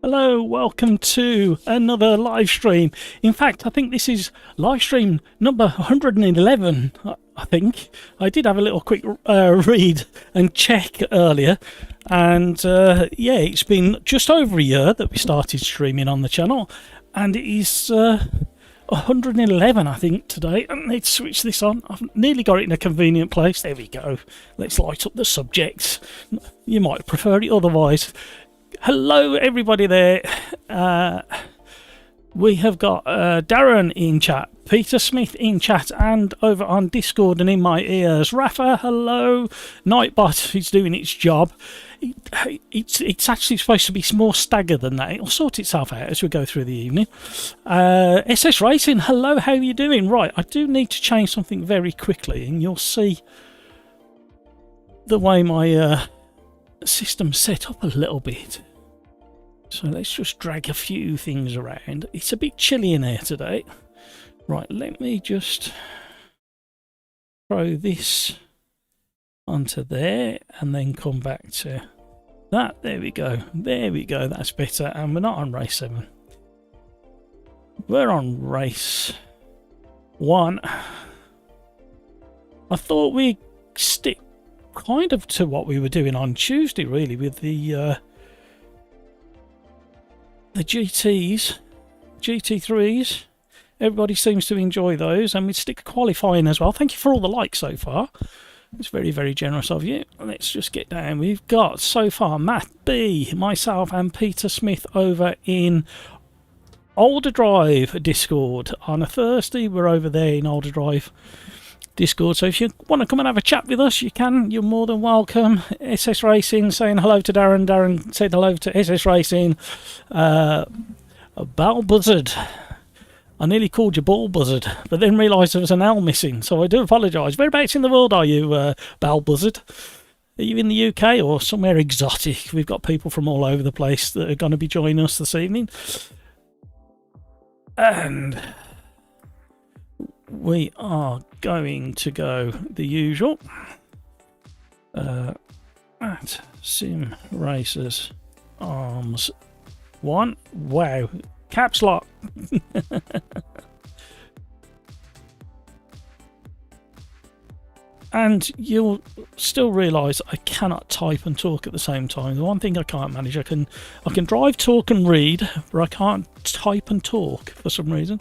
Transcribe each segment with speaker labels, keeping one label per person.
Speaker 1: Hello, welcome to another live stream. In fact, I think this is live stream number 111, I think. I did have a little quick read and check earlier. And yeah, it's been just over a year that we started streaming on the channel. And it is 111, I think, today. I need to switch this on. I've nearly got it in a convenient place. There we go. Let's light up the subject. You might prefer it otherwise. Hello everybody there. We have got Darren in chat, Peter Smith in chat, and over on Discord and in my ears, Rafa, hello. Nightbot is doing its job. It's actually supposed to be more staggered than that. It'll sort itself out as we go through the evening. SS Racing, hello, how are you doing? Right, I do need to change something very quickly, and you'll see the way my system's set up a little bit. So let's just drag a few things around. It's a bit chilly in here today. Right, let me just throw this onto there and then come back to that. There we go. There we go. That's better. And we're not on race 7. We're on race 1. I thought we'd stick kind of to what we were doing on Tuesday, really, with the GTs, GT3s. Everybody seems to enjoy those, and we'd stick qualifying as well. Thank you for all the likes so far. It's very, very generous of you. Let's just get down. We've got so far Matt B, myself, and Peter Smith over in OlderDrive Discord. On a Thursday, we're over there in OlderDrive Discord, so if you want to come and have a chat with us, you can. You're more than welcome. SS Racing saying hello to Darren. Darren said hello to SS Racing. Ball Buzzard. I nearly called you Ball Buzzard, but then realised there was an L missing, so I do apologise. Whereabouts in the world are you, Ball Buzzard? Are you in the UK or somewhere exotic? We've got people from all over the place that are going to be joining us this evening. And we are going to go the usual at Sim Racers Arms 1. Wow, caps lock. And you'll still realise I cannot type and talk at the same time. The one thing I can't manage, I can drive, talk and read, but I can't type and talk for some reason.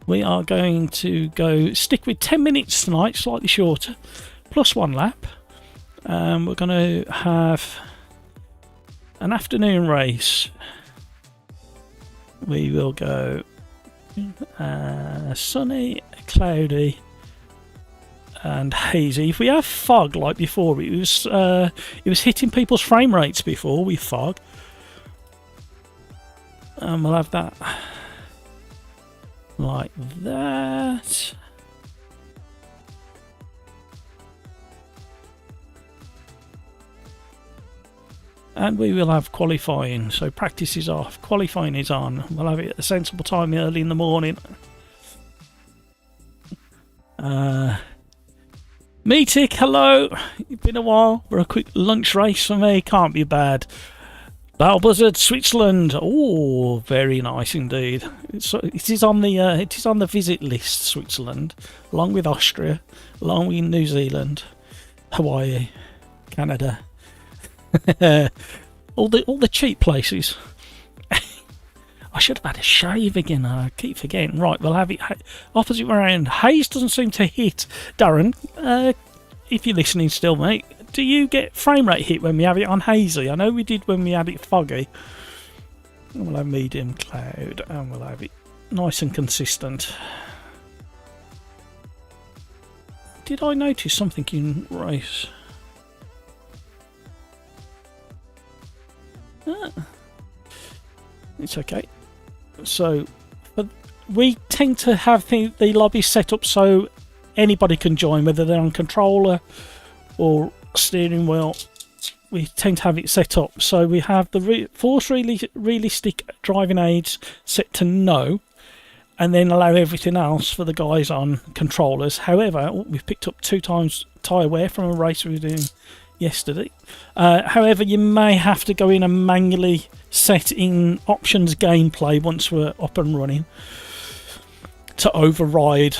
Speaker 1: We are going to stick with 10 minutes tonight, slightly shorter, plus 1 lap. We're going to have an afternoon race. We will go sunny, cloudy and hazy. If we have fog like before, it was hitting people's frame rates before with fog. And we'll have that like that. And we will have qualifying. So practice is off, qualifying is on. We'll have it at a sensible time early in the morning. Meetic, hello. It's been a while for a quick lunch race for me. Can't be bad. Ball Buzzard, Switzerland. Oh, very nice indeed. It is on the visit list. Switzerland, along with Austria, along with New Zealand, Hawaii, Canada. all the cheap places. I should have had a shave again. I keep forgetting. Right, we'll have it opposite around. Haze doesn't seem to hit. Darren, if you're listening still, mate, do you get frame rate hit when we have it on hazy? I know we did when we had it foggy. And we'll have medium cloud, and we'll have it nice and consistent. Did I notice something in race? It's okay. So we tend to have the lobby set up so anybody can join, whether they're on controller or steering wheel. We tend to have it set up so we have the force realistic driving aids set to no, and then allow everything else for the guys on controllers. However, we've picked up 2 times tyre wear from a race we were doing yesterday. However, you may have to go in and manually set in options gameplay once we're up and running to override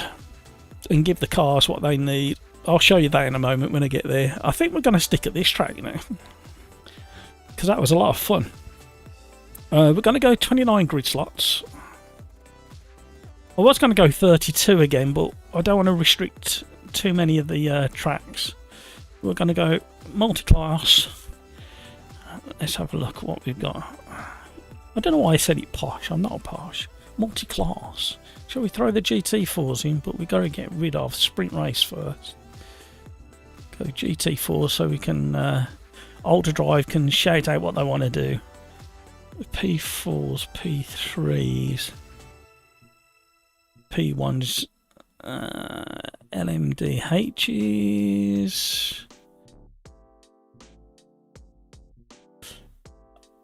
Speaker 1: and give the cars what they need. I'll show you that in a moment when I get there. I think we're going to stick at this track, you know, because that was a lot of fun. We're going to go 29 grid slots. I was going to go 32 again, but I don't want to restrict too many of the tracks. We're going to go multi-class. Let's have a look at what we've got. I don't know why I said it posh. I'm not posh. Multi-class. Shall we throw the GT4s in? But we've got to get rid of sprint race first. Go GT4 so we can... OlderDrive can shout out what they want to do. P4s, P3s, P1s, LMDHs.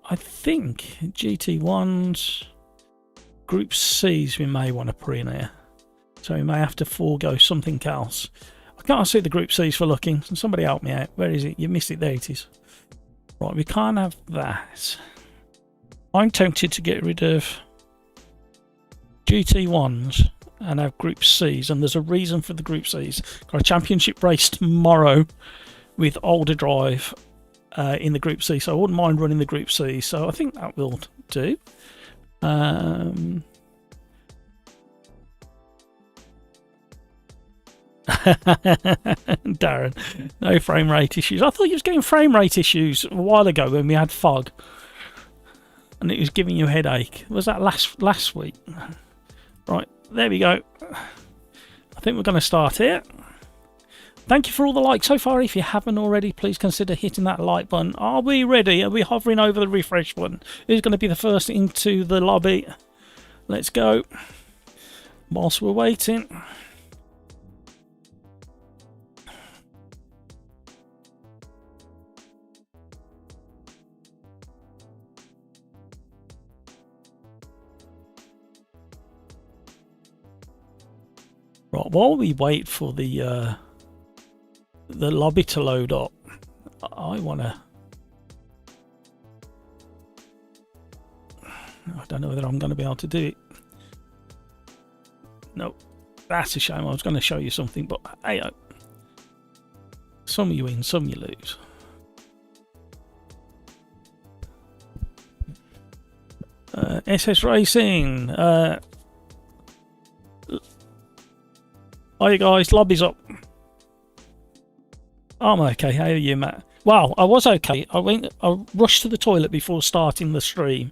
Speaker 1: I think GT1s, Group Cs we may want to put in here. So we may have to forego something else. I can't see the Group Cs for looking. Can somebody help me out? Where is it? You missed it. There it is. Right, we can't have that. I'm tempted to get rid of GT1s and have Group Cs, and there's a reason for the Group Cs. Got a championship race tomorrow with OlderDrive in the Group C, so I wouldn't mind running the Group C, so I think that will do. Darren, no frame rate issues. I thought you was getting frame rate issues a while ago when we had fog and it was giving you a headache. Was that last week? Right, there we go. I think we're going to start here. Thank you for all the likes so far. If you haven't already, please consider hitting that like button. Are we ready? Are we hovering over the refresh button? Who's going to be the first into the lobby? Let's go. Whilst we're waiting. Right, while we wait for the lobby to load up, I don't know whether I'm going to be able to do it. No, that's a shame. I was going to show you something, but hey, some you win, some you lose. SS Racing. Hi guys, lobby's up. I'm okay. How are you, Matt? Wow, I was okay. I rushed to the toilet before starting the stream.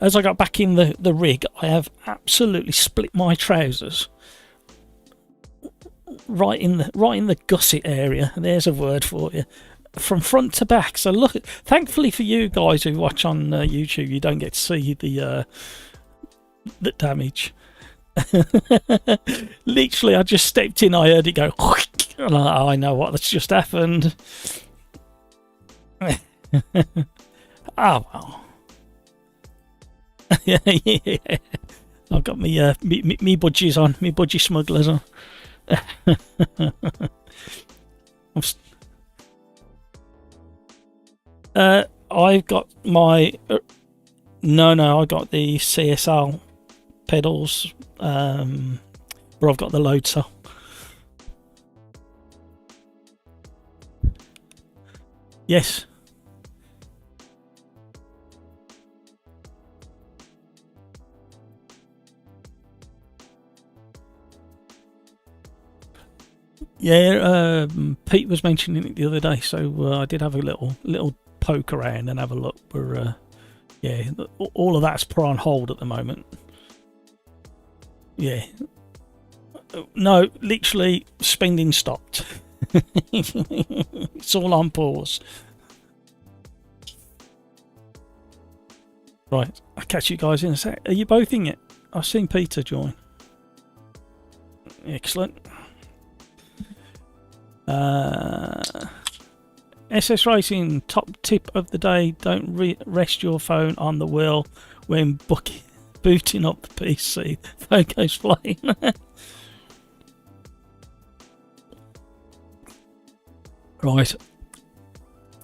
Speaker 1: As I got back in the rig, I have absolutely split my trousers right in the gusset area. There's a word for you, from front to back. So look, thankfully for you guys who watch on YouTube, you don't get to see the damage. Literally, I just stepped in. I heard it go. I know what that's just happened. Oh well. Yeah. I've got me budgies on, me budgie smugglers on. I've got my no, I got the CSL pedals, where I've got the load cell. Yes. Yeah, Pete was mentioning it the other day, so I did have a little poke around and have a look. Where, yeah, all of that's put on hold at the moment. Yeah. No, literally, spending stopped. It's all on pause. Right, I'll catch you guys in a sec. Are you both in it? I've seen Peter join. Excellent. SS Racing, top tip of the day: don't rest your phone on the wheel when booting up the PC. Phone goes flying. Right,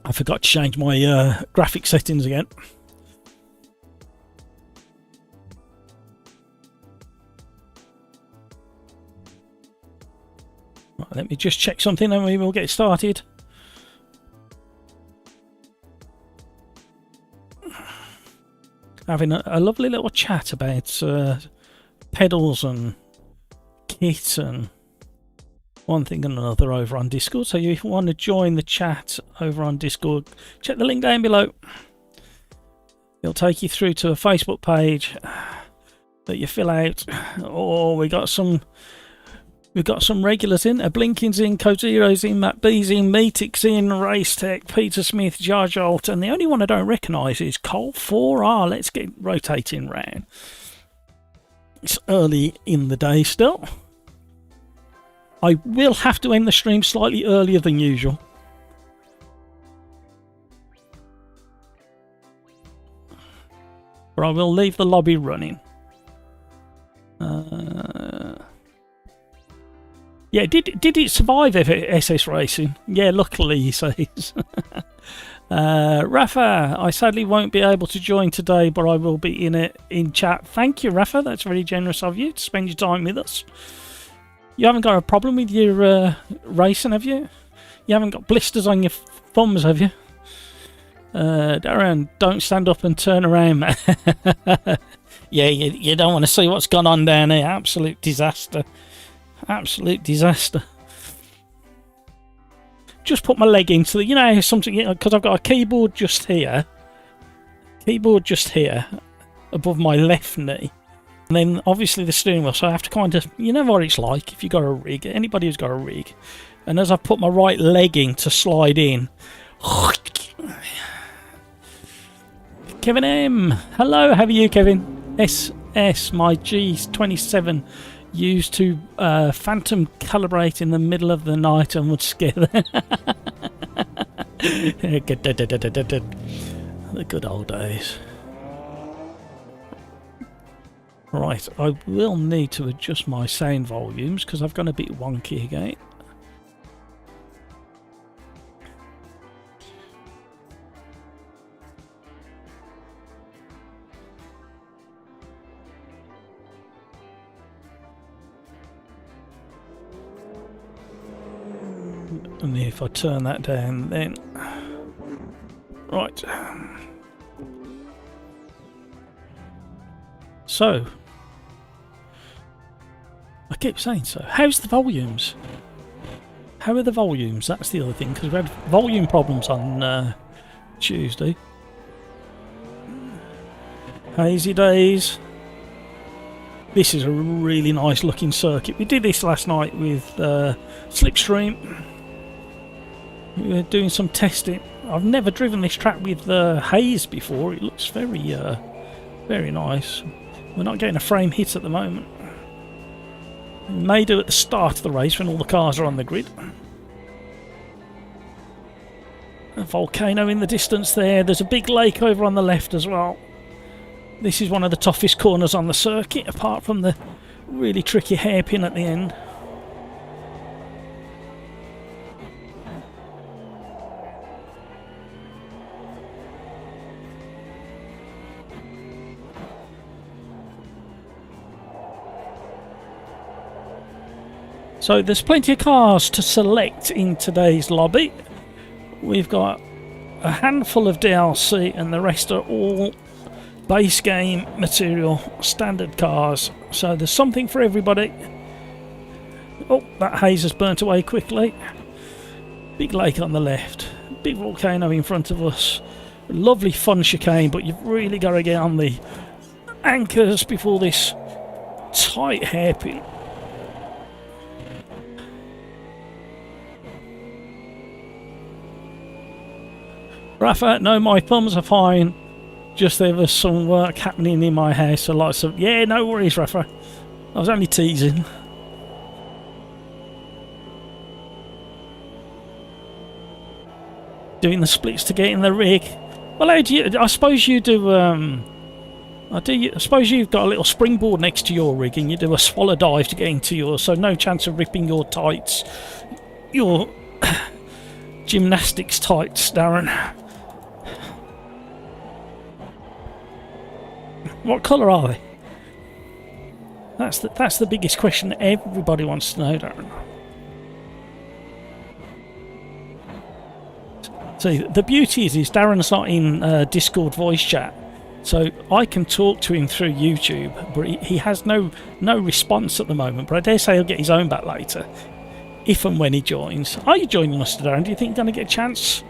Speaker 1: I forgot to change my graphic settings again. Right, let me just check something and we will get started. Having a lovely little chat about pedals and kit and one thing and another over on Discord. So if you want to join the chat over on Discord, check the link down below. It'll take you through to a Facebook page that you fill out. Oh, we got some regulars in. A Blinkins in, Code Zero's in, Matt B's in, Meetic's in, Race Tech, Peter Smith, Jar Jolt, and the only one I don't recognise is Cole 4R. Let's get rotating round. It's early in the day still. I will have to end the stream slightly earlier than usual. But I will leave the lobby running. Yeah, did it survive SS Racing? Yeah, luckily, he says. Rafa, I sadly won't be able to join today, but I will be in chat. Thank you, Rafa. That's very generous of you to spend your time with us. You haven't got a problem with your racing, have you? You haven't got blisters on your thumbs, have you? Darren, don't stand up and turn around, man. Yeah, you don't want to see what's gone on down here. Absolute disaster. Absolute disaster. Just put my leg into the, you know, something, because I've got a keyboard just here. Keyboard just here, above my left knee. And then obviously the steering wheel, so I have to kind of, you know what it's like if you've got a rig, anybody who's got a rig. And as I put my right leg in to slide in. Kevin M. Hello, how are you, Kevin? SS, my G27 used to phantom calibrate in the middle of the night and would scare them. The good old days. Right, I will need to adjust my sound volumes because I've gone a bit wonky again. And if I turn that down, then right. So I keep saying so. How's the volumes? How are the volumes? That's the other thing, because we had volume problems on Tuesday. Hazy days. This is a really nice looking circuit. We did this last night with Slipstream. We were doing some testing. I've never driven this track with haze before. It looks very, very nice. We're not getting a frame hit at the moment. We may do at the start of the race when all the cars are on the grid. A volcano in the distance there. There's a big lake over on the left as well. This is one of the toughest corners on the circuit, apart from the really tricky hairpin at the end. So there's plenty of cars to select in today's lobby. We've got a handful of DLC and the rest are all base game material, standard cars. So there's something for everybody. Oh, that haze has burnt away quickly. Big lake on the left. Big volcano in front of us. Lovely fun chicane, but you've really got to get on the anchors before this tight hairpin. Rafa, no, my thumbs are fine. Just there was some work happening in my house, so lots of... Yeah, no worries, Rafa. I was only teasing. Doing the splits to get in the rig. Well, how do you... I suppose you do... I suppose you've got a little springboard next to your rig and you do a swallow dive to get into yours, so no chance of ripping your tights. Your gymnastics tights, Darren. What colour are they? That's the biggest question everybody wants to know, Darren. See, the beauty is Darren's not in Discord voice chat, so I can talk to him through YouTube, but he has no response at the moment. But I dare say he'll get his own back later, if and when he joins. Are you joining us, Darren? Do you think you're going to get a chance?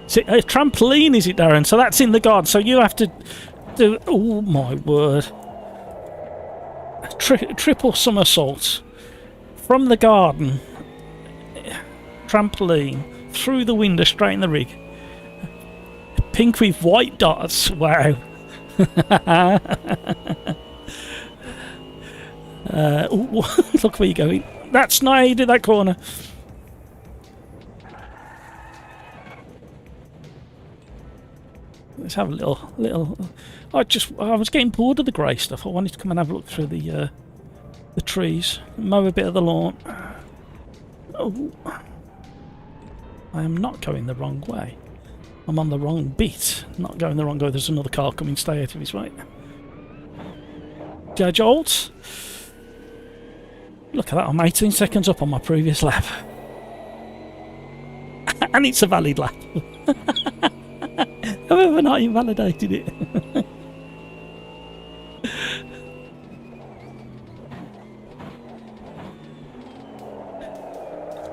Speaker 1: See, a trampoline, is it, Darren? So that's in the garden. So you have to do. Oh my word! Triple somersault from the garden, trampoline through the window, straight in the rig. Pink with white dots. Wow! Look where you're going. That's not how you do that corner. Let's have a little. I was getting bored of the grey stuff. I wanted to come and have a look through the trees, mow a bit of the lawn. Oh, I am not going the wrong way. I'm on the wrong bit. Not going the wrong way. There's another car coming. Stay out of his way. Judge Olds. Look at that. I'm 18 seconds up on my previous lap, and it's a valid lap. However, not invalidated it.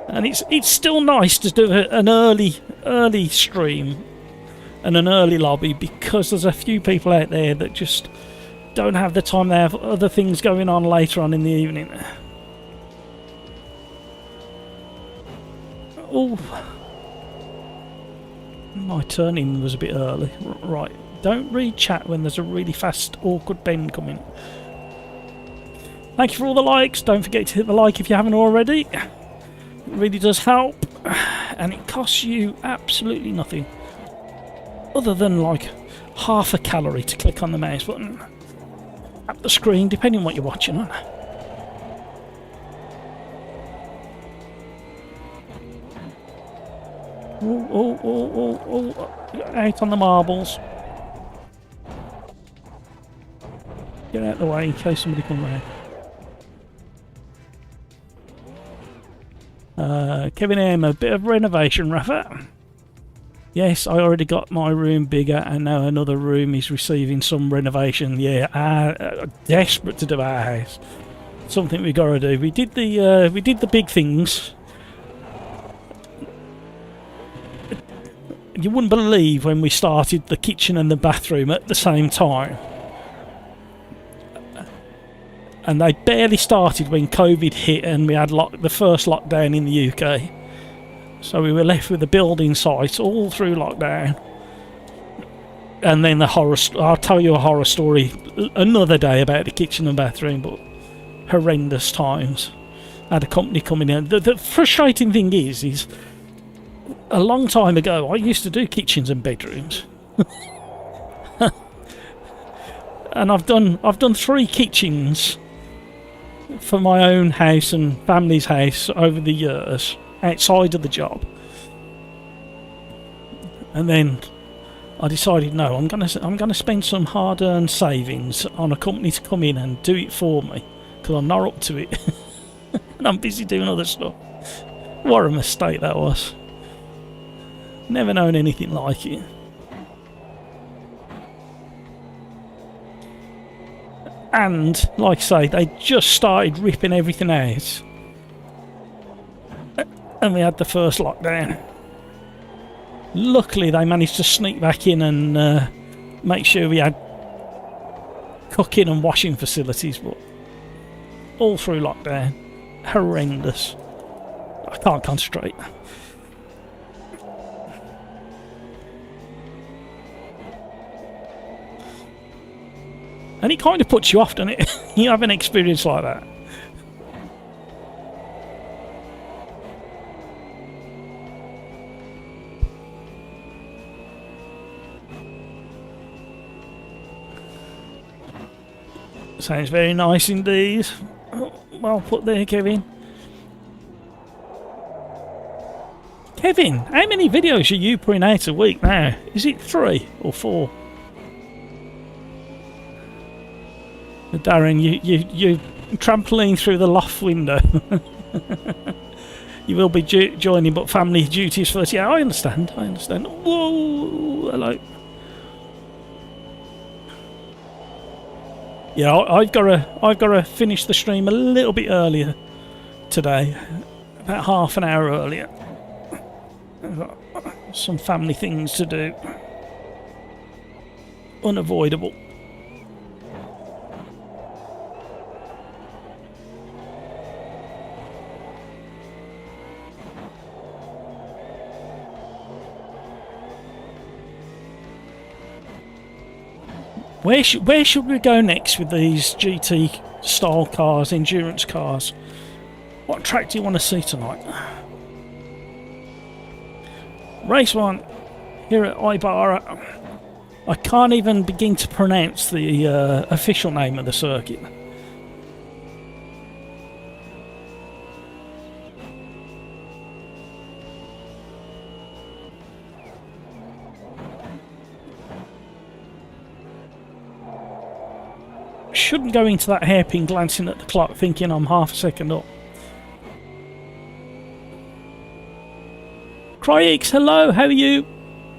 Speaker 1: And it's still nice to do an early stream and an early lobby, because there's a few people out there that just don't have the time. They have other things going on later on in the evening. Oh. My turn-in was a bit early. Right, don't read chat when there's a really fast, awkward bend coming. Thank you for all the likes. Don't forget to hit the like if you haven't already. It really does help. And it costs you absolutely nothing, other than like half a calorie to click on the mouse button at the screen, depending on what you're watching on. Oh, out on the marbles. Get out of the way in case somebody comes around. Kevin M, a bit of renovation, Rafa. Yes, I already got my room bigger, and now another room is receiving some renovation. Yeah, desperate to do our house. Something we gotta do. We did the big things. You wouldn't believe when we started the kitchen and the bathroom at the same time. And they barely started when COVID hit and we had the first lockdown in the UK. So we were left with the building sites all through lockdown. And then the horror... I'll tell you a horror story another day about the kitchen and bathroom, but horrendous times. I had a company coming in. The frustrating thing is... A long time ago, I used to do kitchens and bedrooms, and I've done 3 kitchens for my own house and family's house over the years outside of the job. And then I decided, no, I'm gonna spend some hard-earned savings on a company to come in and do it for me, because I'm not up to it, and I'm busy doing other stuff. What a mistake that was. Never known anything like it. And, like I say, they just started ripping everything out. And we had the first lockdown. Luckily, they managed to sneak back in and make sure we had cooking and washing facilities, but all through lockdown. Horrendous. I can't concentrate. And it kind of puts you off, doesn't it? You have an experience like that. Sounds very nice indeed. Well put there, Kevin. Kevin, how many videos are you putting out a week now? Is it 3 or 4? Darren, you trampoline through the loft window. You will be joining, but family duties first. Yeah, I understand. Whoa, hello. Yeah, I've got to finish the stream a little bit earlier today, about half an hour earlier. I've got some family things to do. Unavoidable. Where should we go next with these GT style cars, endurance cars? What track do you want to see tonight? Race 1 here at Ibarra. I can't even begin to pronounce the official name of the circuit. Shouldn't go into that hairpin glancing at the clock thinking I'm half a second up. Cryx, hello, how are you?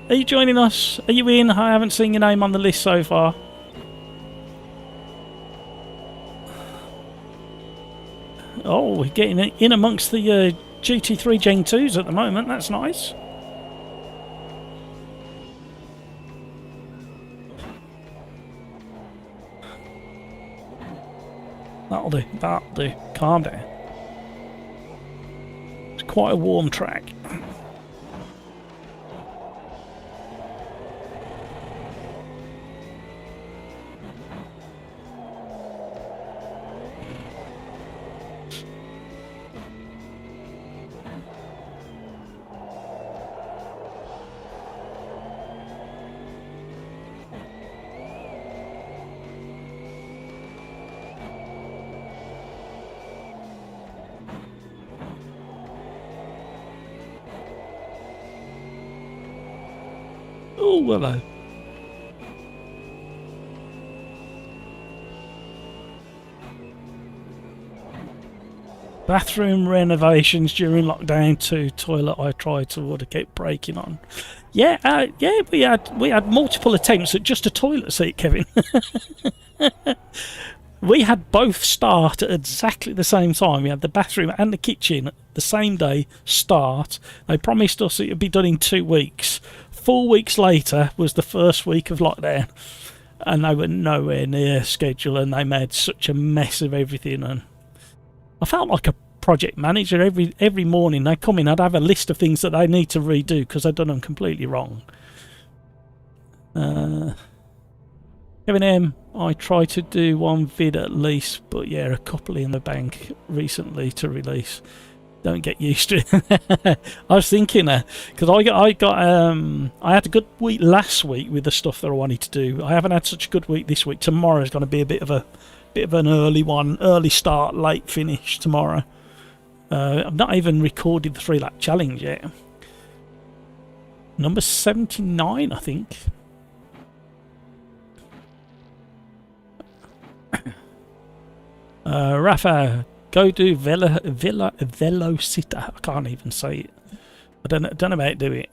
Speaker 1: Are you joining us? Are you in? I haven't seen your name on the list so far. Oh, we're getting in amongst the GT3 Gen 2s at the moment, that's nice. That'll do. Calm down. It's quite a warm track. Oh, hello. Bathroom renovations during lockdown 2. Toilet I tried to order kept breaking on. Yeah, we had multiple attempts at just a toilet seat, Kevin. We had both start at exactly the same time. We had the bathroom and the kitchen the same day start. They promised us it would be done in 2 weeks. 4 weeks later was the first week of lockdown, and they were nowhere near schedule, and they made such a mess of everything. And I felt like a project manager. Every morning they come in, I'd have a list of things that they need to redo because I'd done them completely wrong. Kevin M, I try to do one vid at least, but yeah, a couple in the bank recently to release. Don't get used to it. I was thinking because I had a good week last week with the stuff that I wanted to do. I haven't had such a good week this week. Tomorrow's going to be a bit of an early start, late finish tomorrow. I've not even recorded the 3-lap challenge yet. Number 79, I think. Rafa, go do Velocita. I can't even say it. I don't know how to do it.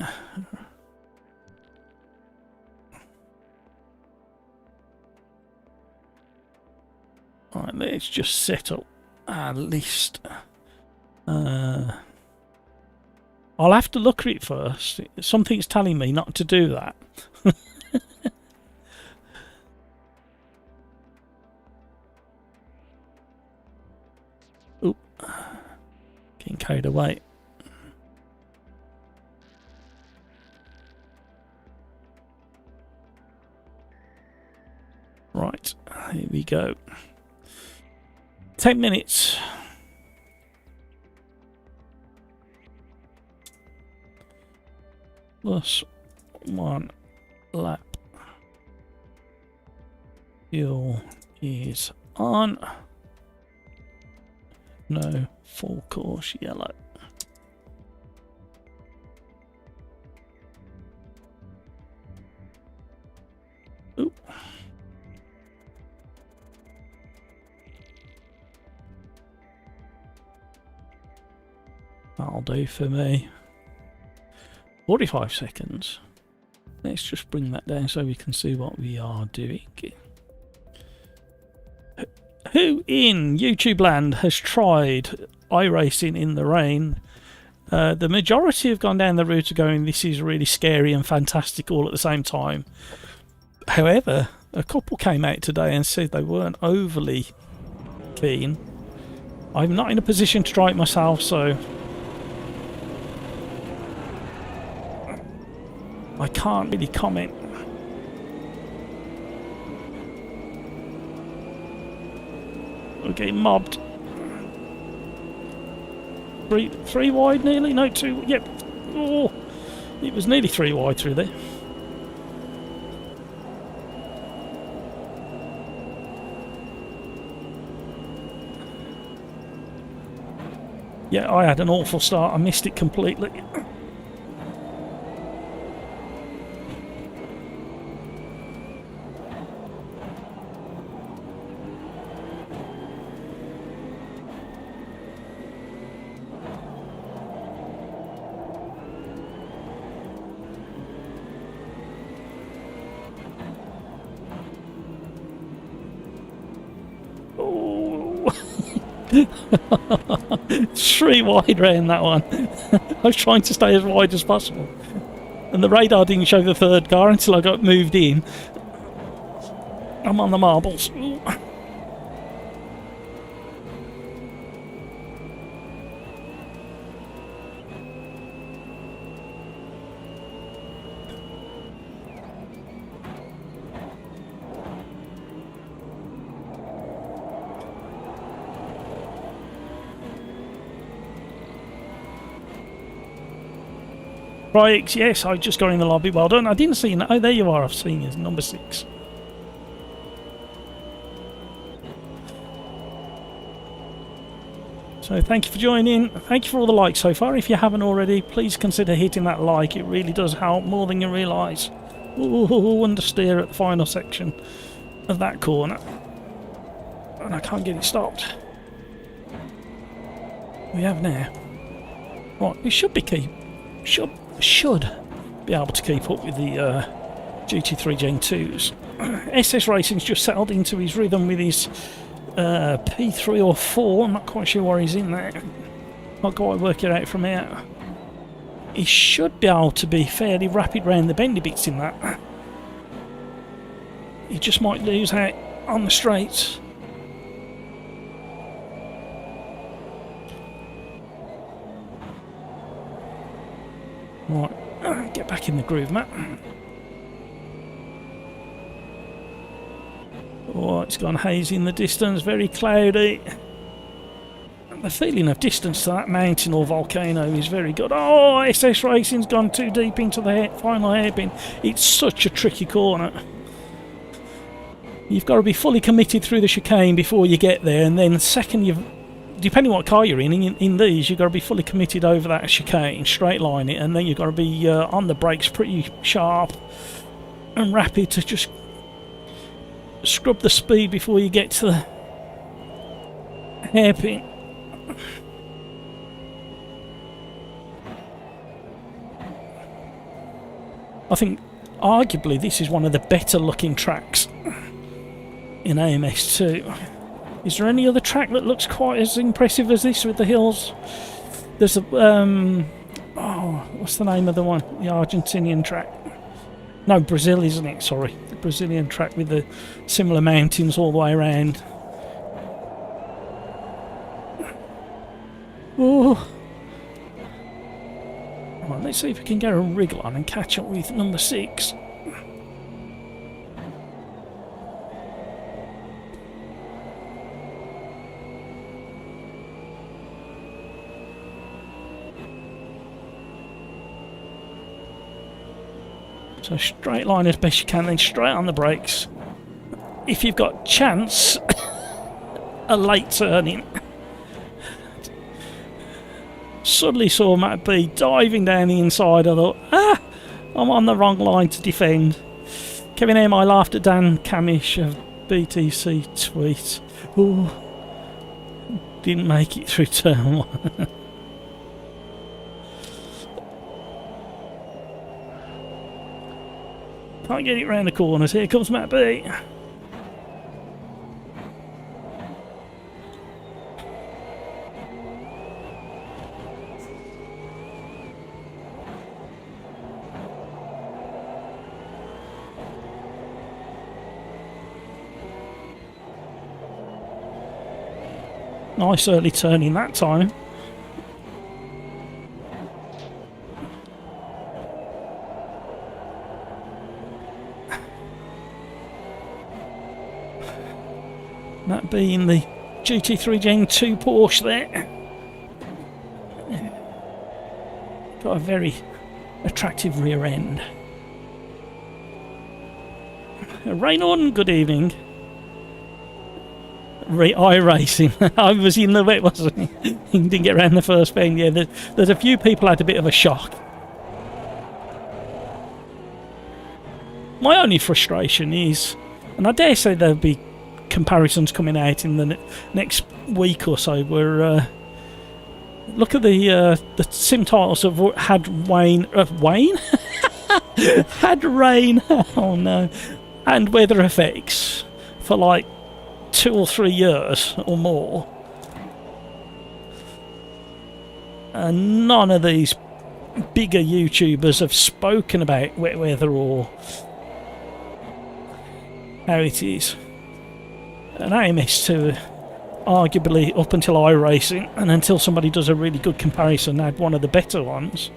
Speaker 1: Alright, let's just set up our list. I'll have to look at it first. Something's telling me not to do that. Oop. Getting carried away. Right, here we go. 10 minutes. Plus 1 lap. Fuel is on. No full course yellow. Oop. That'll do for me. 45 seconds. Let's just bring that down so we can see what we are doing. Who in YouTube land has tried iRacing in the rain? The majority have gone down the route of going, this is really scary and fantastic all at the same time. However, a couple came out today and said they weren't overly keen. I'm not in a position to try it myself, so I can't really comment. We're getting mobbed. Three wide nearly? No, two. Yep. Oh, it was nearly 3 wide through there. Yeah, I had an awful start. I missed it completely. It's 3 wide round that one. I was trying to stay as wide as possible, and the radar didn't show the third car until I got moved in. I'm on the marbles. Ooh. Right, yes, I just got in the lobby. Well done. I didn't see you. Oh, there you are. I've seen you. Number 6. So thank you for joining. Thank you for all the likes so far. If you haven't already, please consider hitting that like. It really does help more than you realise. Ooh, understeer at the final section of that corner. And I can't get it stopped. We have now. Right, we should be should be able to keep up with the GT3 Gen 2s. SS Racing's just settled into his rhythm with his P3 or 4. I'm not quite sure where he's in there. Not quite work it out from here. He should be able to be fairly rapid round the bendy bits in that. He just might lose out on the straights. Right, get back in the groove, Matt. Oh, it's gone hazy in the distance, very cloudy. The feeling of distance to that mountain or volcano is very good. Oh, SS Racing's gone too deep into the final hairpin. It's such a tricky corner. You've got to be fully committed through the chicane before you get there, and then the second you've... Depending what car you're in these, you've got to be fully committed over that chicane, straight line it, and then you've got to be on the brakes pretty sharp and rapid to just scrub the speed before you get to the hairpin. I think arguably this is one of the better looking tracks in AMS2. Is there any other track that looks quite as impressive as this with the hills? There's a oh, what's the name of the one? The Argentinian track? No, Brazil, isn't it? Sorry, the Brazilian track with the similar mountains all the way around. Oh, right, let's see if we can get a wriggle on and catch up with number 6. So straight line as best you can, then straight on the brakes. If you've got chance, a late turning. Suddenly saw Matt B diving down the inside. I thought, I'm on the wrong line to defend. Kevin M, I laughed at Dan Camish of BTC tweet. Ooh, didn't make it through turn 1. Can't get it round the corners. Here comes Matt B. Nice early turning that time. That being the GT3 Gen 2 Porsche there. Got a very attractive rear end. Rain on, good evening. iRacing. I was in the wet, wasn't he? He didn't get around the first bend. Yeah, there's a few people had a bit of a shock. My only frustration is, and I dare say there'll be comparisons coming out in the next week or so, where look at the sim titles have had Wayne had rain, oh no, and weather effects for like 2 or 3 years or more, and none of these bigger YouTubers have spoken about wet weather or how it is. And AMS2, arguably up until iRacing and until somebody does a really good comparison, had one of the better ones.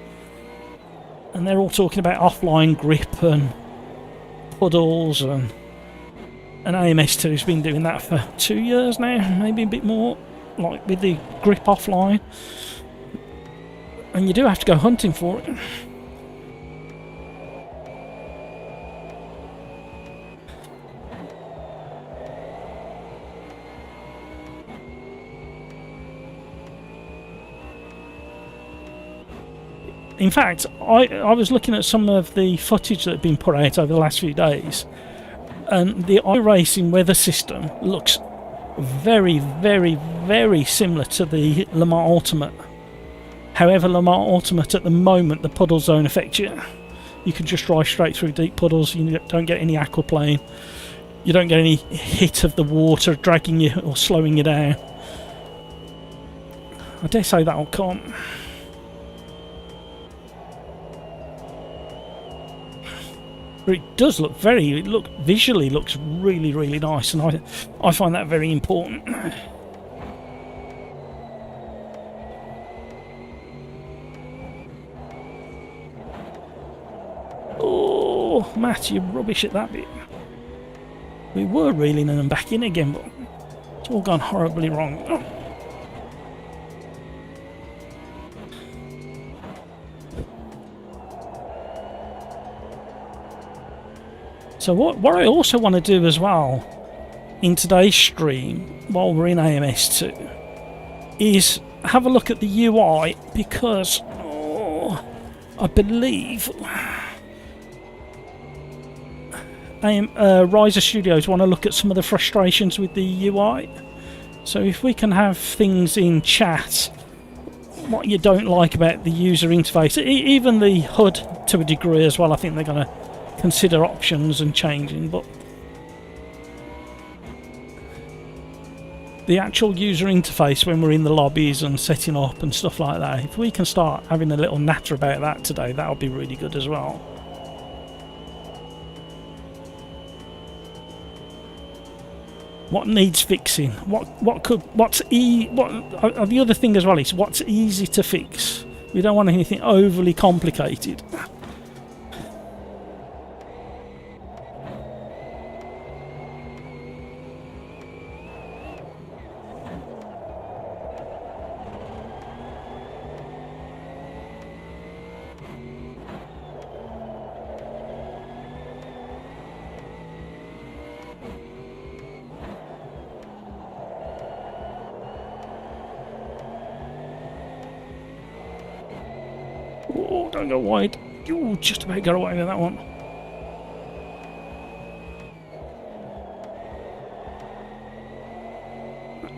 Speaker 1: And they're all talking about offline grip and puddles, and AMS2 has been doing that for 2 years now, maybe a bit more, like with the grip offline. And you do have to go hunting for it. In fact, I was looking at some of the footage that had been put out over the last few days, and the iRacing weather system looks very, very, very similar to the Le Mans Ultimate. However, Le Mans Ultimate at the moment, the puddles don't affect you. You can just drive straight through deep puddles. You don't get any aquaplane. You don't get any hit of the water dragging you or slowing you down. I dare say that'll come. But it does look visually looks really, really nice, and I find that very important. Oh, Matt, you're rubbish at that bit. We were reeling them back in again, but it's all gone horribly wrong. So what I also want to do as well in today's stream, while we're in AMS2, is have a look at the UI, because I believe Riser Studios want to look at some of the frustrations with the UI. So if we can have things in chat, what you don't like about the user interface, even the HUD to a degree as well, I think they're going to consider options and changing, but the actual user interface when we're in the lobbies and setting up and stuff like that, if we can start having a little natter about that today, that'll be really good as well. What needs fixing? The other thing as well is what's easy to fix. We don't want anything overly complicated. Oh, don't go wide. You just about got away with that one.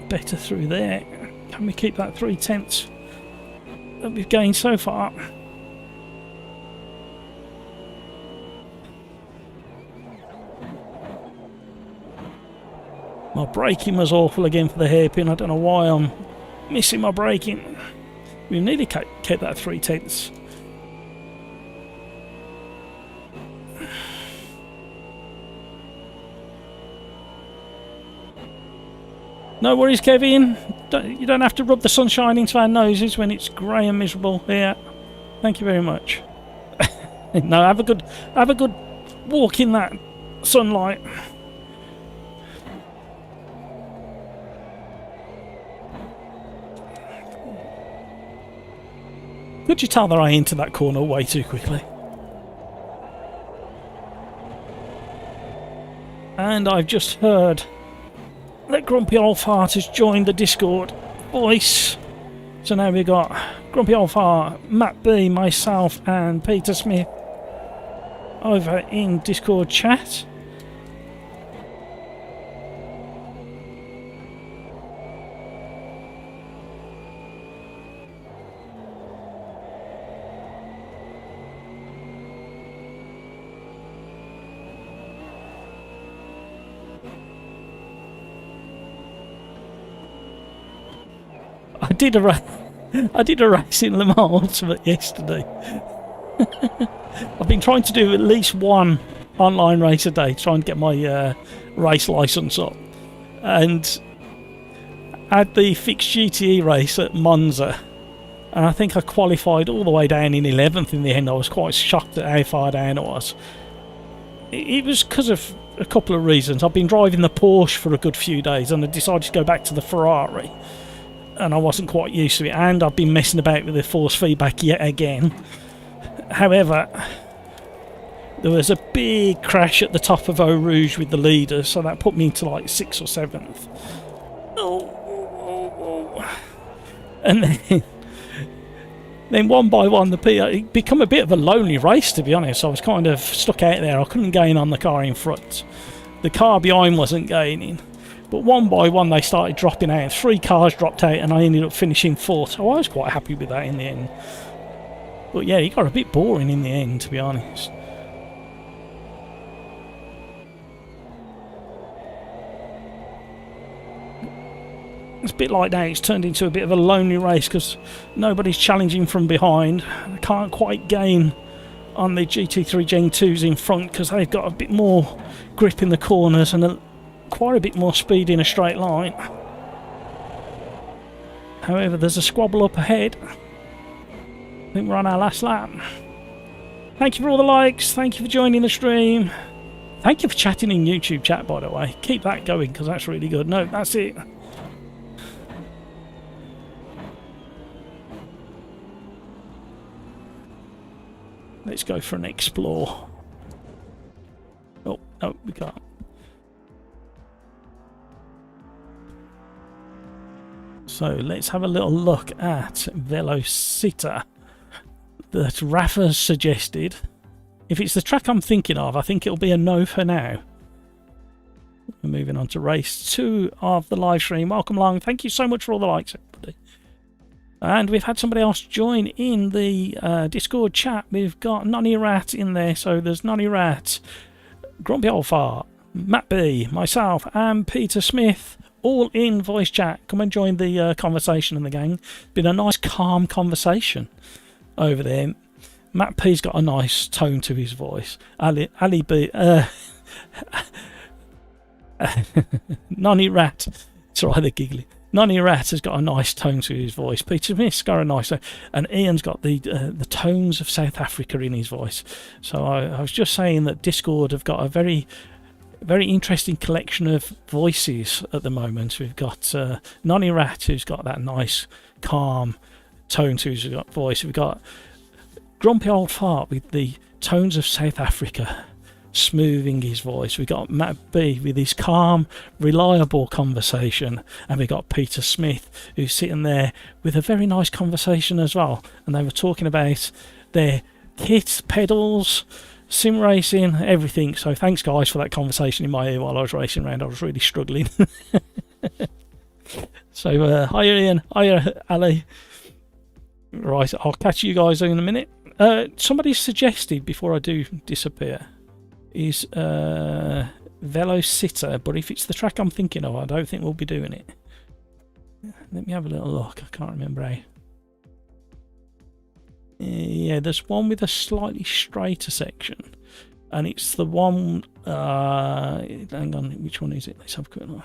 Speaker 1: Better through there. Can we keep that 3/10 that we've gained so far? My braking was awful again for the hairpin. I don't know why I'm missing my braking. We nearly kept that 3/10. No worries, Kevin. You don't have to rub the sunshine into our noses when it's grey and miserable here. Thank you very much. No, have a good walk in that sunlight. Could you tell that I entered that corner way too quickly? And I've just heard that Grumpy Old Fart has joined the Discord voice. So now we've got Grumpy Old Fart, Matt B, myself and Peter Smith over in Discord chat. I did a race in Le Mans Ultimate yesterday. I've been trying to do at least one online race a day, trying to get my race licence up. And I had the fixed GTE race at Monza. And I think I qualified all the way down in 11th in the end. I was quite shocked at how far down I was. It was because of a couple of reasons. I've been driving the Porsche for a good few days and I decided to go back to the Ferrari. And I wasn't quite used to it, and I've been messing about with the force feedback yet again. However, there was a big crash at the top of Eau Rouge with the leaders, so that put me into like 6th or 7th. And then one by one, it became a bit of a lonely race, to be honest. I was kind of stuck out there. I couldn't gain on the car in front. The car behind wasn't gaining. But one by one they started dropping out. 3 cars dropped out and I ended up finishing 4th. So I was quite happy with that in the end. But yeah, it got a bit boring in the end, to be honest. It's a bit like that. It's turned into a bit of a lonely race because nobody's challenging from behind. I can't quite gain on the GT3 Gen 2s in front because they've got a bit more grip in the corners and quite a bit more speed in a straight line. However, there's a squabble up ahead. I think we're on our last lap. Thank you for all the likes. Thank you for joining the stream. Thank you for chatting in YouTube chat, by the way. Keep that going because that's really good. No, that's it. Let's go for an explore. Oh, no, we can't. So let's have a little look at Velocita that Rafa's suggested. If it's the track I'm thinking of, I think it'll be a no for now. We're moving on to race 2 of the live stream. Welcome along. Thank you so much for all the likes, everybody. And we've had somebody else join in the Discord chat. We've got Nonny Rat in there. So there's Nonny Rat, Grumpy Old Fart, Matt B, myself, and Peter Smith. All in voice chat. Come and join the conversation in the gang. Been a nice calm conversation over there. Matt P's got a nice tone to his voice. Ali B, Nonny Rat, it's alright, they're giggling. Nonny Rat has got a nice tone to his voice. Peter Smith's got a nice, and Ian's got the tones of South Africa in his voice. So I was just saying that Discord have got a very interesting collection of voices at the moment. We've got Nonny Rat, who's got that nice, calm tone to his voice. We've got Grumpy Old Fart with the tones of South Africa, smoothing his voice. We've got Matt B with his calm, reliable conversation. And we've got Peter Smith, who's sitting there with a very nice conversation as well. And they were talking about their kit, pedals, sim racing, everything. So thanks guys for that conversation in my ear while I was racing around. I was really struggling. So hiya Ian, hiya Ali. Right, I'll catch you guys in a minute. Somebody suggested before I do disappear is Velocita, but if it's the track I'm thinking of, I don't think we'll be doing it. Let me have a little look. I can't remember how. Yeah, there's one with a slightly straighter section, and it's the one. Hang on, which one is it? Let's have a quick look.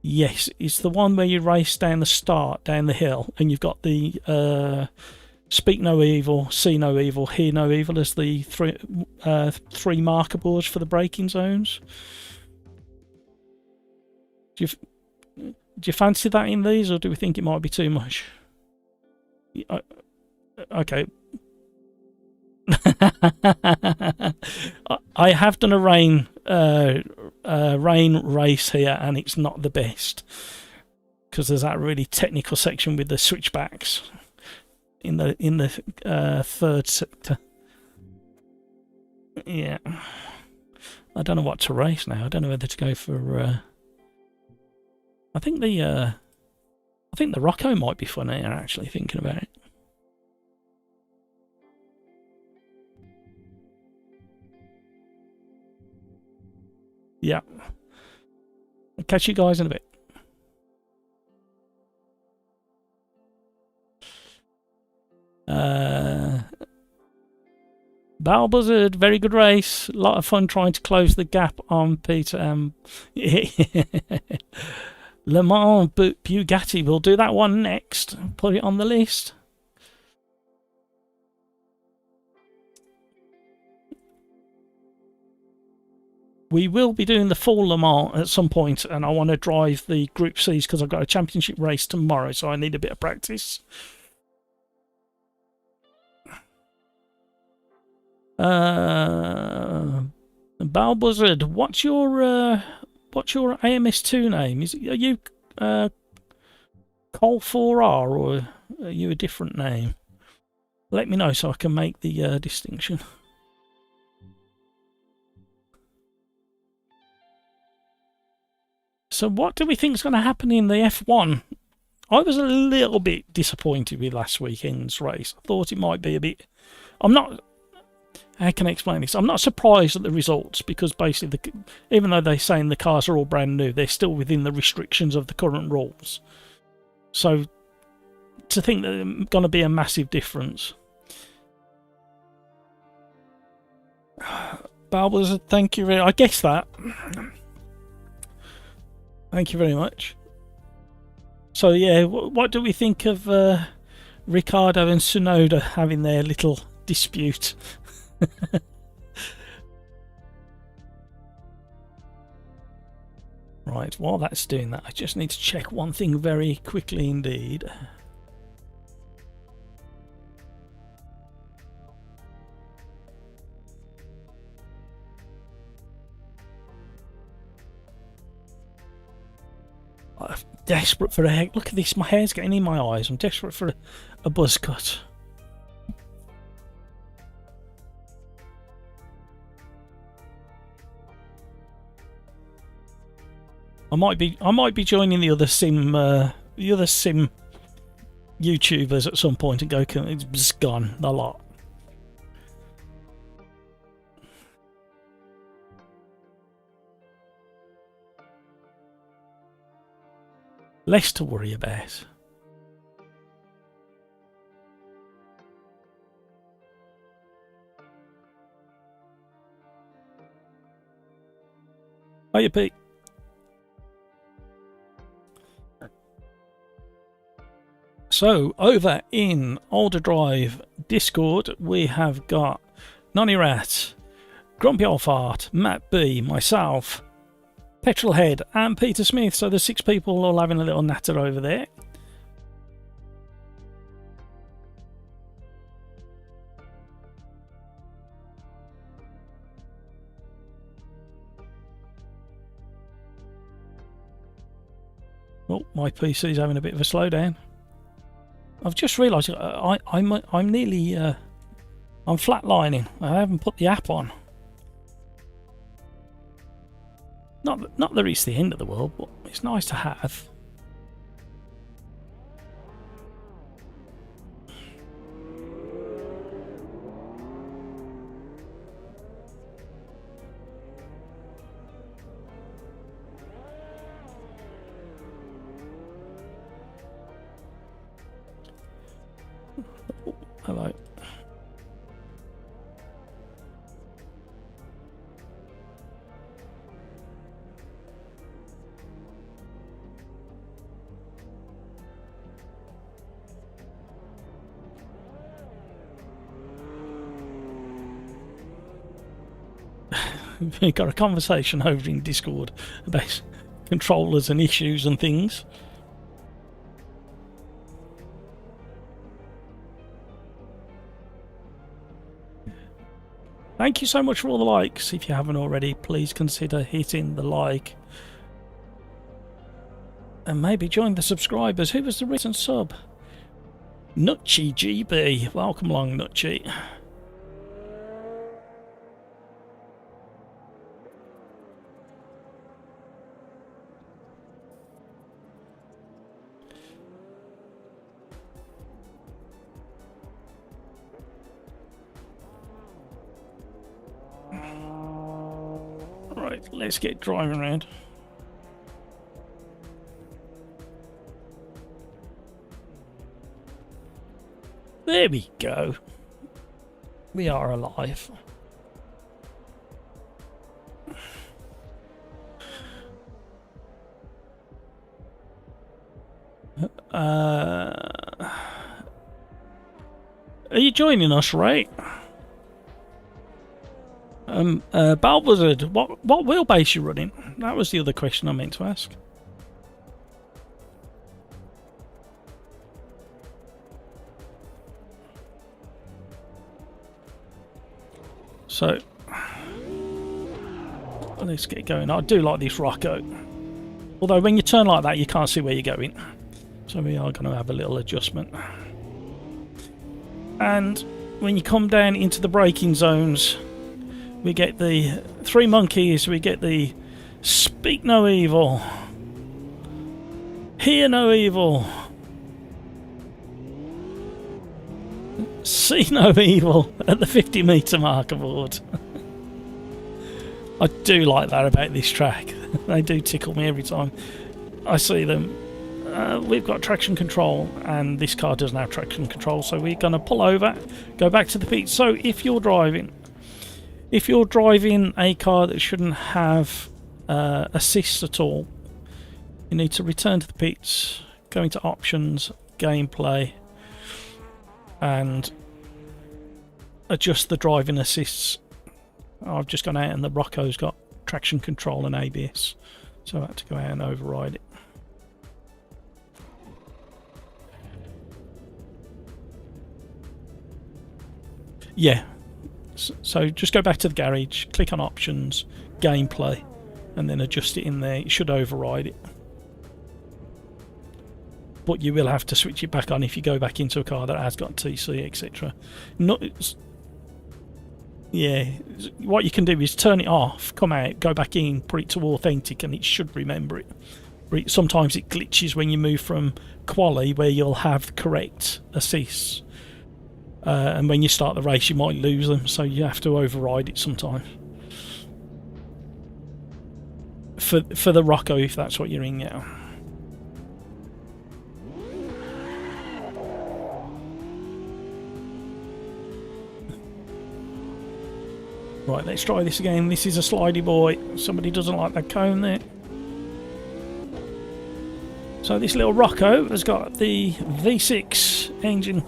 Speaker 1: Yes, it's the one where you race down the start, down the hill, and you've got the speak no evil, see no evil, hear no evil as the three marker boards for the braking zones. Do you fancy that in these, or do we think it might be too much? Okay. I have done a rain race here, and it's not the best because there's that really technical section with the switchbacks in the third sector. Yeah, I don't know what to race now. I don't know whether to go for. I think the Rocco might be fun here. Actually, thinking about it. Yeah. I'll catch you guys in a bit. Bow Buzzard, very good race. A lot of fun trying to close the gap on Peter. Le Mans Bugatti, we'll do that one next. Put it on the list. We will be doing the full Le Mans at some point, and I want to drive the Group C's because I've got a championship race tomorrow, so I need a bit of practice. Bow Buzzard, what's your AMS2 name? Are you Col 4R, or are you a different name? Let me know so I can make the distinction. So what do we think is going to happen in the F1? I was a little bit disappointed with last weekend's race. I thought it might be a bit... I'm not... How can I explain this? I'm not surprised at the results because basically, even though they're saying the cars are all brand new, they're still within the restrictions of the current rules. So to think that there's going to be a massive difference. Barbara, thank you very much. I guess that. Thank you very much. So yeah, what do we think of Ricciardo and Tsunoda having their little dispute? Right, while that's doing that, I just need to check one thing very quickly indeed. I'm desperate for a hair. Look at this, my hair's getting in my eyes. I'm desperate for a buzz cut. I might be joining the other sim YouTubers at some point and go. It's just gone a lot. Less to worry about. Hiya, Pete. So, over in OlderDrive Discord, we have got Nonny Rat, Grumpy Old Fart, Matt B, myself, Petrolhead, and Peter Smith. So there's 6 people all having a little natter over there. Oh, my PC's having a bit of a slowdown. I've just realised I'm nearly I'm flatlining. I haven't put the app on. Not that it's the end of the world, but it's nice to have. Hello. We've got a conversation over in Discord about controllers and issues and things. Thank you so much for all the likes. If you haven't already, please consider hitting the like. And maybe join the subscribers. Who was the recent sub? Nutchy GB. Welcome along, Nutchy. Right, let's get driving around. There we go. We are alive. Are you joining us, right? Balbazard, what wheelbase you running? That was the other question I meant to ask. So, let's get going. I do like this Rocco. Although when you turn like that, you can't see where you're going. So we are going to have a little adjustment. And when you come down into the braking zones, we get the 3 monkeys, we get the speak no evil, hear no evil, see no evil at the 50-metre marker board. I do like that about this track. They do tickle me every time I see them. We've got traction control and this car doesn't have traction control, so we're going to pull over, go back to the pit. So if you're driving a car that shouldn't have assist at all, you need to return to the pits, go into options, gameplay, and adjust the driving assists. I've just gone out and the Rocco's got traction control and ABS, so I had to go out and override it. Yeah, so just go back to the garage, click on options, gameplay, and then adjust it in there. It should override it. But you will have to switch it back on if you go back into a car that has got TC, etc. Yeah, what you can do is turn it off, come out, go back in, put it to authentic, and it should remember it. Sometimes it glitches when you move from quali, where you'll have correct assists. And when you start the race you might lose them, so you have to override it sometimes. For the Rocco, if that's what you're in now. Right, let's try this again. This is a slidey boy. Somebody doesn't like that cone there. So this little Rocco has got the V6 engine.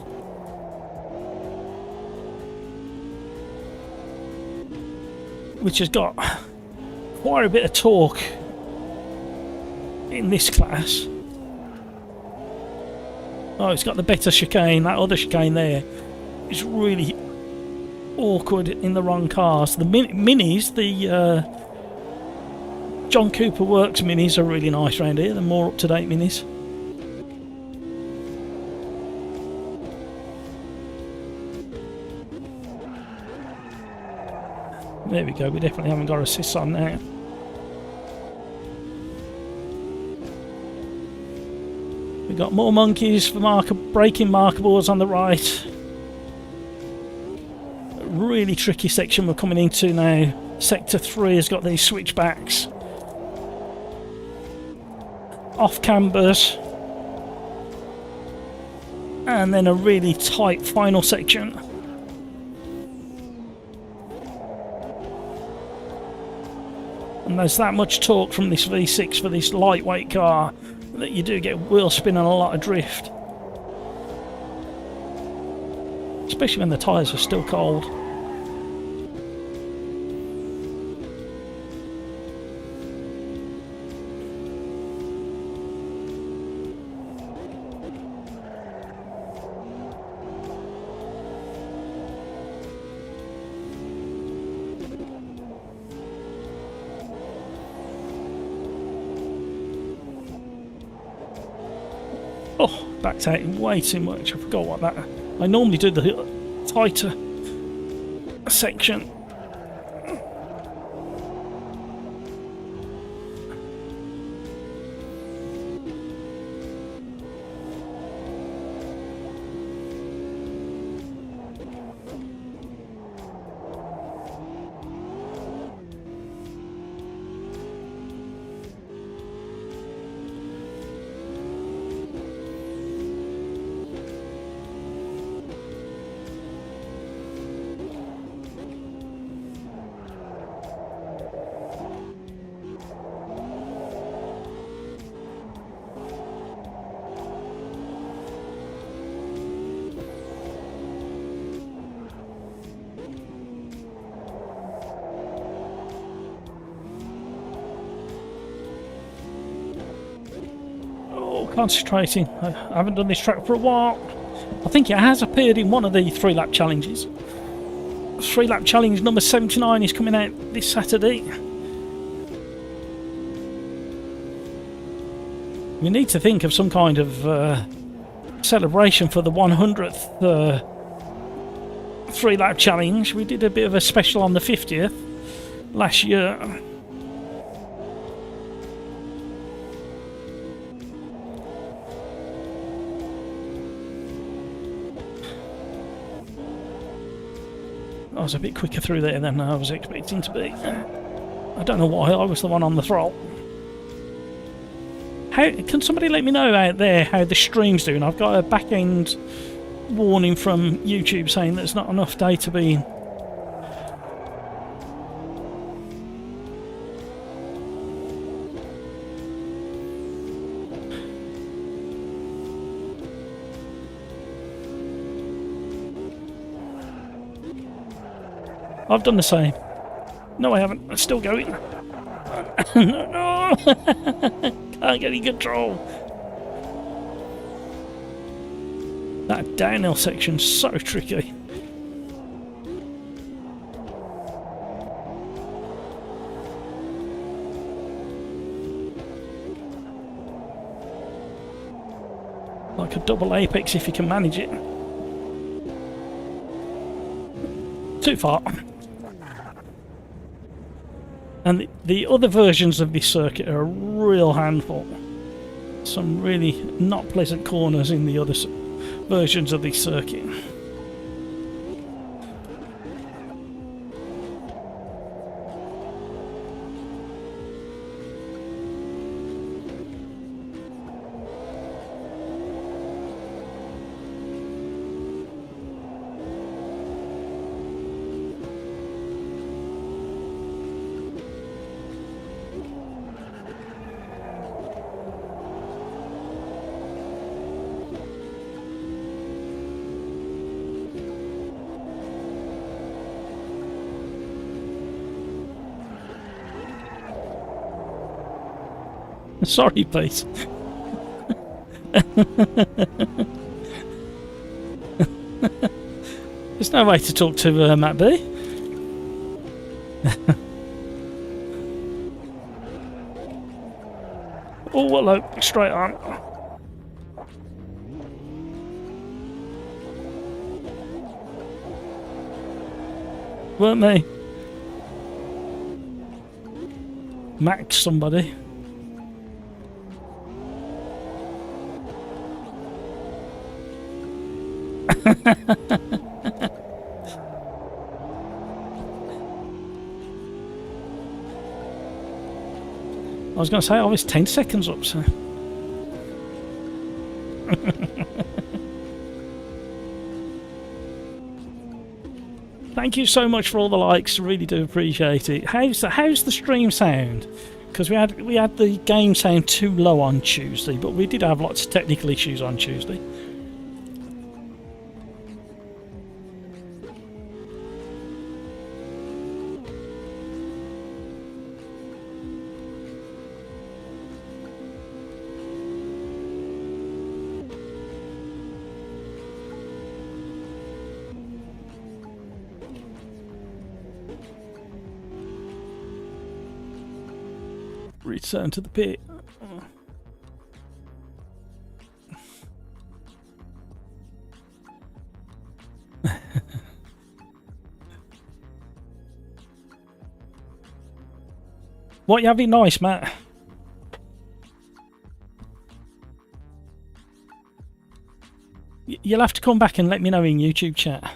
Speaker 1: Which has got quite a bit of torque in this class. Oh, it's got the better chicane. That other chicane there is really awkward in the wrong cars. The minis, the John Cooper Works minis are really nice around here. The more up-to-date minis. There we go, we definitely haven't got assists on now. We've got more monkeys for braking marker boards on the right. A really tricky section we're coming into now. Sector 3 has got these switchbacks. Off cambers. and then a really tight final section. And there's that much torque from this V6 for this lightweight car that you do get wheel spin and a lot of drift. Especially when the tyres are still cold. Oh, backed out way too much. I forgot what that... I normally do the tighter section. Concentrating. I haven't done this track for a while. I think it has appeared in one of the 3-lap challenges. 3-lap challenge number 79 is coming out this Saturday. We need to think of some kind of celebration for the 100th 3-lap challenge. We did a bit of a special on the 50th last year. I was a bit quicker through there than I was expecting to be. I don't know why I was the one on the throttle. How can somebody let me know out there how the stream's doing? I've got a back end warning from YouTube saying there's not enough data being. I've done the same. No, I haven't. I'm still going. No! Can't get any control. That downhill section's so tricky. Like a double apex if you can manage it. Too far. And the other versions of this circuit are a real handful. Some really not pleasant corners in the other versions of this circuit. Sorry, Pete. There's no way to talk to Matt B. Oh, hello, straight on. Weren't me. Max somebody. I was going to say I was 10 seconds up, so. Thank you so much for all the likes. Really do appreciate it. How's the stream sound? Because we had the game sound too low on Tuesday, but we did have lots of technical issues on Tuesday. Return to the pit. What you having nice, Matt? You'll have to come back and let me know in YouTube chat.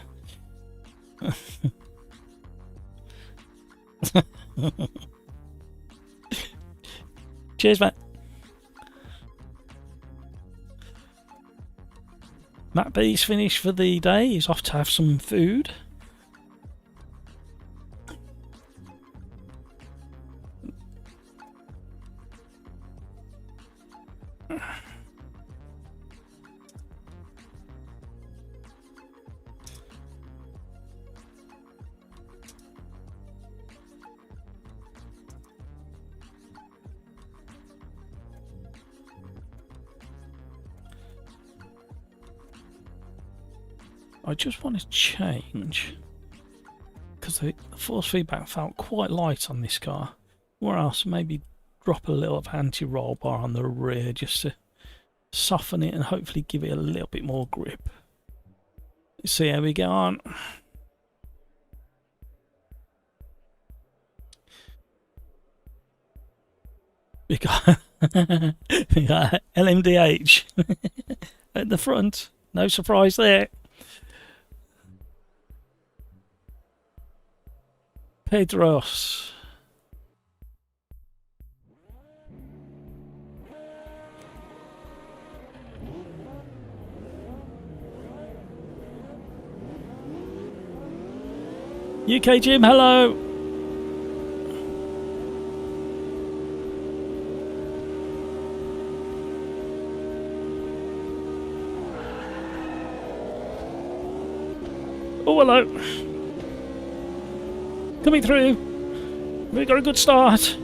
Speaker 1: Cheers, Matt. Matt B's finished for the day. He's off to have some food. I just want to change because the force feedback felt quite light on this car. Or else maybe drop a little of anti-roll bar on the rear just to soften it and hopefully give it a little bit more grip. Let's see how we get on. We got LMDH at the front. No surprise there. Pedros. UK Jim, hello. Oh, hello. Coming through. We got a good start.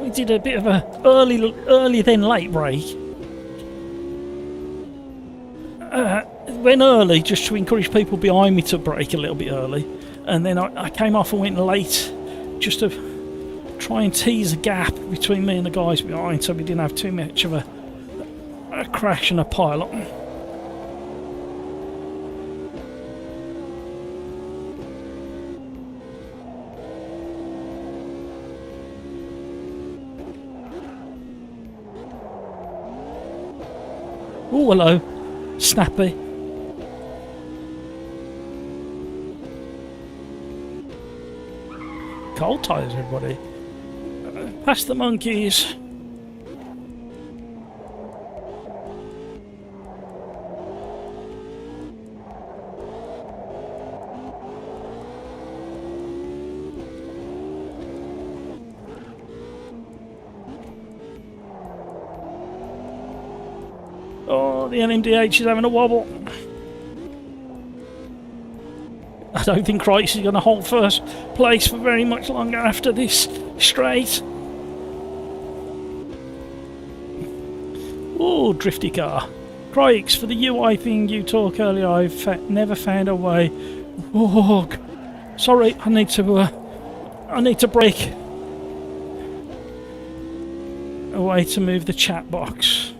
Speaker 1: We did a bit of a early then late break. Went early just to encourage people behind me to brake a little bit early, and then I came off and went late just to try and tease a gap between me and the guys behind, so we didn't have too much of a crash and a pile-up. Oh, hello. Snappy. Cold tyres, everybody. Past the monkeys. Oh, the NMDH is having a wobble. I don't think Kreitz is going to hold first place for very much longer after this straight. Oh, drifty car. Kreitz, for the UI thing you talked earlier, I've never found a way. Oh, sorry, I need to break a way to move the chat box.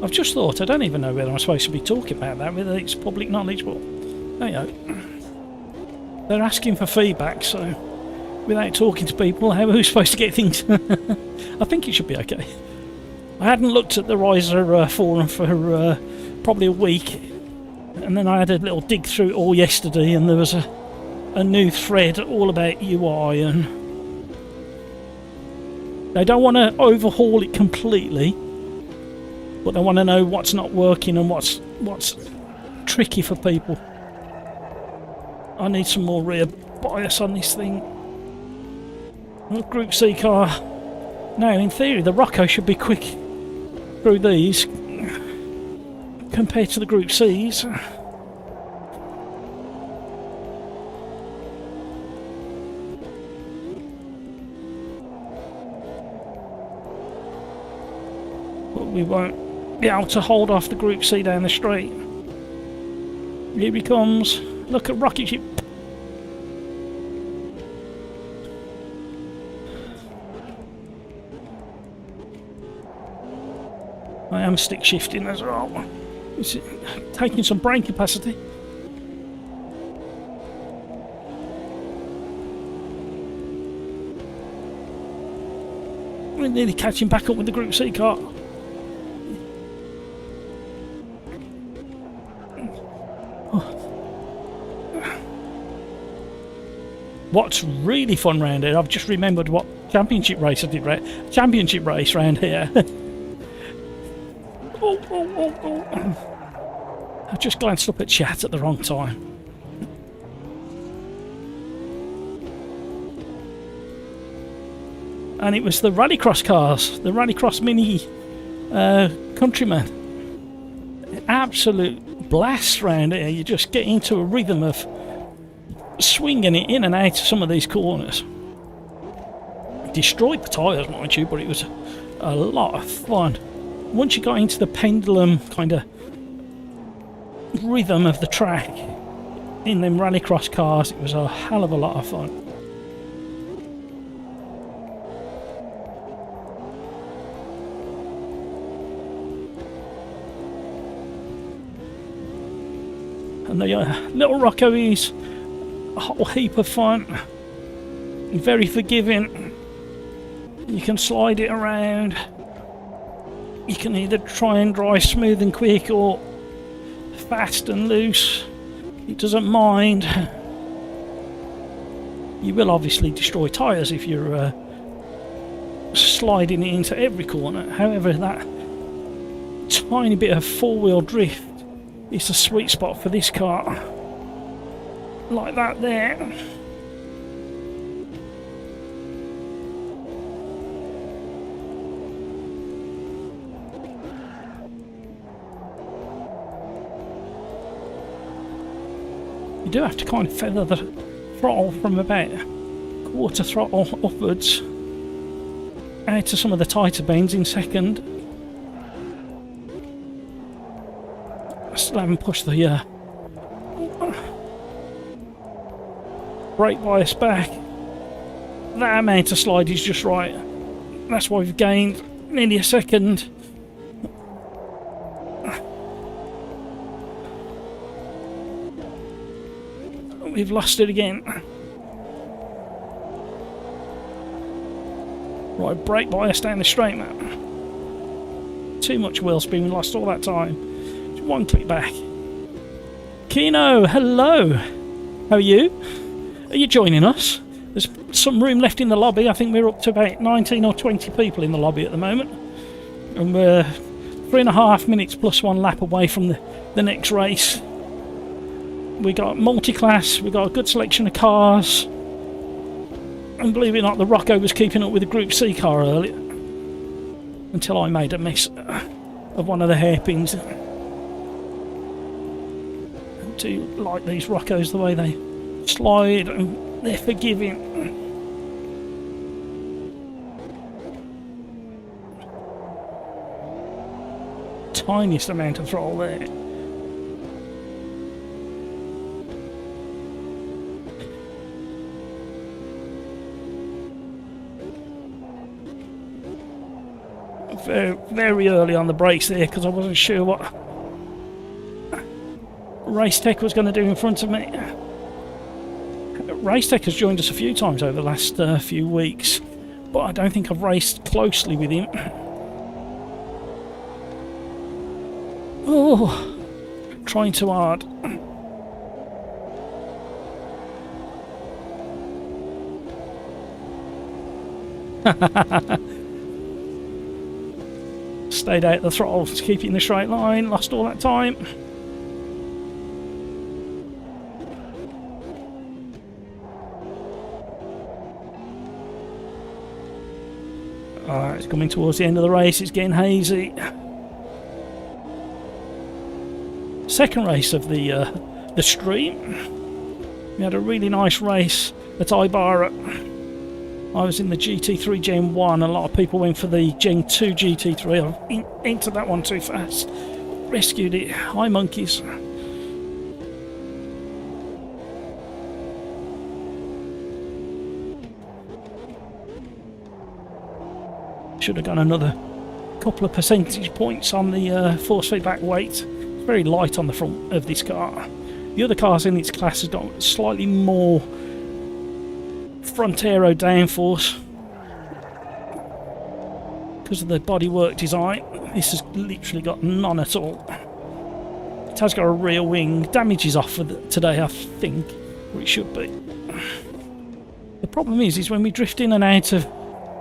Speaker 1: I've just thought, I don't even know whether I'm supposed to be talking about that, whether it's public knowledge, but there you go. They're asking for feedback, so without talking to people, how are we supposed to get things? I think it should be okay. I hadn't looked at the Riser forum for probably a week, and then I had a little dig through it all yesterday, and there was a new thread all about UI and They don't want to overhaul it completely, but they want to know what's not working and what's tricky for people. I need some more rear bias on this thing. Group C car. Now, in theory, the Rocco should be quick through these compared to the Group C's. But we won't be able to hold off the Group C down the straight. Here he comes. Look at rocket ship. I am stick shifting as well. It's taking some brain capacity. We're nearly catching back up with the Group C car. What's really fun round here, I've just remembered what championship race I did, championship race round here. I just glanced up at chat at the wrong time. And it was the Rallycross cars, the Rallycross Mini Countryman. Absolute blast round here. You just get into a rhythm of swinging it in and out of some of these corners. Destroyed the tyres, mind you, but it was a lot of fun. Once you got into the pendulum kind of rhythm of the track in them Rallycross cars, it was a hell of a lot of fun. And the little Rocco is a whole heap of fun, very forgiving. You can slide it around. You can either try and drive smooth and quick or fast and loose. It doesn't mind. You will obviously destroy tyres if you're sliding it into every corner. However, that tiny bit of four-wheel drift is the sweet spot for this car. Like that there. You do have to kind of feather the throttle from about quarter throttle upwards out to some of the tighter bends in second. I still haven't pushed the brake bias back. That amount of slide is just right. That's why we've gained nearly a second. We've lost it again. Right, brake bias down the straight, man. Too much wheel spin, we lost all that time. Just one click back. Kino, hello. How are you? Are you joining us? There's some room left in the lobby. I think we're up to about 19 or 20 people in the lobby at the moment. And we're 3.5 minutes plus one lap away from the next race. We got multi-class, we got a good selection of cars. And believe it or not, the Rocco was keeping up with the Group C car earlier. Until I made a mess of one of the hairpins. I do like these Roccos, the way they slide and they're forgiving. Tiniest amount of throttle there. Very, very early on the brakes there because I wasn't sure what Racetech was going to do in front of me. Racetech has joined us a few times over the last few weeks, but I don't think I've raced closely with him. Oh, trying too hard. Stayed out the throttle to keep it in the straight line, lost all that time. Alright, it's coming towards the end of the race, it's getting hazy. Second race of the stream. We had a really nice race at Ibarra. I was in the GT3 Gen 1, a lot of people went for the Gen 2 GT3. I entered that one too fast. Rescued it. Hi monkeys. Should have got another couple of percentage points on the force feedback weight. It's very light on the front of this car. The other cars in its class have got slightly more front aero downforce because of the bodywork design. This has literally got none at all. It has got a rear wing. Damage is off for today, I think, or it should be. The problem is when we drift in and out of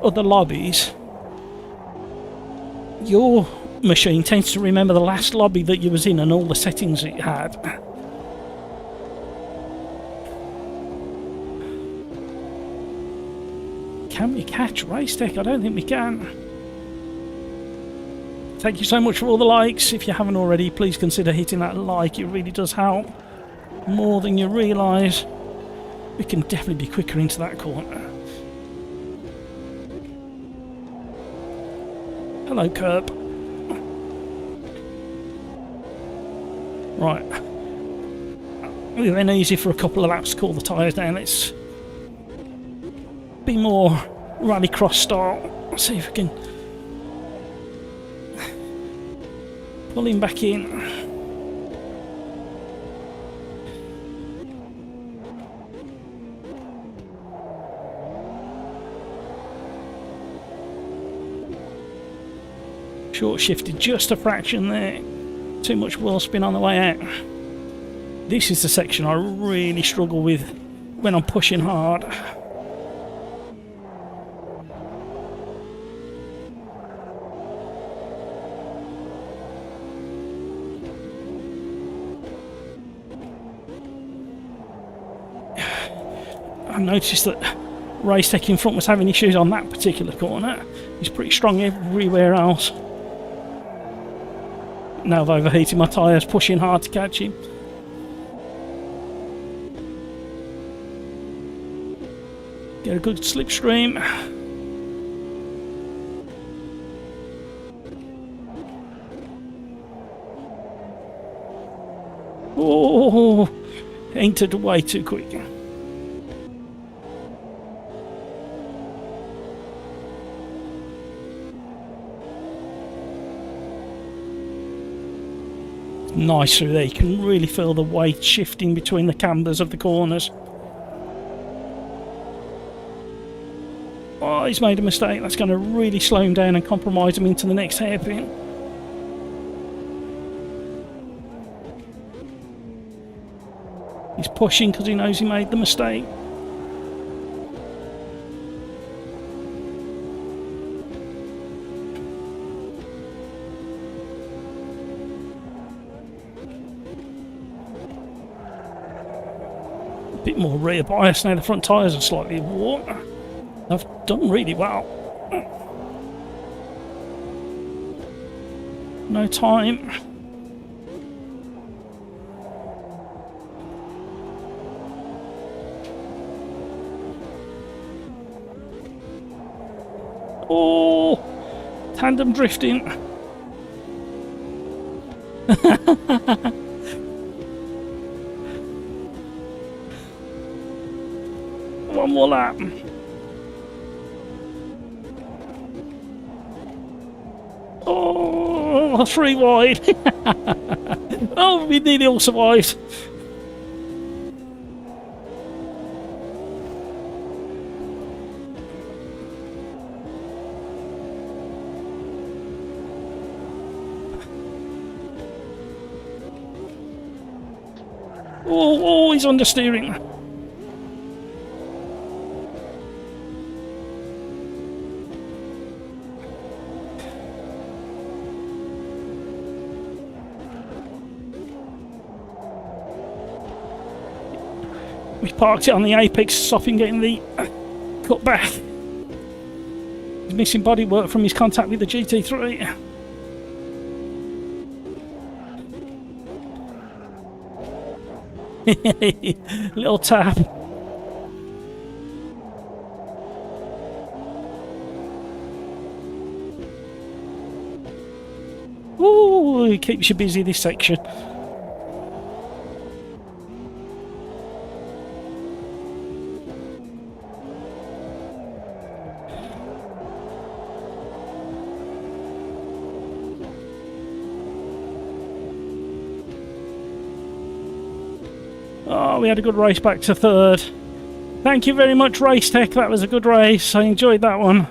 Speaker 1: other lobbies, your machine tends to remember the last lobby that you was in and all the settings it had. Can we catch Race Tech? I don't think we can. Thank you so much for all the likes. If you haven't already, please consider hitting that like. It really does help more than you realise. We can definitely be quicker into that corner. Hello, Curb. Right. It's been easy for a couple of laps to cool the tyres down. Let's be more rallycross style. See if we can pull him back in. Short shifted just a fraction there. Too much wheel spin on the way out. This is the section I really struggle with when I'm pushing hard. I noticed that Race Tech in front was having issues on that particular corner. He's pretty strong everywhere else. Now I've overheated my tyres, pushing hard to catch him. Get a good slipstream. Oh, entered way too quick. Nice through there, you can really feel the weight shifting between the cambers of the corners. Oh, he's made a mistake. That's going to really slow him down and compromise him into the next hairpin. He's pushing because he knows he made the mistake. Bit more rear bias now, the front tyres are slightly worn. I've done really well. No time. Oh, tandem drifting. One more lap. Oh, 3 wide. Oh, we nearly all survived. Oh, he's understeering. We parked it on the apex, stopping getting the cut back. He's missing bodywork from his contact with the GT3. Little tap. Ooh, it keeps you busy this section. Oh, we had a good race back to third. Thank you very much, Race Tech. That was a good race. I enjoyed that one.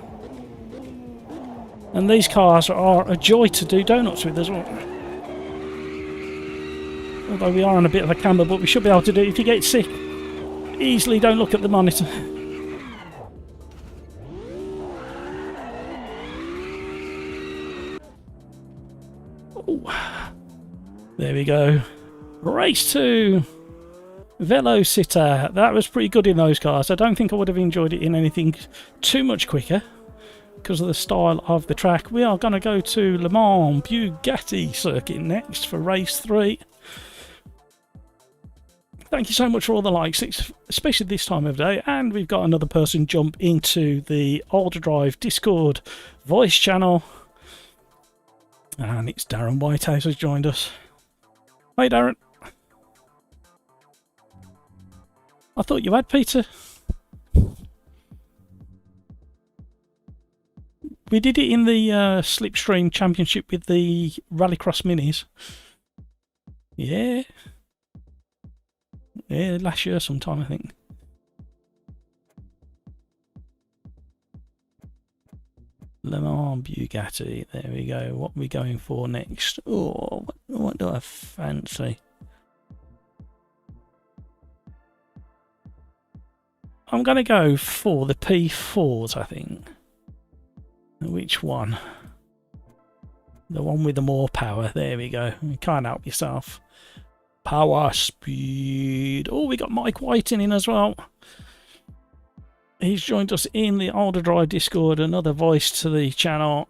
Speaker 1: And these cars are a joy to do donuts with as well. Although we are on a bit of a camber, but we should be able to do it. If you get sick, easily don't look at the monitor. Oh. There we go. Race 2. Velocitor. That was pretty good in those cars. I don't think I would have enjoyed it in anything too much quicker because of the style of the track. We are going to go to Le Mans Bugatti circuit next for race 3. Thank you so much for all the likes, especially this time of day. And we've got another person jump into the OlderDrive Discord voice channel. And it's Darren Whitehouse has joined us. Hi, Darren. I thought you had, Peter. We did it in the Slipstream Championship with the Rallycross Minis. Yeah. Yeah, last year sometime, I think. Le Mans Bugatti. There we go. What are we going for next? Oh, what do I fancy? I'm going to go for the P4s, I think. Which one? The one with the more power. There we go. You can't help yourself. Power, speed. Oh, we got Mike Whiting in as well. He's joined us in the OlderDrive Discord. Another voice to the channel.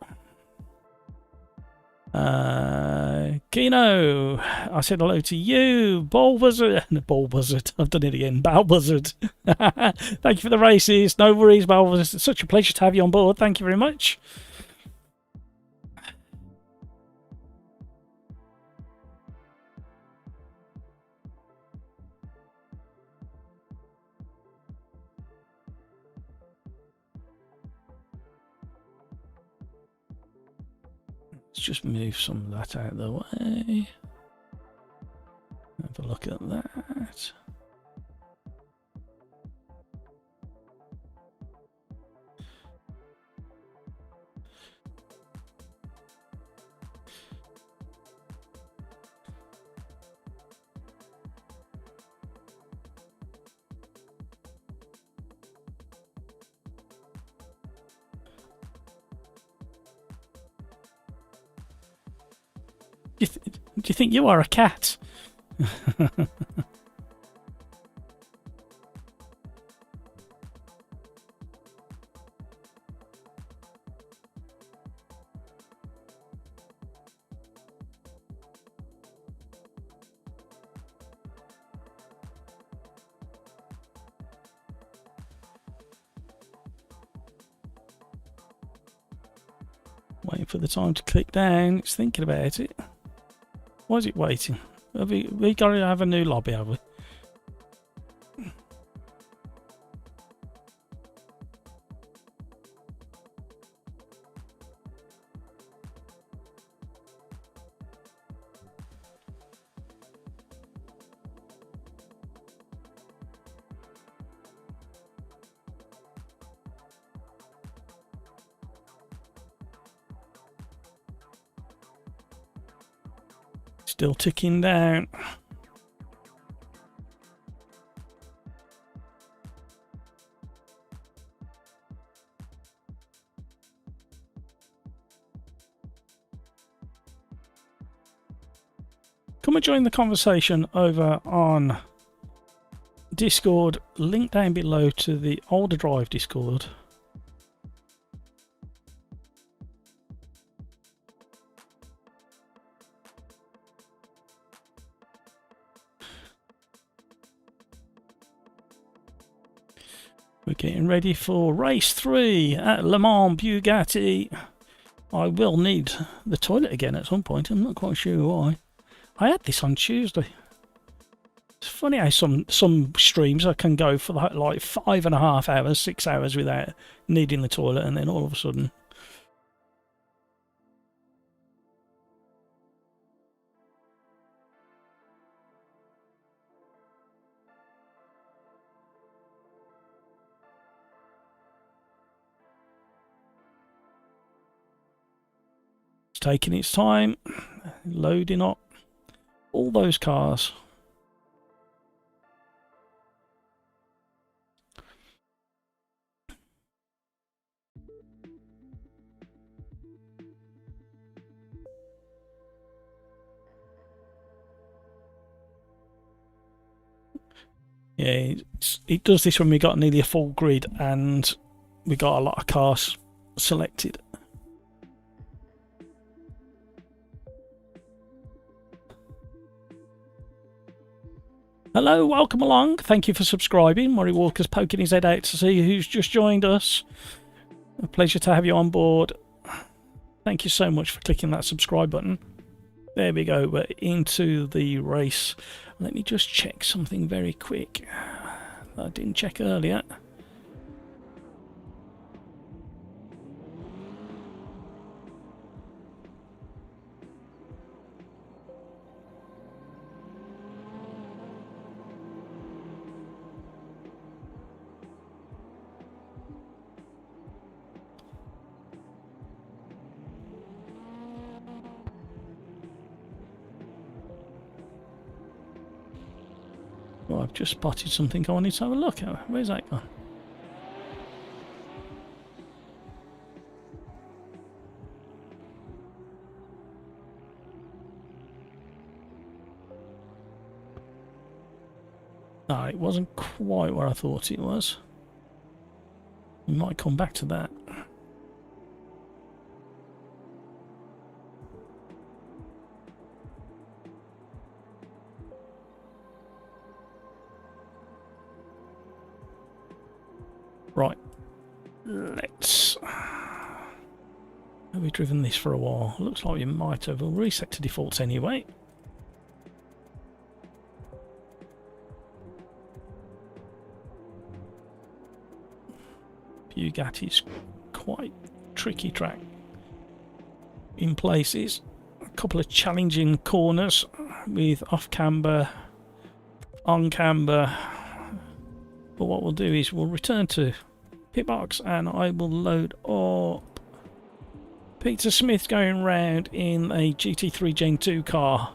Speaker 1: Kino, I said hello to you. Ball Buzzard. Ball Buzzard. I've done it again. Ball Buzzard. Thank you for the races. No worries, Ball Buzzard. It's such a pleasure to have you on board. Thank you very much. Let's just move some of that out of the way. Have a look at that. Do you think you are a cat? Waiting for the time to click down. It's thinking about it. Why is it waiting? We got to have a new lobby, have we? Still ticking down. Come and join the conversation over on Discord, link down below to the OlderDrive Discord. We're getting ready for race 3 at Le Mans Bugatti. I will need the toilet again at some point. I'm not quite sure why. I had this on Tuesday. It's funny how some streams I can go for like 5.5 hours, 6 hours without needing the toilet, and then all of a sudden. It's taking its time, loading up all those cars. Yeah, it does this when we got nearly a full grid and we got a lot of cars selected. Hello, welcome along. Thank you for subscribing. Murray Walker's poking his head out to see who's just joined us. A pleasure to have you on board. Thank you so much for clicking that subscribe button. There we go, we're into the race. Let me just check something very quick that I didn't check earlier. Well, I've just spotted something I wanted to have a look at. Where's that gone? No, it wasn't quite where I thought it was. We might come back to that. Right, let's... Have we driven this for a while? Looks like we might have. We'll reset to defaults anyway. Bugatti's quite tricky track in places. A couple of challenging corners with off camber, on camber. But what we'll do is we'll return to pitbox and I will load up Peter Smith going round in a GT3 Gen 2 car.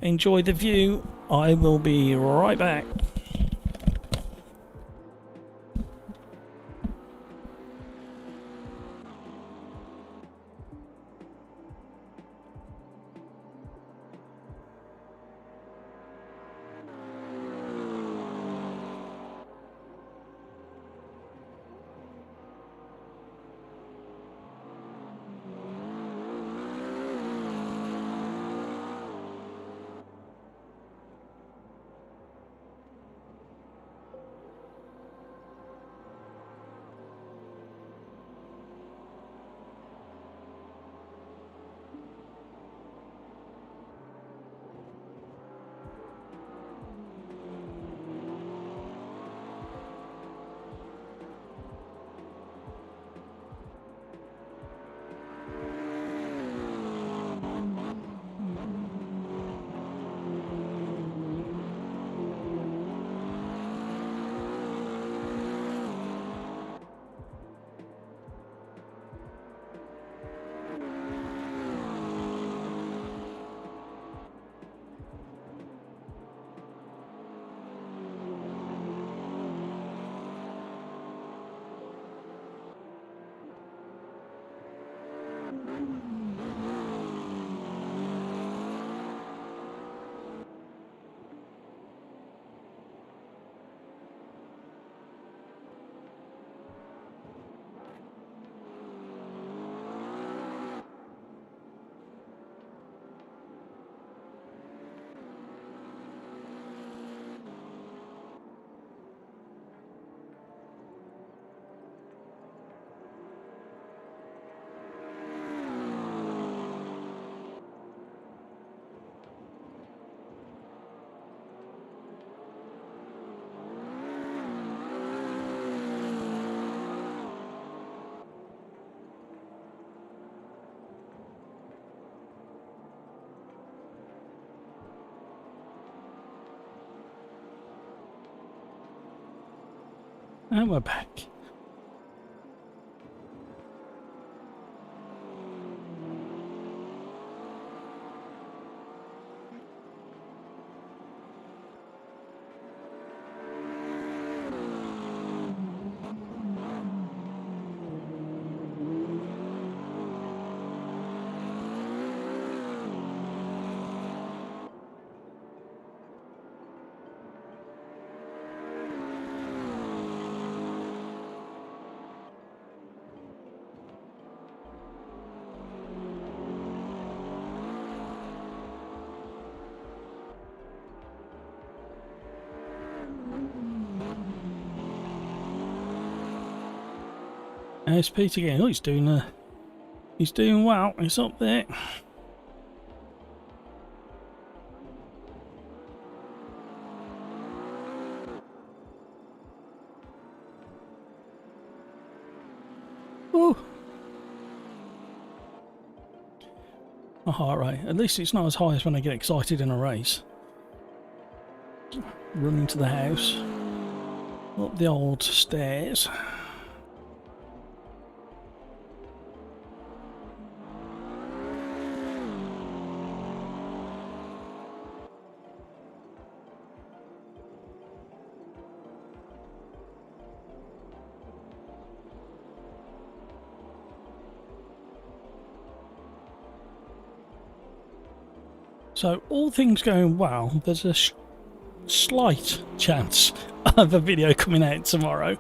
Speaker 1: Enjoy the view. I will be right back. And we're back. There's Pete again. Oh, he's doing well. He's up there. Oh, my heart rate. At least it's not as high as when I get excited in a race. Running to the house, up the old stairs. So, all things going well, there's a slight chance of a video coming out tomorrow.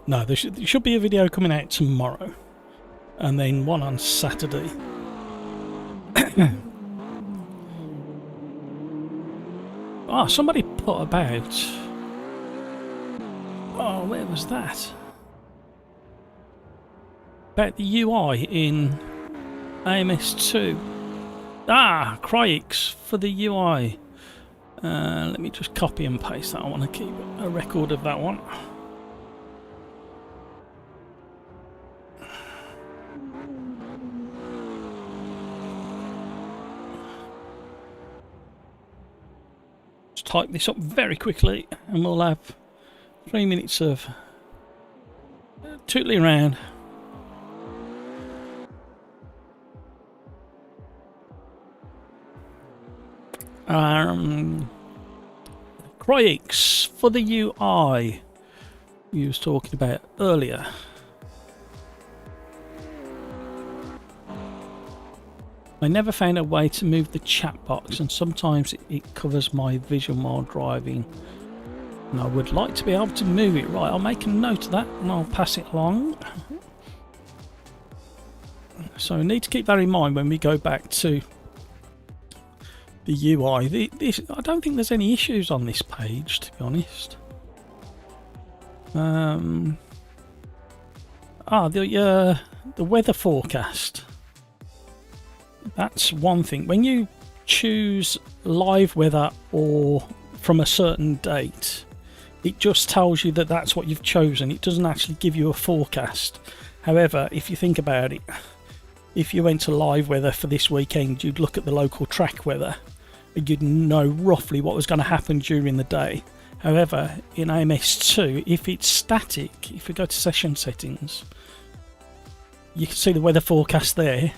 Speaker 1: No, there should be a video coming out tomorrow. And then one on Saturday. Ah, somebody put about... Oh, where was that? About the UI in AMS2. Ah, Cryx for the UI. Let me just copy and paste that. I want to keep a record of that one. Just type this up very quickly and we'll have 3 minutes of tootling around. Cryx for the UI you was talking about earlier. I never found a way to move the chat box, and sometimes it covers my vision while driving, and I would like to be able to move it. Right, I'll make a note of that and I'll pass it along. So I need to keep that in mind when we go back to the UI. I don't think there's any issues on this page, to be honest. The weather forecast. That's one thing. When you choose live weather or from a certain date, it just tells you that that's what you've chosen. It doesn't actually give you a forecast. However, if you think about it, if you went to live weather for this weekend, you'd look at the local track weather and you'd know roughly what was going to happen during the day. However, in AMS2, if it's static, if we go to session settings, you can see the weather forecast there.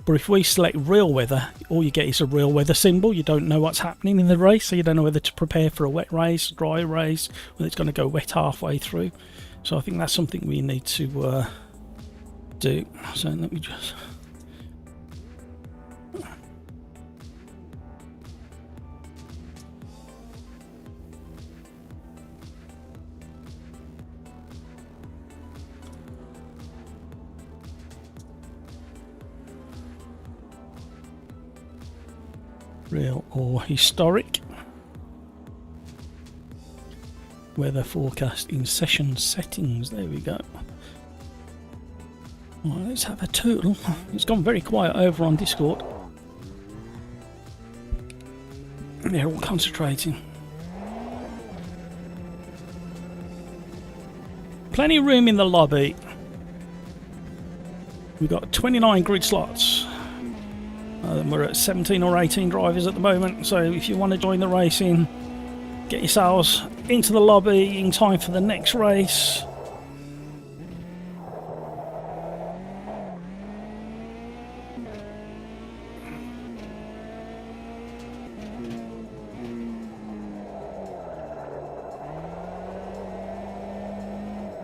Speaker 1: But if we select real weather, all you get is a real weather symbol. You don't know what's happening in the race, so you don't know whether to prepare for a wet race, dry race, whether it's going to go wet halfway through. So I think that's something we need to do. So let me just... real or historic. Weather forecast in session settings. There we go. Well, let's have a total. It's gone very quiet over on Discord. They're all concentrating. Plenty of room in the lobby. We've got 29 grid slots. We're at 17 or 18 drivers at the moment, so if you want to join the racing, get yourselves into the lobby in time for the next race.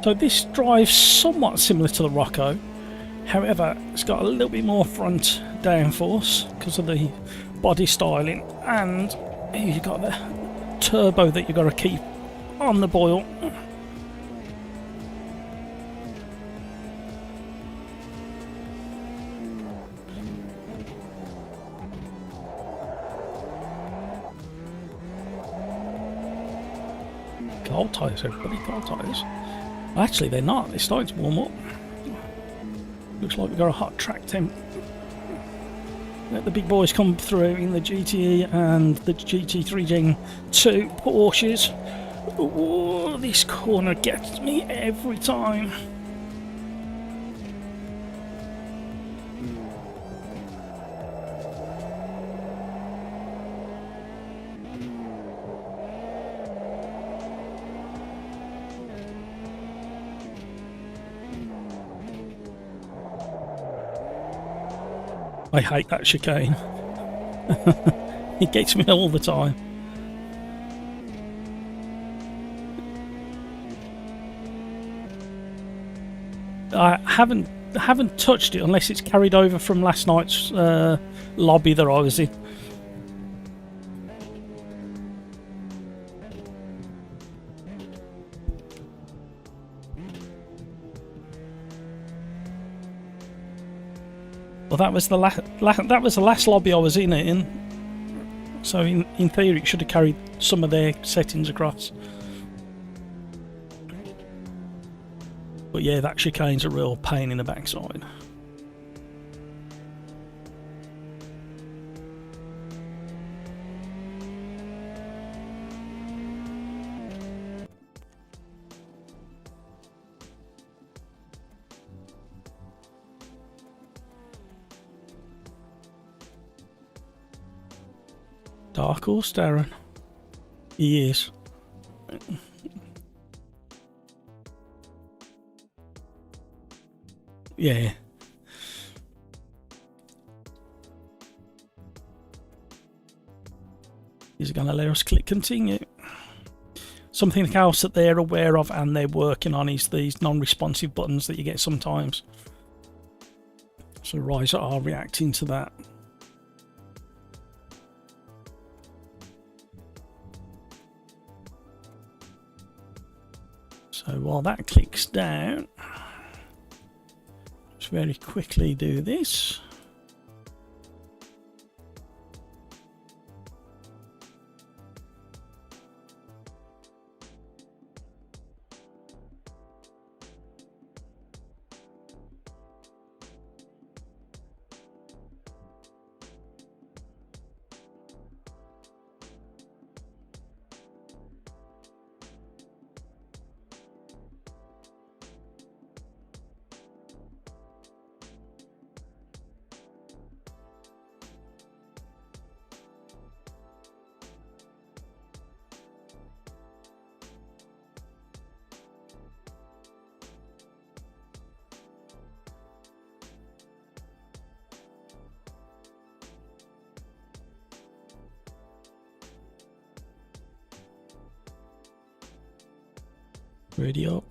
Speaker 1: So this drives somewhat similar to the Rocco, however it's got a little bit more front downforce because of the body styling, and you've got the turbo that you've got to keep on the boil. Cold tyres, everybody, cold tyres. Actually, they're not. They're starting to warm up. Looks like we've got a hot track temp. Let the big boys come through in the GTE and the GT3 Gen 2 Porsches. Oh, this corner gets me every time. I hate that chicane. It gets me all the time. I haven't touched it unless it's carried over from last night's lobby that I was in. Well, that was the last lobby I was in. So in theory, it should have carried some of their settings across. But yeah, that chicane's a real pain in the backside. Dark horse, Darren. He is. Yeah. Is it going to let us click continue? Something else that they're aware of and they're working on is these non-responsive buttons that you get sometimes. So Riser are reacting to that. So while that clicks down, just very quickly do this. Radio.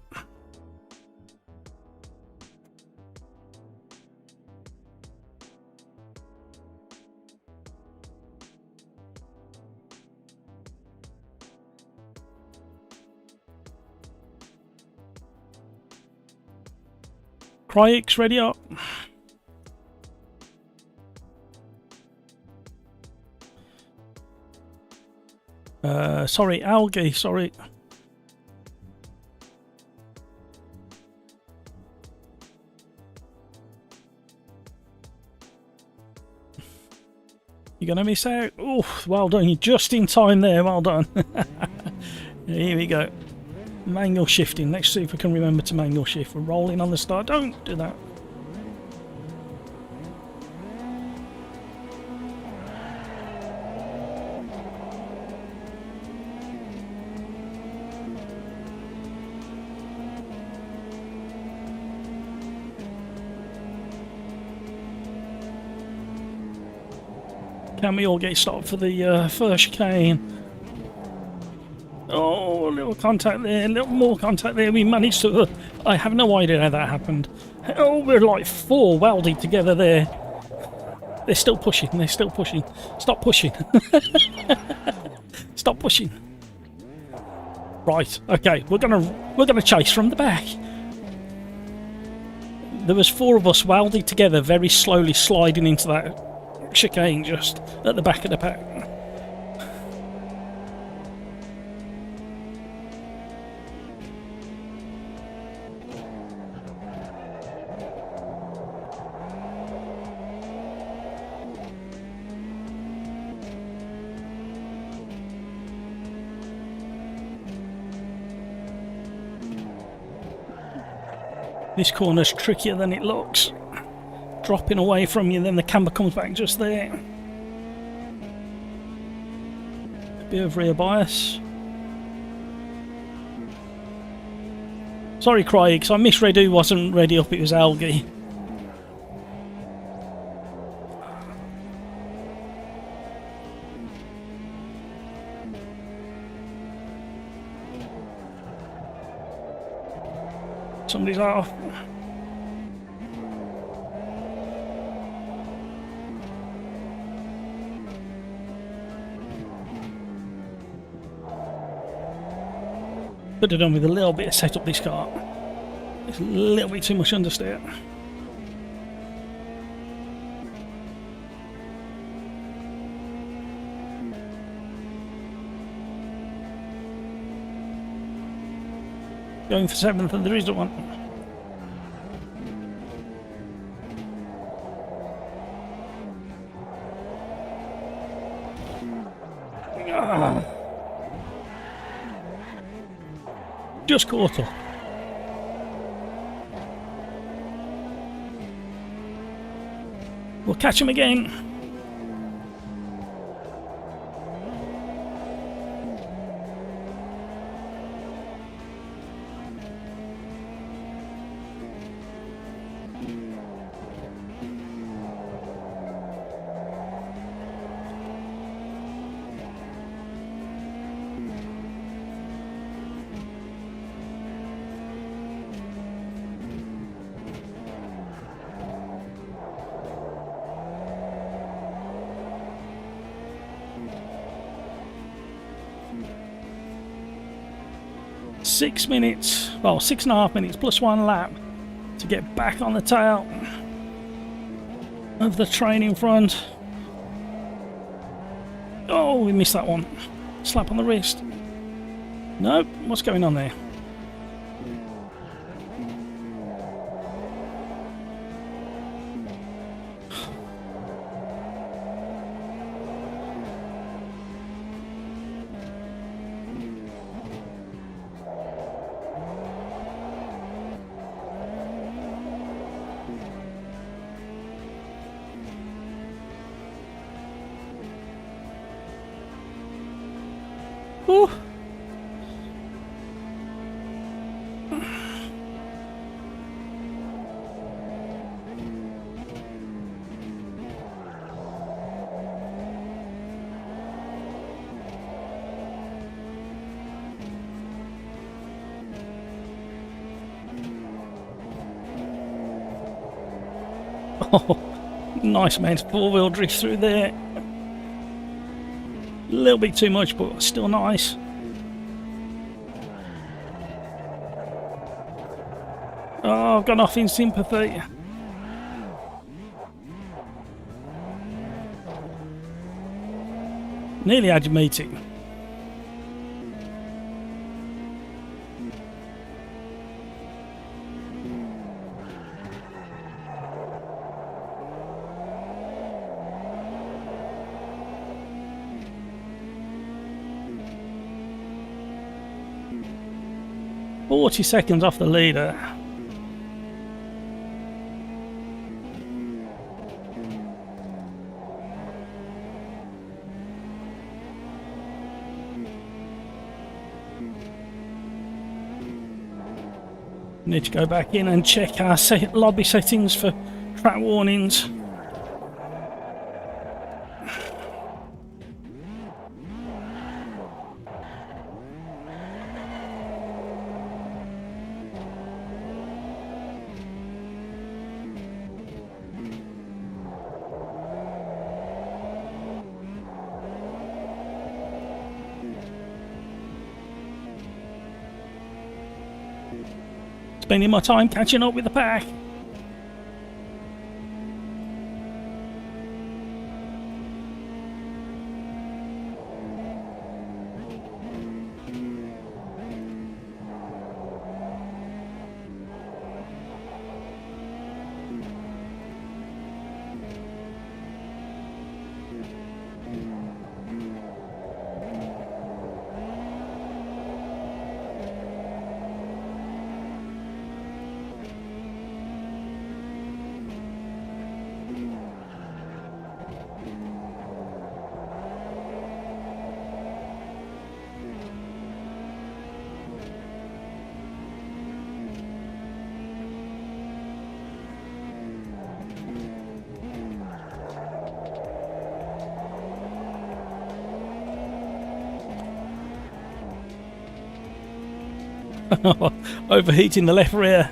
Speaker 1: Cryx, ready up. Sorry, algae, sorry. You're gonna miss out. Oh, well done. You're just in time there. Well done. Here we go. Manual shifting. Let's see if we can remember to manual shift. We're rolling on the start. Don't do that. Can we all get stopped for the first chicane? Oh, a little contact there, a little more contact there. We managed to... I have no idea how that happened. Oh, we're like 4 welded together there. They're still pushing, they're still pushing. Stop pushing. Stop pushing. Right, okay, we're gonna chase from the back. There was 4 of us welded together, very slowly sliding into that chicane just at the back of the pack. This corner's trickier than it looks. Dropping away from you, then the camber comes back just there. A bit of rear bias. Sorry, Craig, because I misread who wasn't ready up, it was Algae. Somebody's off. Could have done with a little bit of setup this car. It's a little bit too much understeer. Going for 7th and there isn't one. Just caught up. We'll catch him again. Six minutes, well, 6.5 minutes plus 1 lap to get back on the tail of the train in front. Oh, we missed that one. Slap on the wrist. Nope, what's going on there? Ooh. Oh, nice man, 4-wheel drift through there. A little bit too much, but still nice. Oh, I've gone off in sympathy. Nearly had your meeting. $40 off the leader. Need to go back in and check our lobby settings for track warnings. Spending my time catching up with the pack. Overheating the left rear.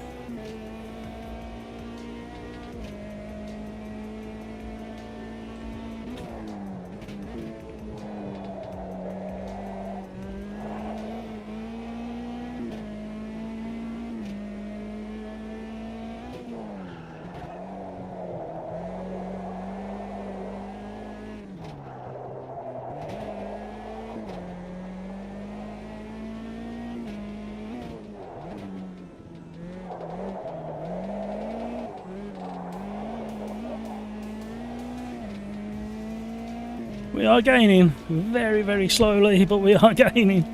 Speaker 1: We are gaining, very, very slowly, but we are gaining.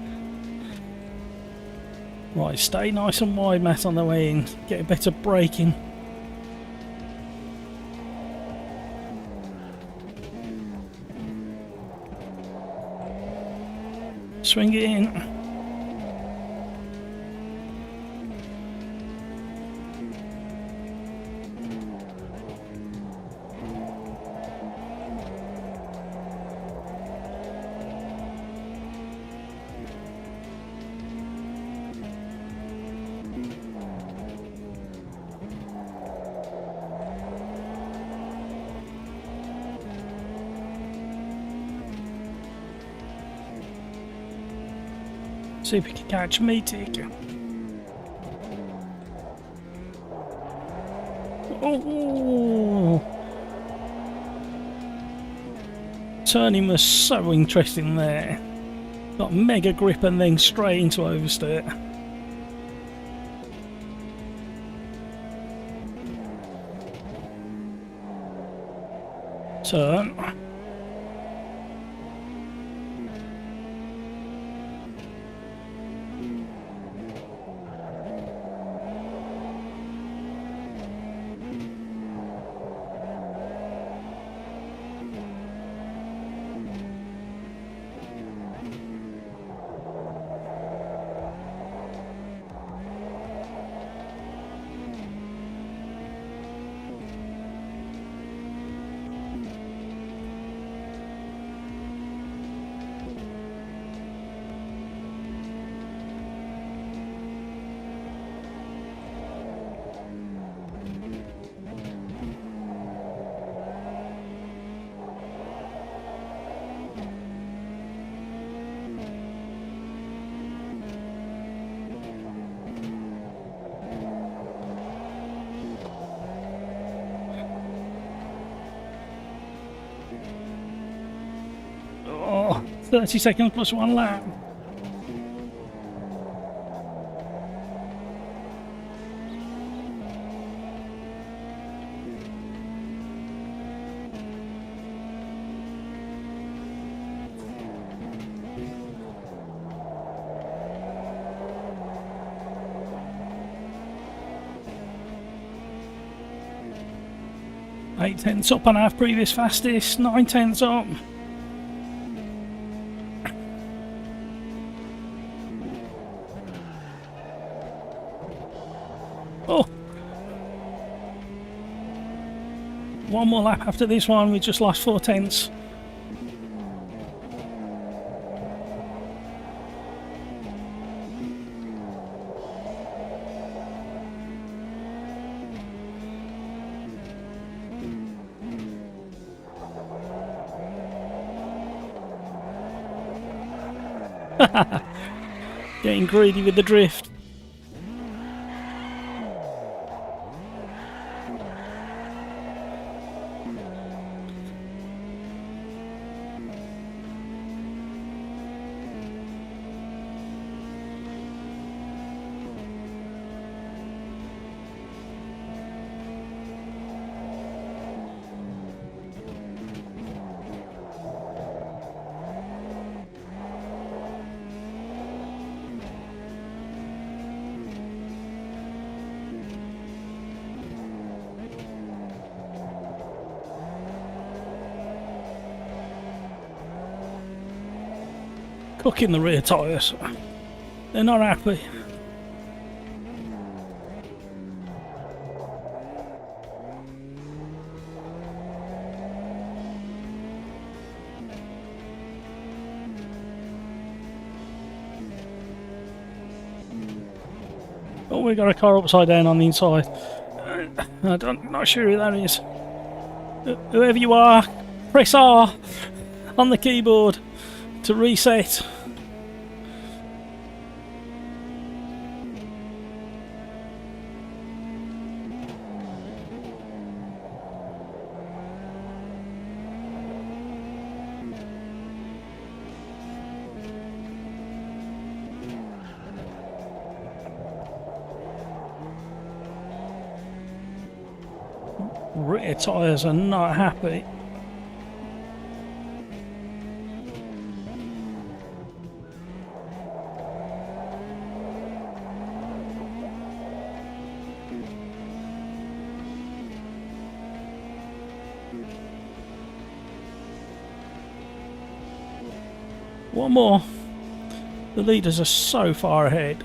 Speaker 1: Right, stay nice and wide, Matt, on the way in. Get a better braking. Swing it in. See if we can catch me, Tigger. Oh! Turning was so interesting there. Got mega grip and then straight into oversteer. Turn. Oh, 30 seconds plus 1 lap. Eight tenths up on our previous fastest, 9 tenths up. Oh! One more lap after this one, we just lost 4 tenths. Getting greedy with the drift. cooking the rear tyres. They're not happy. Oh, we got a car upside down on the inside. Not sure who that is. Whoever you are, press R on the keyboard to reset. Rear tyres are not happy. One more. The leaders are so far ahead.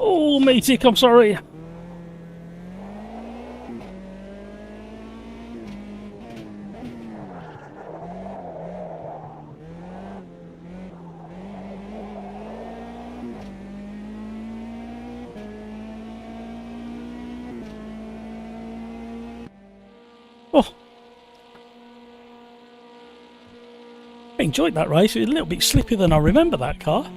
Speaker 1: Oh, matey, I'm sorry. Oh, I enjoyed that race. It was a little bit slippier than I remember that car.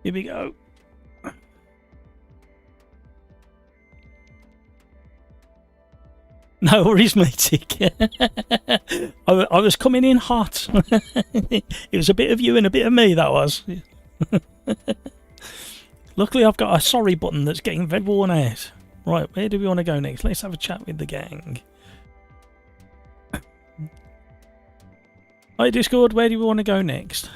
Speaker 1: Here we go. No worries, matey. I was coming in hot. It was a bit of you and a bit of me, that was. Luckily, I've got a sorry button that's getting very worn out. Right, where do we want to go next? Let's have a chat with the gang. Hi, Discord, where do we want to go next?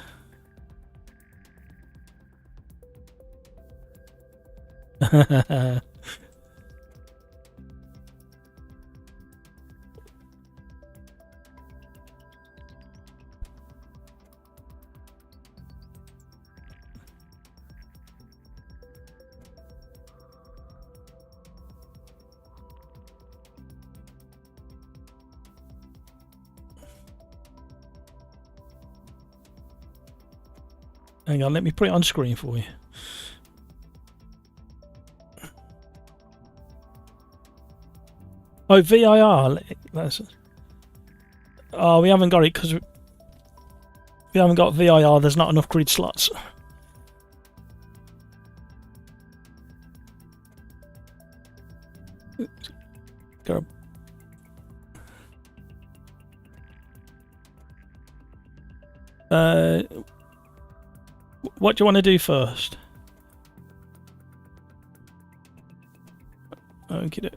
Speaker 1: Hang on, let me put it on screen for you. Oh, VIR. That's, oh, we haven't got it because we haven't got VIR. There's not enough grid slots. Go. What do you want to do first? Okay.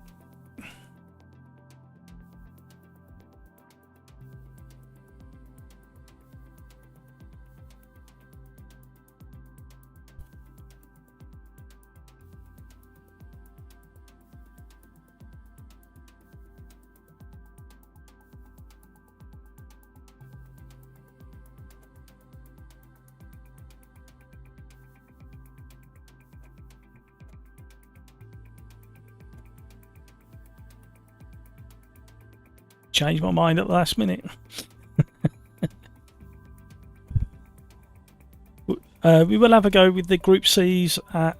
Speaker 1: Changed my mind at the last minute. We will have a go with the Group C's at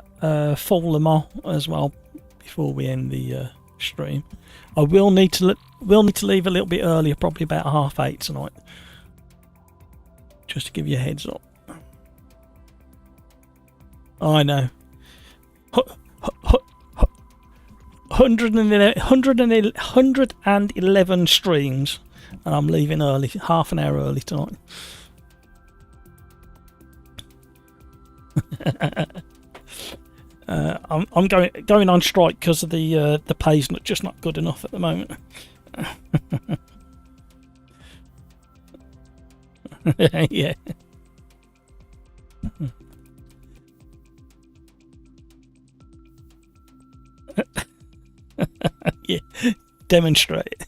Speaker 1: Full Le Mans as well before we end the stream. I will need to leave a little bit earlier, probably about 8:30 tonight, just to give you a heads up. I know. 111 streams, and I'm leaving early, half an hour early tonight. I'm going on strike because of the pay's just not good enough at the moment. Yeah. Yeah, demonstrate.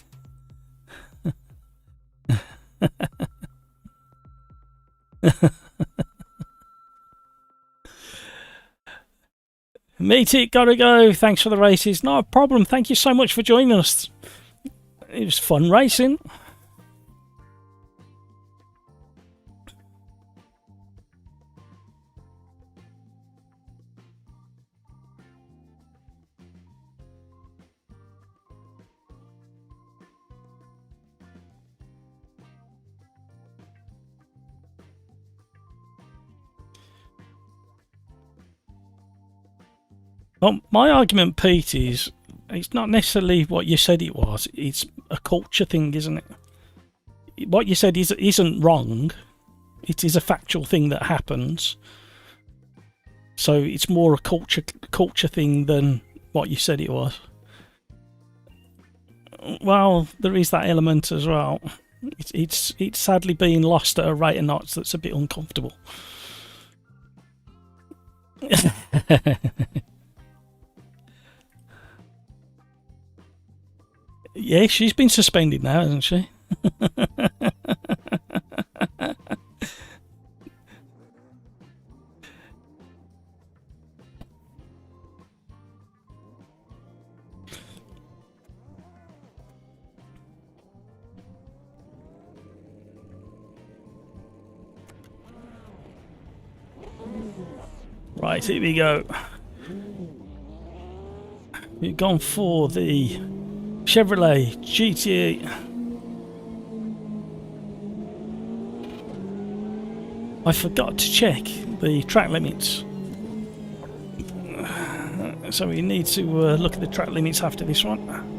Speaker 1: Meet it, gotta go. Thanks for the races. No problem. Thank you so much for joining us. It was fun racing. Well, my argument, Pete, is it's not necessarily what you said it was. It's a culture thing, isn't it? What you said isn't wrong. It is a factual thing that happens. So it's more a culture thing than what you said it was. Well, there is that element as well. It's sadly being lost at a rate of knots that's a bit uncomfortable. Yeah, she's been suspended now, hasn't she? Right, here we go. We've gone for the Chevrolet GTE. I forgot to check the track limits, so we need to look at the track limits after this one.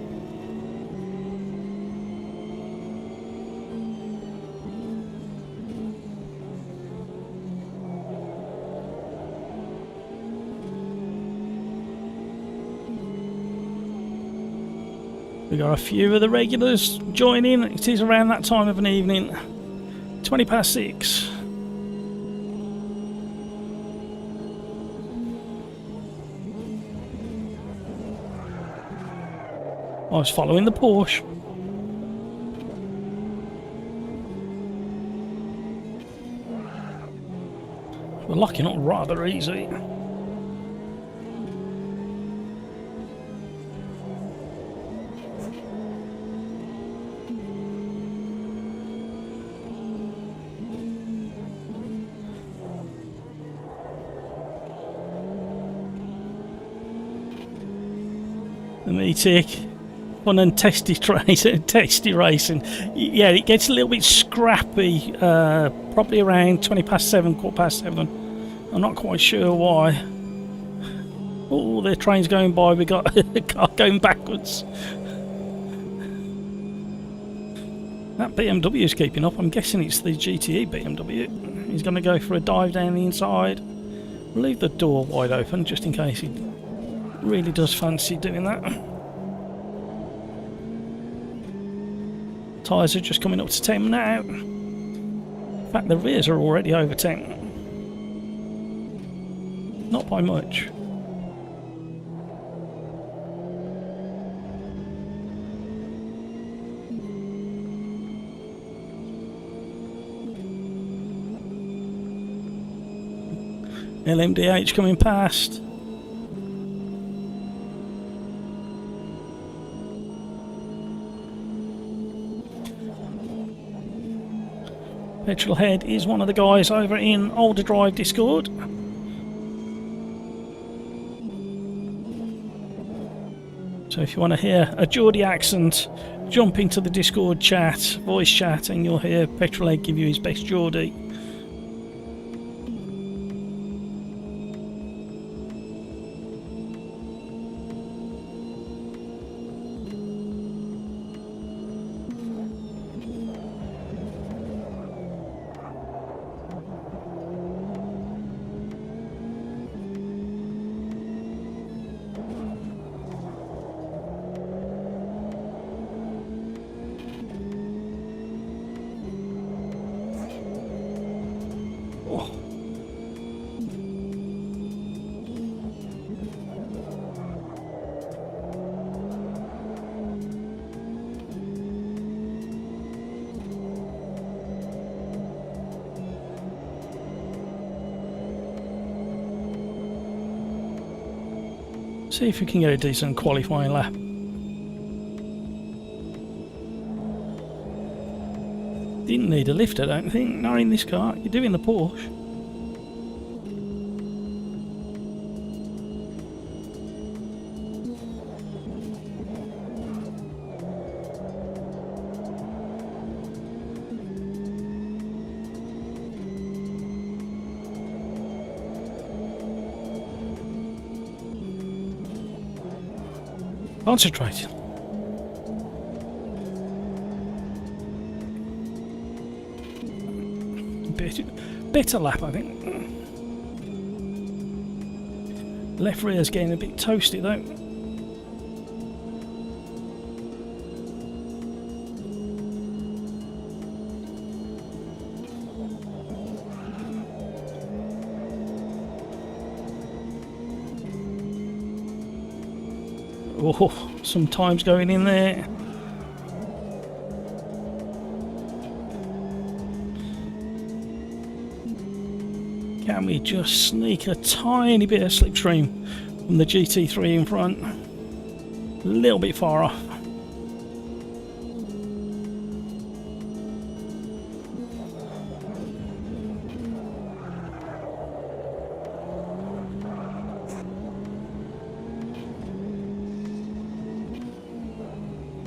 Speaker 1: We got a few of the regulars joining. It is around that time of an evening, 6:20. I was following the Porsche. We're locking up rather easy. me tick. Fun and testy racing. Yeah, it gets a little bit scrappy, probably around 7:20, 7:15. I'm not quite sure why. Oh, the train's going by, we got a car going backwards. That BMW is keeping up. I'm guessing it's the GTE BMW. He's going to go for a dive down the inside. Leave the door wide open just in case he really does fancy doing that. Tyres are just coming up to 10 now. In fact, the rears are already over 10. Not by much. LMDH coming past. Petrolhead is one of the guys over in OlderDrive Discord. So if you want to hear a Geordie accent, jump into the Discord chat, voice chat, and you'll hear Petrolhead give you his best Geordie. See if we can get a decent qualifying lap. Didn't need a lift, I don't think. Not in this car. You're doing the Porsche. Concentrate. Better lap, I think. Left rear's getting a bit toasty though. Oh, some times going in there. Can we just sneak a tiny bit of slipstream from the GT3 in front? A little bit far off.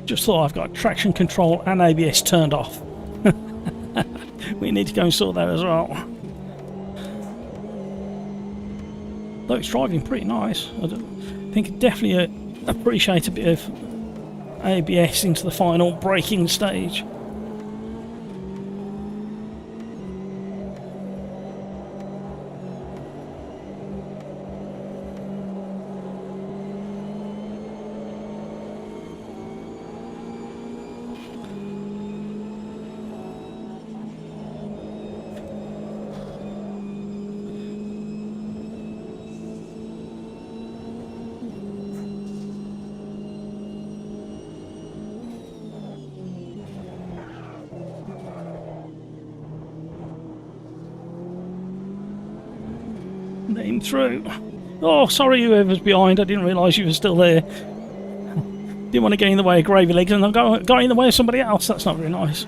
Speaker 1: Just thought I've got traction control and ABS turned off. We need to go and sort that as well. Though it's driving pretty nice. I think I'd definitely appreciate a bit of ABS into the final braking stage. Let him through. Oh, sorry whoever's behind, I didn't realise you were still there. Didn't want to get in the way of Gravy Legs and I got in the way of somebody else. That's not very nice.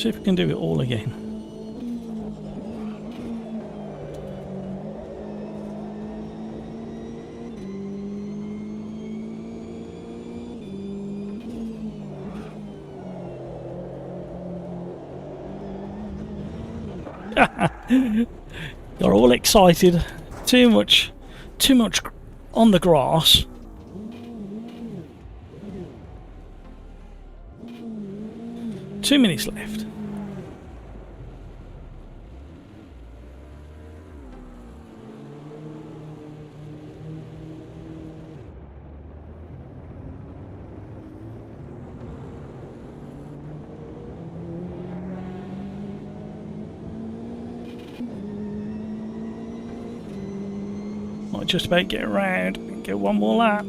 Speaker 1: See if we can do it all again. Got all excited. Too much on the grass. Two minutes left. Might just about get around and get one more lap.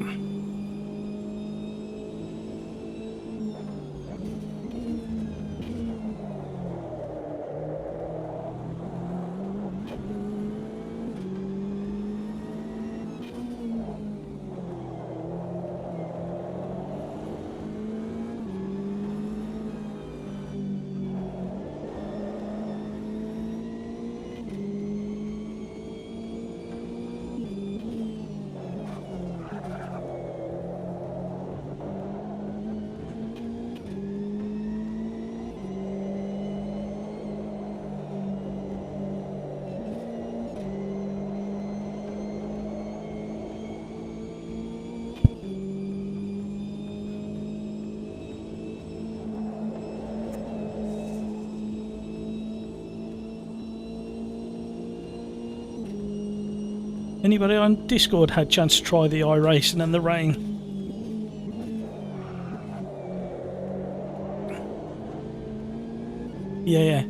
Speaker 1: Anybody on Discord had a chance to try the iRacing and the rain? Yeah.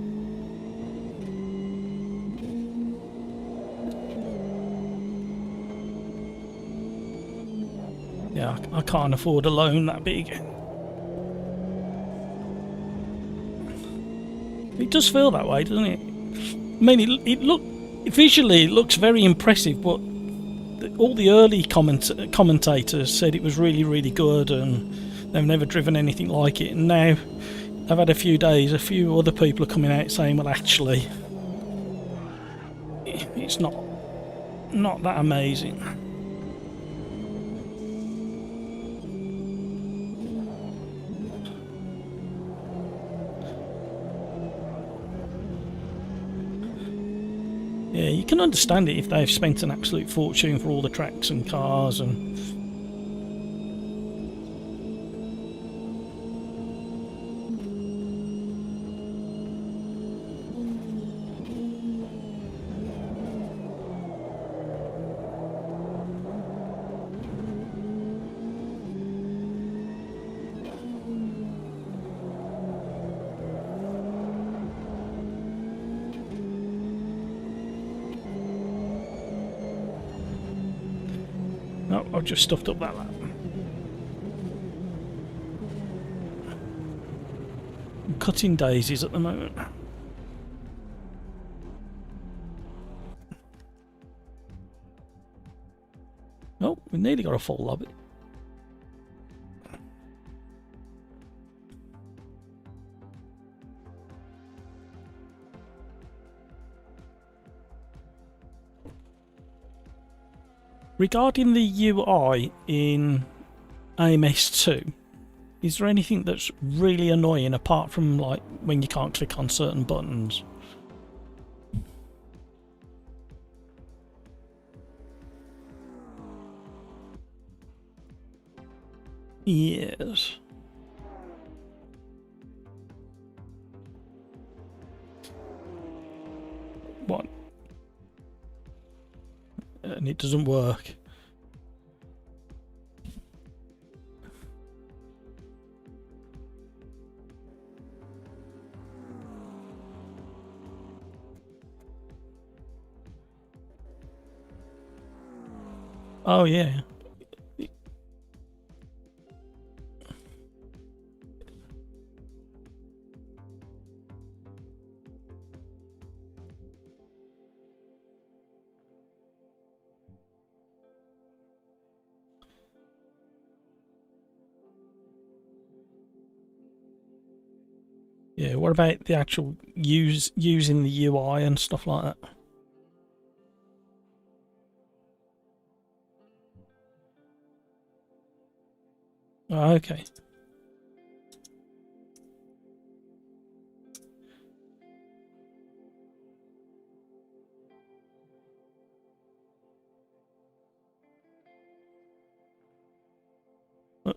Speaker 1: Yeah, I can't afford a loan that big. It does feel that way, doesn't it? I mean, visually it looks very impressive, but all the early commentators said it was really, really good, and they've never driven anything like it. And now I've had a few days, a few other people are coming out saying, well, actually, it's not that amazing. Yeah, you can understand it if they've spent an absolute fortune for all the tracks and cars and... No, I've just stuffed up that lap. I'm cutting daisies at the moment. Oh, we nearly got a full lobby. Regarding the UI in AMS2, is there anything that's really annoying apart from like when you can't click on certain buttons? Yes. What? And it doesn't work. Oh yeah. Yeah, what about the actual using the UI and stuff like that? Oh, okay.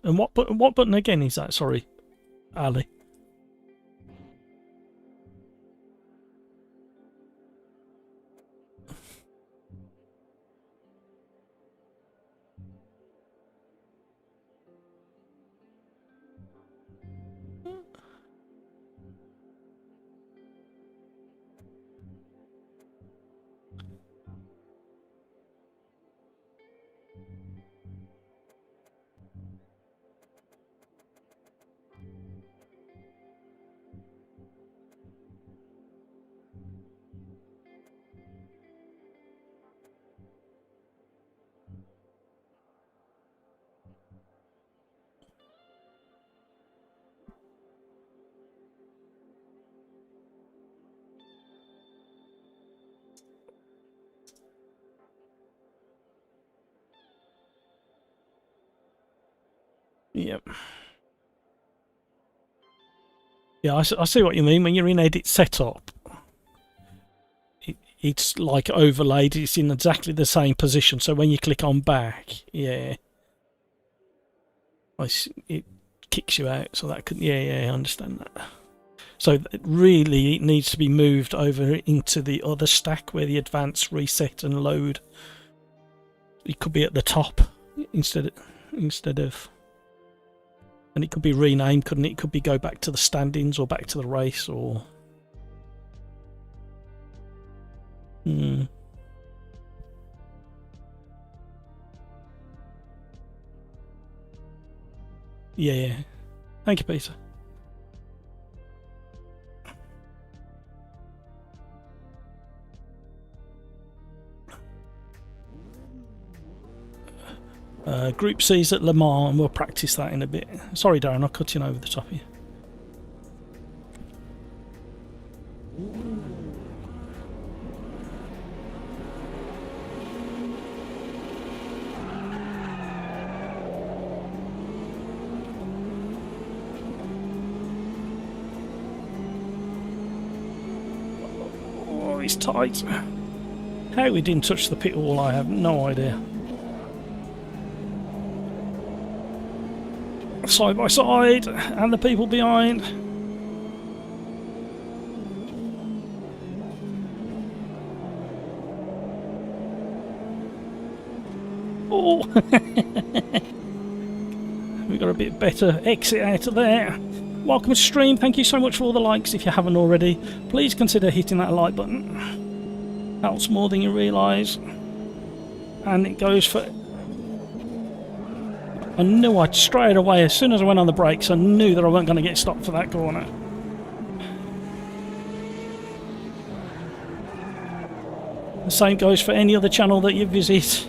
Speaker 1: And what button again is that? Sorry, Ali. Yep. Yeah, I see what you mean. When you're in edit setup, it's like overlaid. It's in exactly the same position. So when you click on back, yeah, it kicks you out. So that could, yeah, I understand that. So really, it needs to be moved over into the other stack where the advanced reset and load. It could be at the top instead of. And it could be renamed, couldn't it? It could be go back to the standings or back to the race or... Yeah. Thank you, Peter. Group C's at Le Mans, and we'll practice that in a bit. Sorry, Darren, I'll cut you over the top of you. Oh, it's tight. How we didn't touch the pit wall, I have no idea. Side by side, and the people behind. Oh, we got a bit better exit out of there. Welcome to stream. Thank you so much for all the likes. If you haven't already, please consider hitting that like button. Helps more than you realise. And it goes for... I knew I'd straight away, as soon as I went on the brakes, I knew that I wasn't going to get stopped for that corner. The same goes for any other channel that you visit.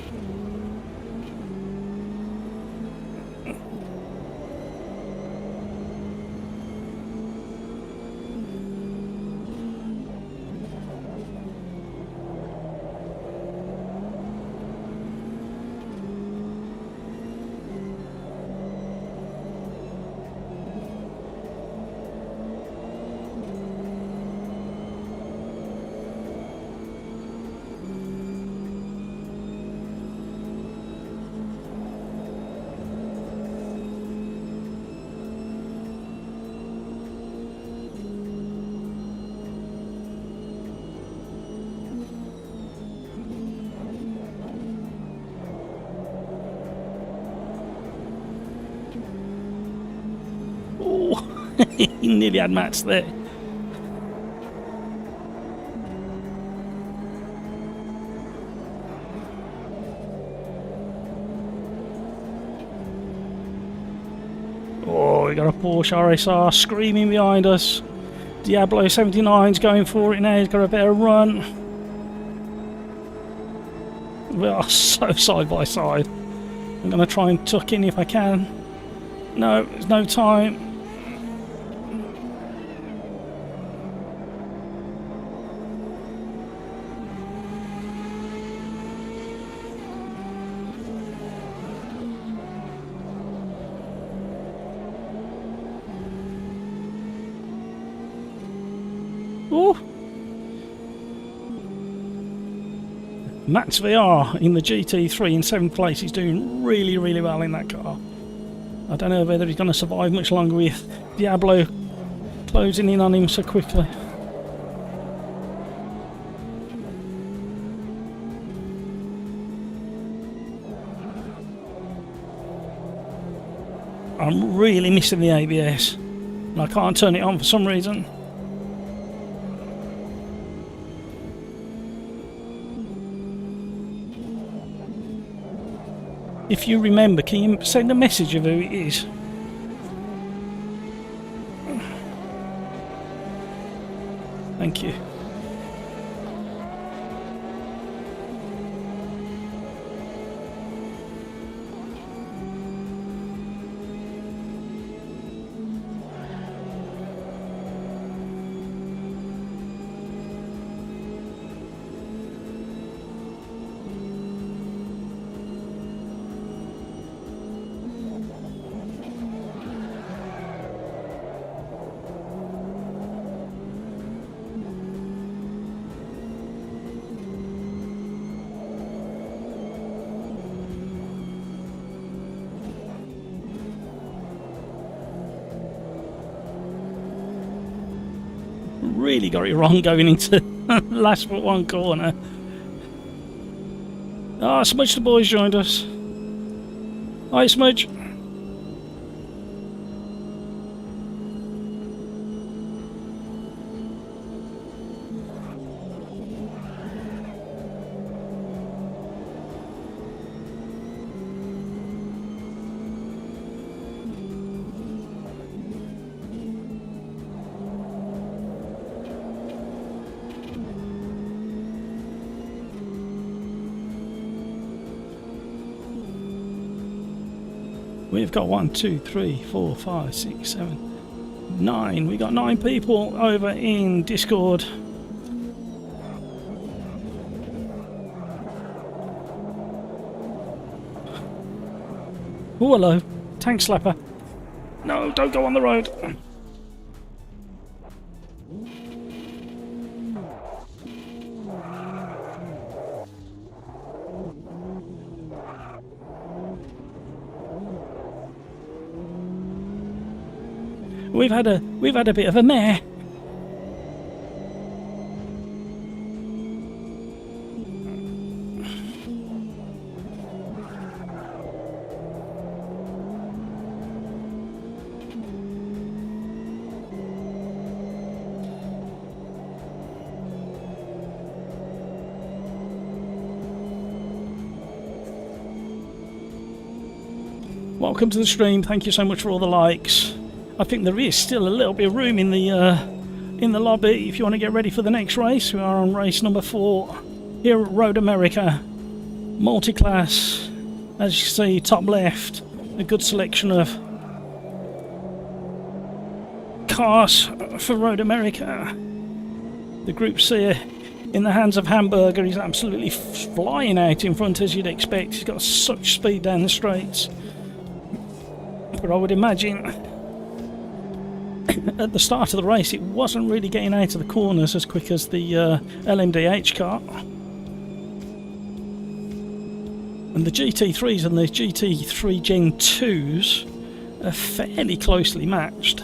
Speaker 1: He nearly had Matt's there. Oh, we got a Porsche RSR screaming behind us. Diablo 79's going for it now. He's got a better run. We are so side by side. I'm going to try and tuck in if I can. No, there's no time. Oh! Max VR in the GT3 in 7th place. He's doing really, really well in that car. I don't know whether he's going to survive much longer with Diablo closing in on him so quickly. I'm really missing the ABS. And I can't turn it on for some reason. If you remember, can you send a message of who it is? Thank you. Really got it wrong going into last but one corner. Ah, Smudge the boys joined us. Hi, Smudge. We've got 1, 2, 3, 4, 5, 6, 7, 9. We got 9 people over in Discord. Oh, hello. Tank slapper. No, don't go on the road. We've had a bit of a mare. Welcome to the stream. Thank you so much for all the likes. I think there is still a little bit of room in the lobby if you want to get ready for the next race. We are on race number 4 here at Road America. Multi-class, as you see, top left, a good selection of cars for Road America. The Group C in the hands of Hamburger is absolutely flying out in front, as you'd expect. He's got such speed down the straights. But I would imagine at the start of the race it wasn't really getting out of the corners as quick as the LMDH car. And the GT3s and the GT3 Gen 2s are fairly closely matched.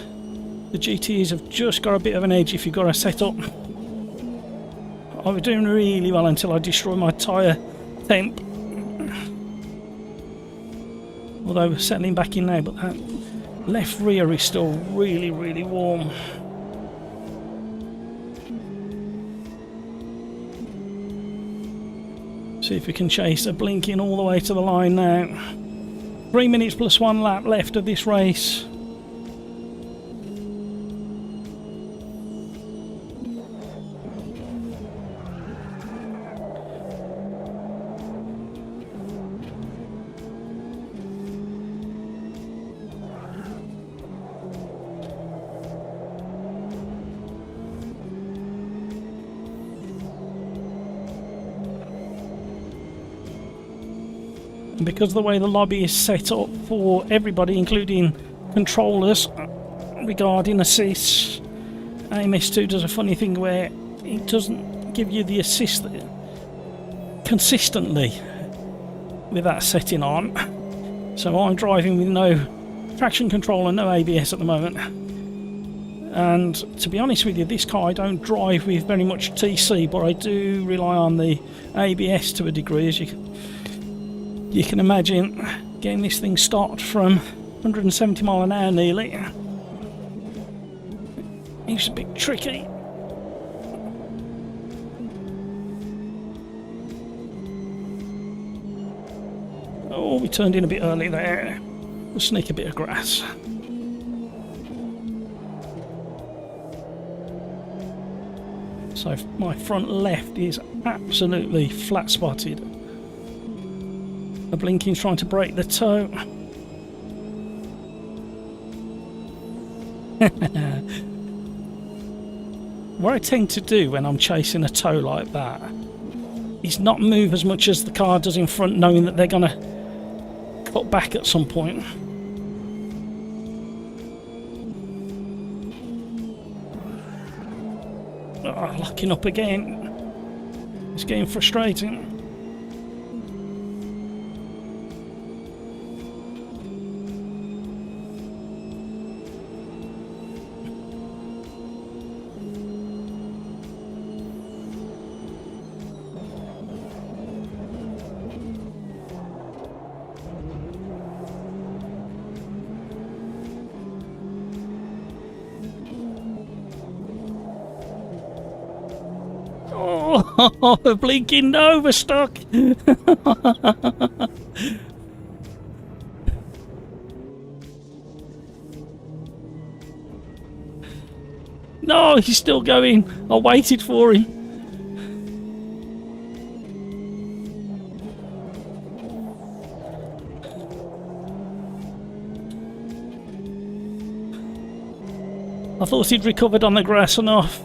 Speaker 1: The GTEs have just got a bit of an edge if you've got a setup. I was doing really well until I destroyed my tyre temp. Although we're settling back in now, but that left rear is still really, really warm. See if we can chase a blinking all the way to the line now. 3 minutes plus 1 lap left of this race. And because of the way the lobby is set up for everybody, including controllers, regarding assists, AMS2 does a funny thing where it doesn't give you the assist consistently with that setting on. So I'm driving with no traction control and no ABS at the moment. And to be honest with you, this car I don't drive with very much TC, but I do rely on the ABS to a degree, as you can imagine. Getting this thing started from 170 mile an hour nearly. It's a bit tricky. Oh, we turned in a bit early there. We'll sneak a bit of grass. So my front left is absolutely flat spotted. The blinking's trying to break the toe. What I tend to do when I'm chasing a toe like that is not move as much as the car does in front, knowing that they're going to cut back at some point. Oh, locking up again. It's getting frustrating. Oh, blinking overstuck. No, he's still going. I waited for him. I thought he'd recovered on the grass enough.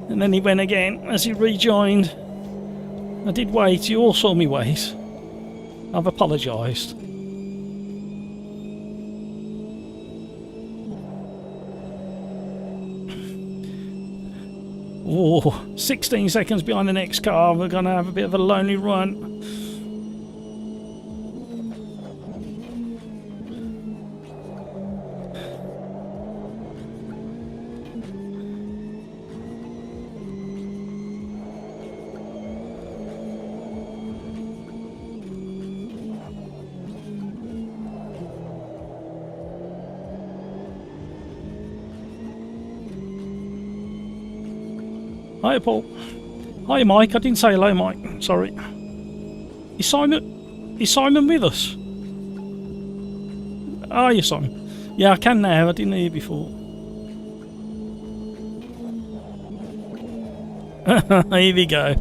Speaker 1: And then he went again as he rejoined. I did wait, you all saw me wait. I've apologised. Oh, 16 seconds behind the next car. We're going to have a bit of a lonely run. Hi Paul. Hi Mike, I didn't say hello Mike, sorry. Is Simon with us? Are you Simon? Yeah, I can now, I didn't hear you before. Here we go.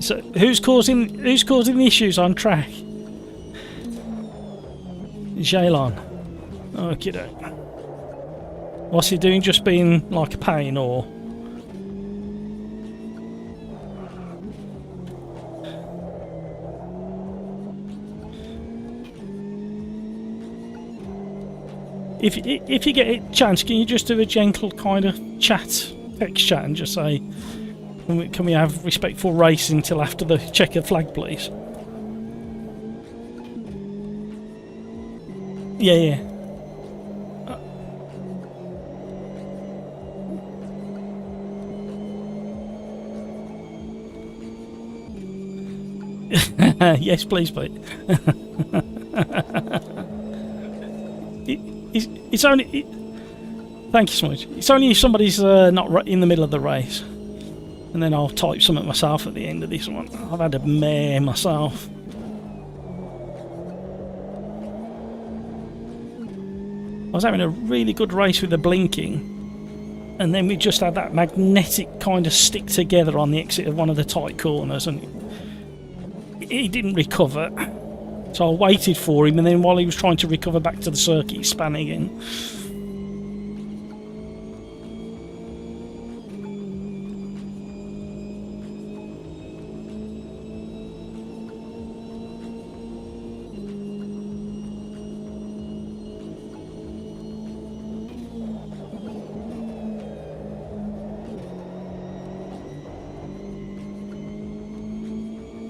Speaker 1: So who's causing the issues on track? Jaylon. Okie doke. What's he doing? Just being like a pain, or? If you get a chance, can you just do a gentle kind of text chat, and just say, can we have respectful racing till after the checkered flag, please? Yeah. Yes, please, mate. It's only... Thank you so much. It's only if somebody's not in the middle of the race. And then I'll type something myself at the end of this one. I've had a mare myself. I was having a really good race with the blinking. And then we just had that magnetic kind of stick together on the exit of one of the tight corners. And he didn't recover. So I waited for him, and then while he was trying to recover back to the circuit, he span again.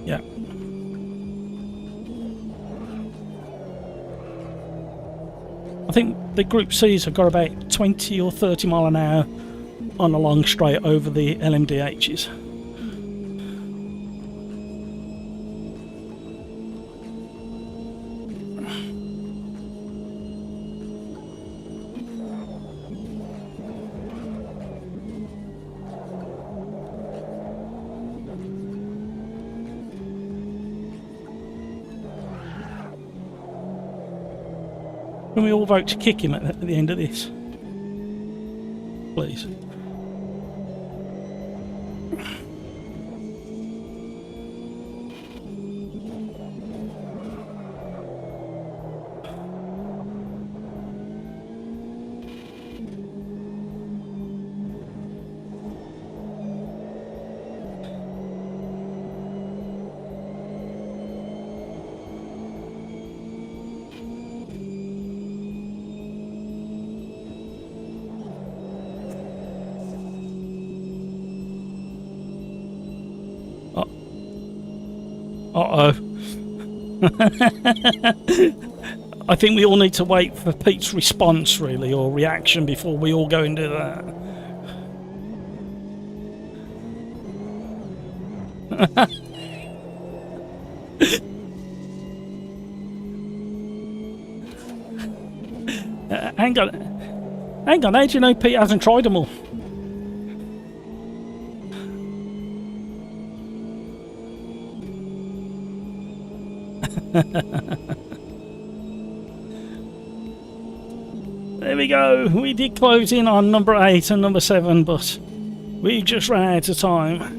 Speaker 1: Yeah. I think the Group C's have got about 20 or 30 mile an hour on a long straight over the LMDHs. Can we all vote to kick him at the end of this? Please. Uh-oh. I think we all need to wait for Pete's response, really, or reaction, before we all go and do that. Hang on. Hang on, how do you know Pete hasn't tried them all? There we go. We did close in on number 8 and number 7, but we just ran out of time.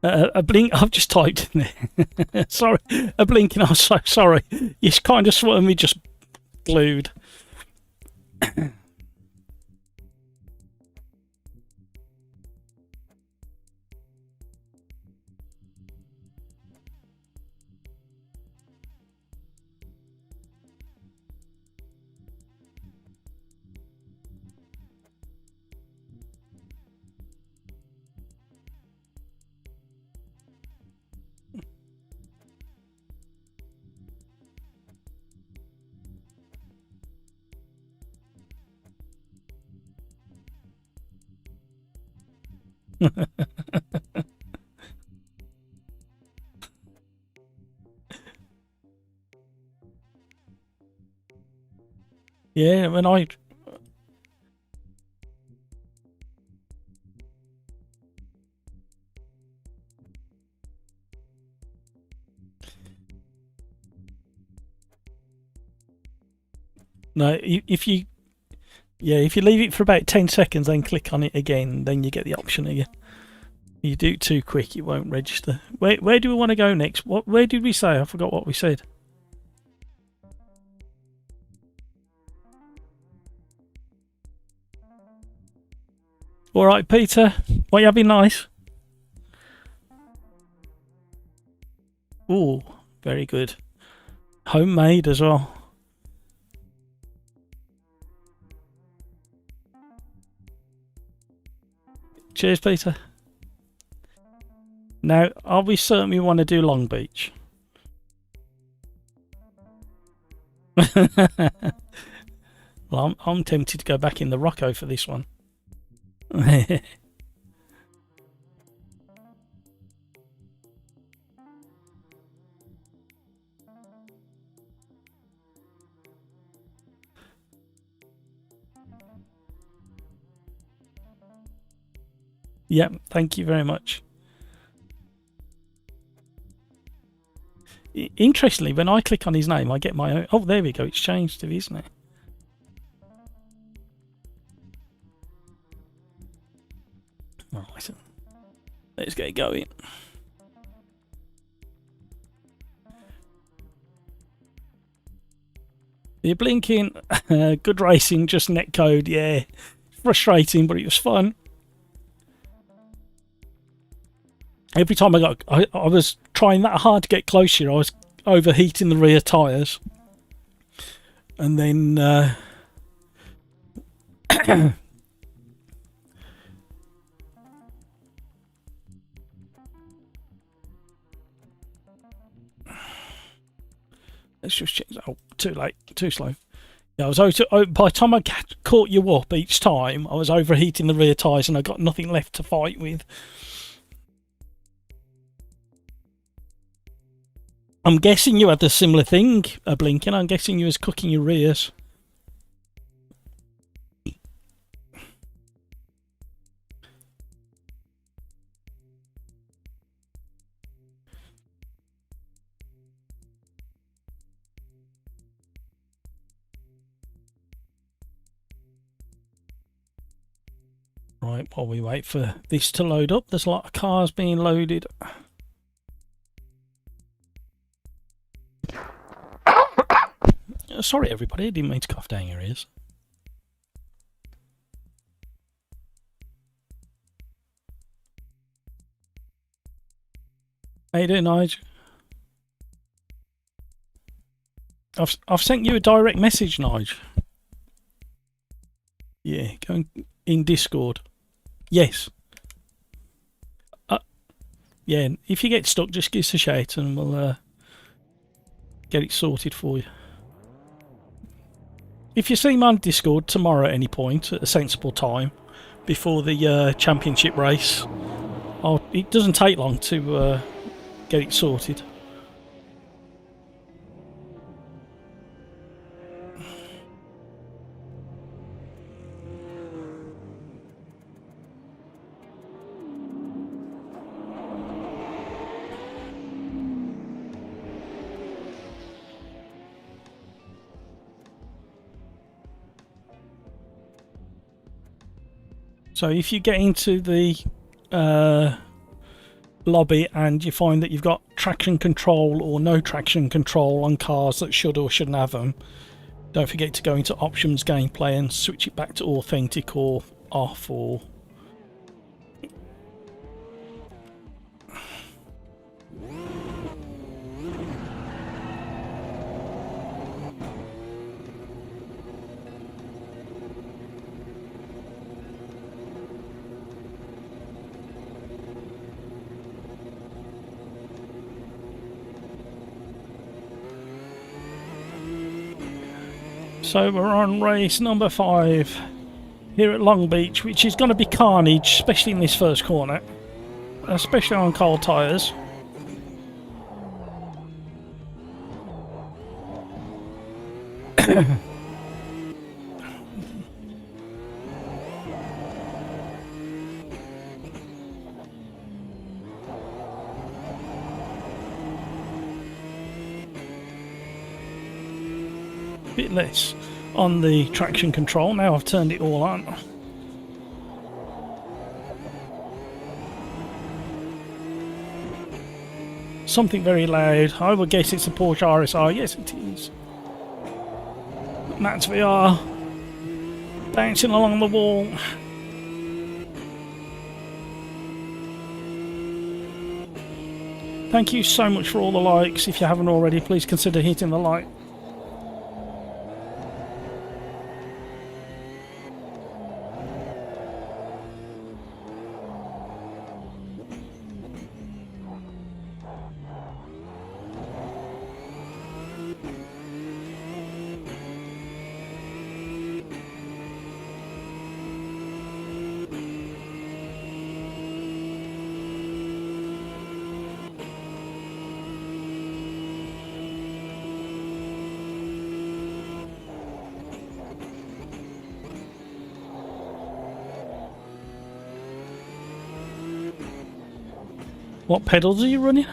Speaker 1: A blink. I've just typed in there. Sorry, a blinking. I'm so sorry. You kind of swerved me, just glued. Yeah, when I No, if you leave it for about 10 seconds, then click on it again, then you get the option again. If you do it too quick, it won't register. Where do we want to go next? Where did we say? I forgot what we said. All right, Peter. What you having nice? Ooh, very good. Homemade as well. Cheers, Peter. Now, are we certain we want to do Long Beach? Well, I'm tempted to go back in the Rocco for this one. Yep, thank you very much. Interestingly, when I click on his name, I get my own. Oh, there we go. It's changed to, isn't it? Right. Let's get going. You're blinking. Good racing, just netcode. Yeah. Frustrating, but it was fun. Every time I was trying that hard to get closer, I was overheating the rear tyres. And then let's just check. Oh, too late, too slow. Yeah, I was by the time I caught you up each time, I was overheating the rear tyres and I got nothing left to fight with. I'm guessing you had a similar thing, Blinking. I'm guessing you was cooking your rears. Right, while we wait for this to load up, there's a lot of cars being loaded. Sorry, everybody, I didn't mean to cough down your ears. How you doing, Nigel? I've sent you a direct message, Nigel. Yeah, go in Discord. Yes. Yeah, if you get stuck, just give us a shout and we'll get it sorted for you. If you see me on Discord tomorrow at any point, at a sensible time, before the championship race, it doesn't take long to get it sorted. So if you get into the lobby and you find that you've got traction control or no traction control on cars that should or shouldn't have them, don't forget to go into options, gameplay, and switch it back to authentic or off or... So we're on race number 5 here at Long Beach, which is going to be carnage, especially in this first corner, especially on cold tyres. Bit less. on the traction control. Now I've turned it all on. Something very loud. I would guess it's a Porsche RSR. Yes, it is. Matt's VR. Bouncing along the wall. Thank you so much for all the likes. If you haven't already, please consider hitting the like. What pedals are you running?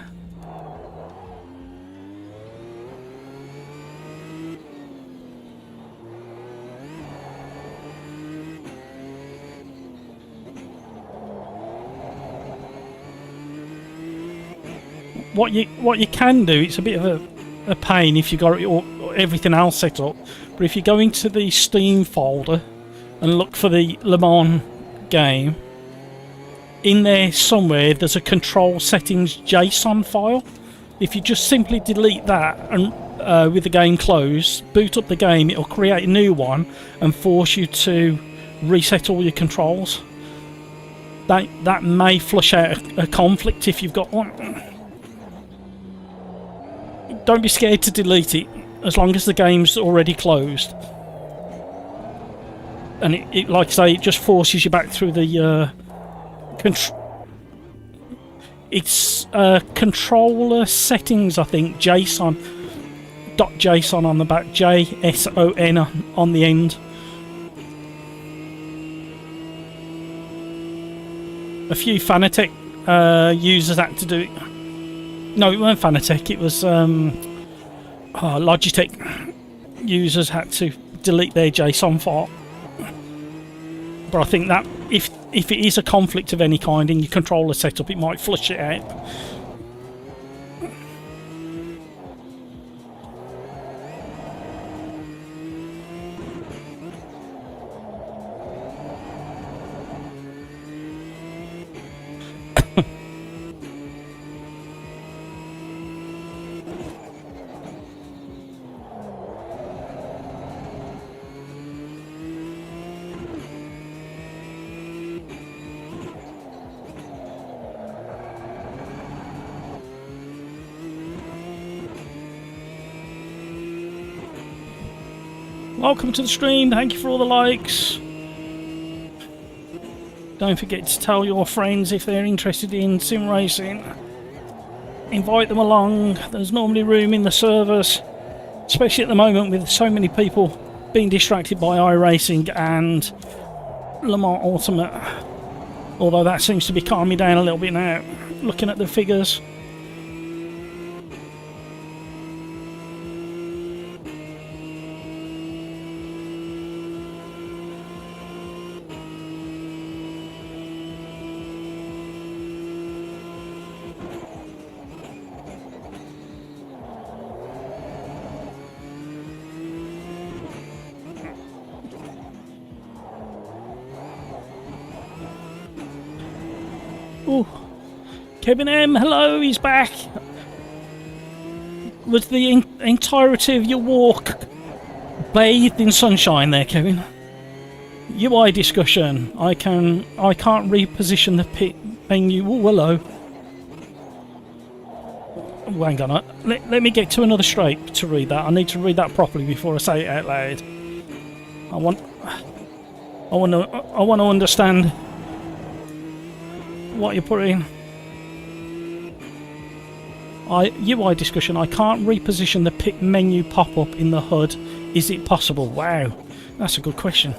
Speaker 1: What you can do, it's a bit of a pain if you got everything else set up, but if you go into the Steam folder and look for the Le Mans game, in there somewhere there's a control settings JSON file. If you just simply delete that and with the game closed, boot up the game, it'll create a new one and force you to reset all your controls. That may flush out a conflict if you've got one. Don't be scared to delete it as long as the game's already closed. And it like I say, it just forces you back through the it's controller settings, I think. JSON .json on the back, JSON on the end. A few Fanatec users had to do it. No, it weren't Fanatec. It was Logitech users had to delete their JSON file. But I think that if it is a conflict of any kind in your controller setup, it might flush it out. Welcome to the stream, thank you for all the likes. Don't forget to tell your friends if they're interested in sim racing. Invite them along, there's normally room in the servers, especially at the moment with so many people being distracted by iRacing and Le Mans Ultimate. Although that seems to be calming down a little bit now, looking at the figures. Ooh. Kevin M, hello, he's back. Was the entirety of your walk bathed in sunshine there, Kevin? UI discussion. I can't reposition the pit menu. Oh, hello. Oh, hang on. Let me get to another stripe to read that. I need to read that properly before I say it out loud. I want to understand what you're putting. UI discussion. I can't reposition the pit menu pop-up in the HUD. Is it possible? Wow, that's a good question.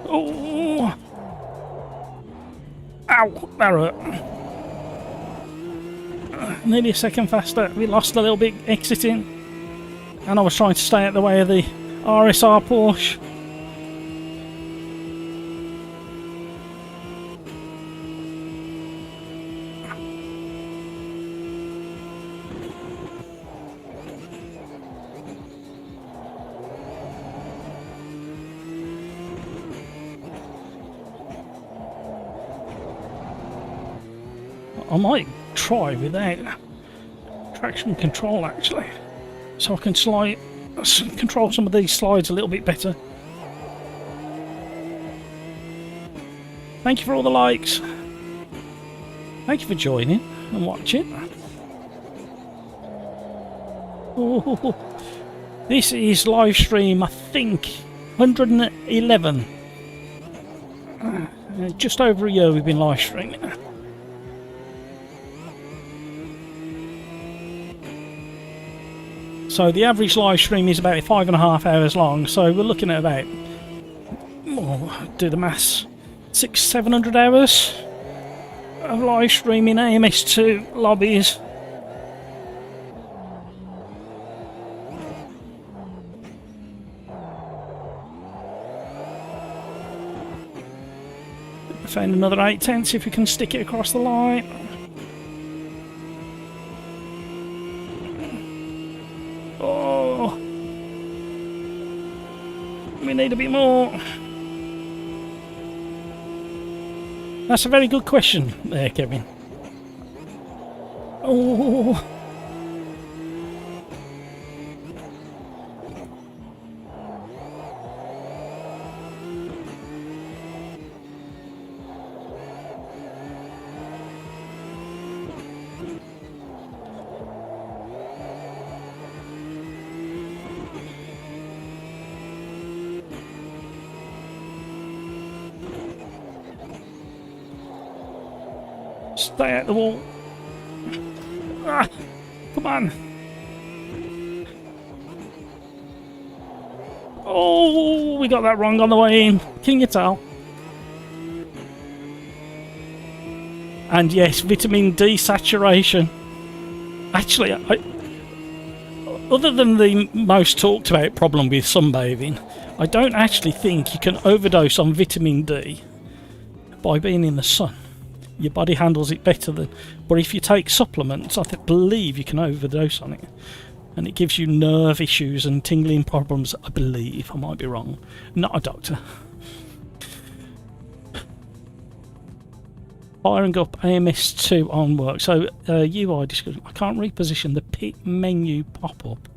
Speaker 1: Oh, ow, that hurt. nearly a second faster. We lost a little bit exiting, and I was trying to stay out the way of the RSR Porsche. I might try without traction control actually, so I can control some of these slides a little bit better. Thank you for all the likes. Thank you for joining and watching. Oh, this is live stream, I think, 111. Just over a year we've been live streaming. So the average live stream is about 5.5 hours long, so we're looking at about, do the maths, 600-700 hours of live streaming AMS2 lobbies. Found another 8/10 if we can stick it across the line. Oh, we need a bit more. That's a very good question there, Kevin. Oh. Stay out the wall. Ah, come on. Oh, we got that wrong on the way in. Can you tell? And yes, vitamin D saturation. Actually, other than the most talked about problem with sunbathing, I don't actually think you can overdose on vitamin D by being in the sun. Your body handles it better than, but if you take supplements, I believe you can overdose on it, and it gives you nerve issues and tingling problems. I believe, I might be wrong. Not a doctor. Firing up AMS2 on work. So UI discussion. I can't reposition the pit menu pop-up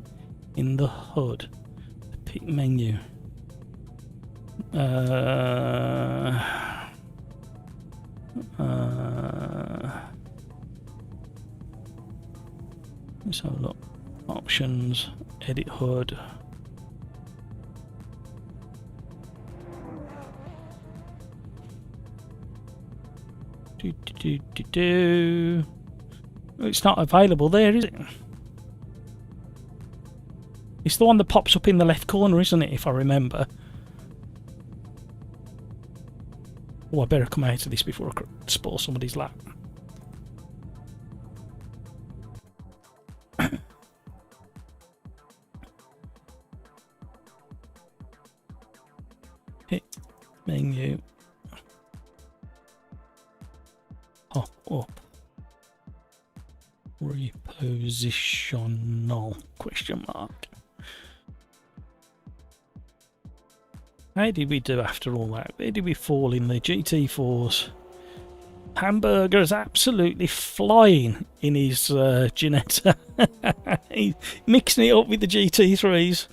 Speaker 1: in the HUD. The pit menu. Let's have a look. Options, edit HUD. It's not available there, is it? It's the one that pops up in the left corner, isn't it, if I remember? Oh, I better come out of this before I spoil somebody's lap. Hit menu. Pop up. Repositional question mark. How did we do after all that? Where did we fall in the GT4s? Hamburger is absolutely flying in his Ginetta. He's mixing it up with the GT3s.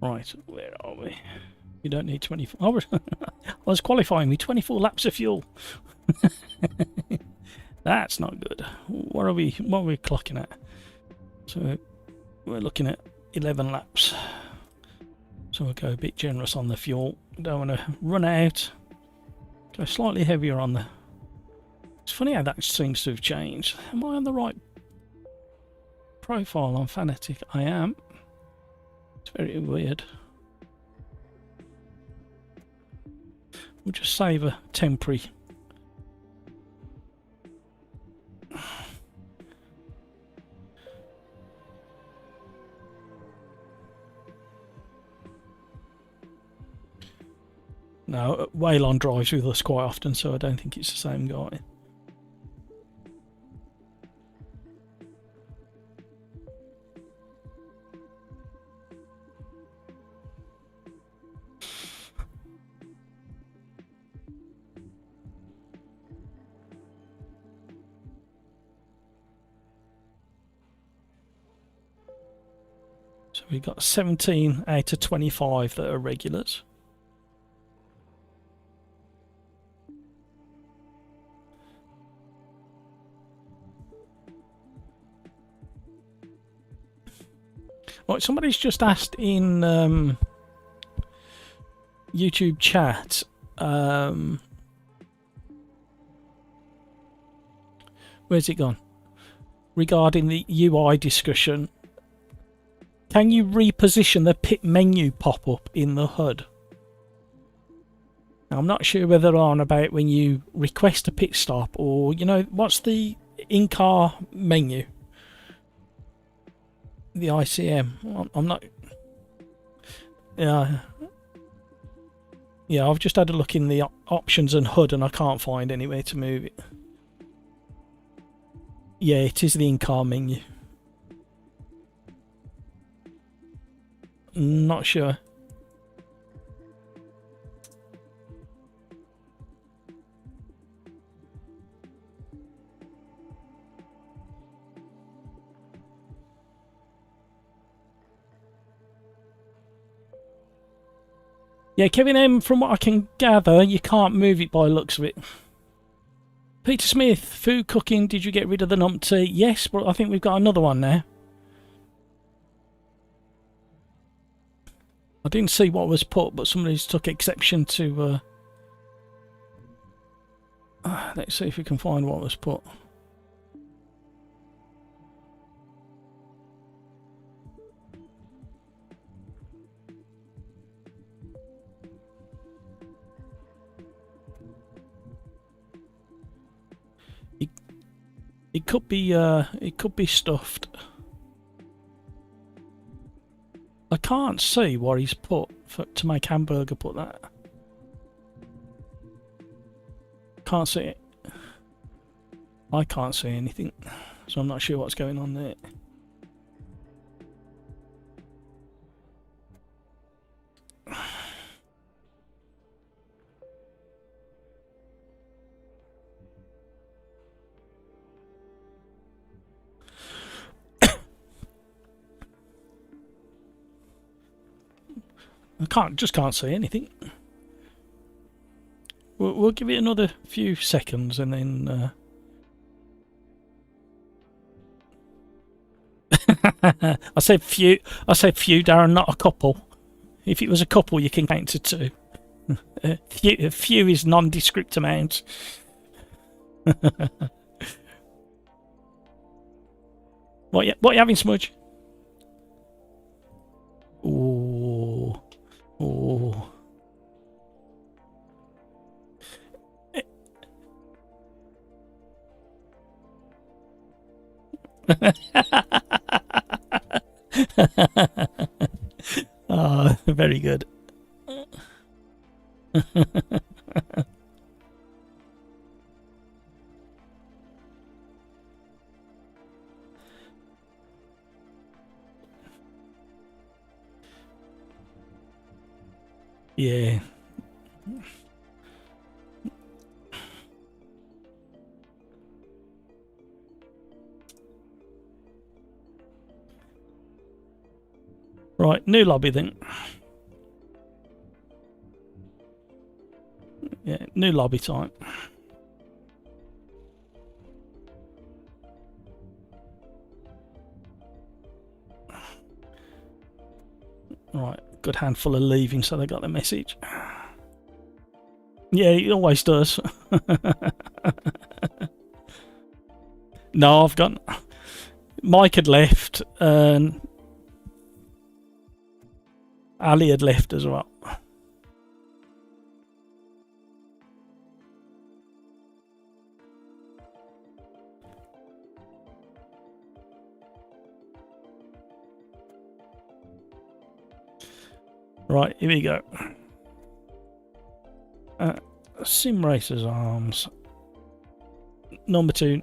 Speaker 1: Right, where are we? You don't need 24. I was qualifying with 24 laps of fuel. That's not good. What are we clocking at? So we're looking at 11 laps. So we'll go a bit generous on the fuel. Don't want to run out. Go slightly heavier on the... It's funny how that seems to have changed. Am I on the right profile on Fanatic? I am. It's very weird. We'll just save a temporary. No, Waylon drives with us quite often, so I don't think it's the same guy. So we've got 17 out of 25 that are regulars. Right, somebody's just asked in YouTube chat. Where's it gone? Regarding the UI discussion, can you reposition the pit menu pop-up in the HUD? Now, I'm not sure whether on about when you request a pit stop or, you know, what's the in-car menu? The ICM. I'm not... Yeah, I've just had a look in the options and HUD and I can't find anywhere to move it. Yeah, it is the in-car menu. Not sure. Yeah, Kevin M, from what I can gather, you can't move it by the looks of it. Peter Smith, food cooking, did you get rid of the numpty? Yes, but I think we've got another one now. I didn't see what was put, but somebody's took exception to... let's see if we can find what was put. It could be stuffed. I can't see what he's put to make hamburger. Put that. Can't see it. I can't see anything, so I'm not sure what's going on there. I just can't see anything. We'll give it another few seconds and then... I said few, Darren, not a couple. If it was a couple, you can count to two. Few is nondescript amount. What you having, Smudge? Oh. Oh. Oh, very good. Yeah. Right, new lobby then. New lobby time. Right, good handful of leaving, so they got the message. Yeah, it always does. No, I've got... Mike had left, and Ali had left as well. Right, here we go. Sim Racers Arms. Number 2.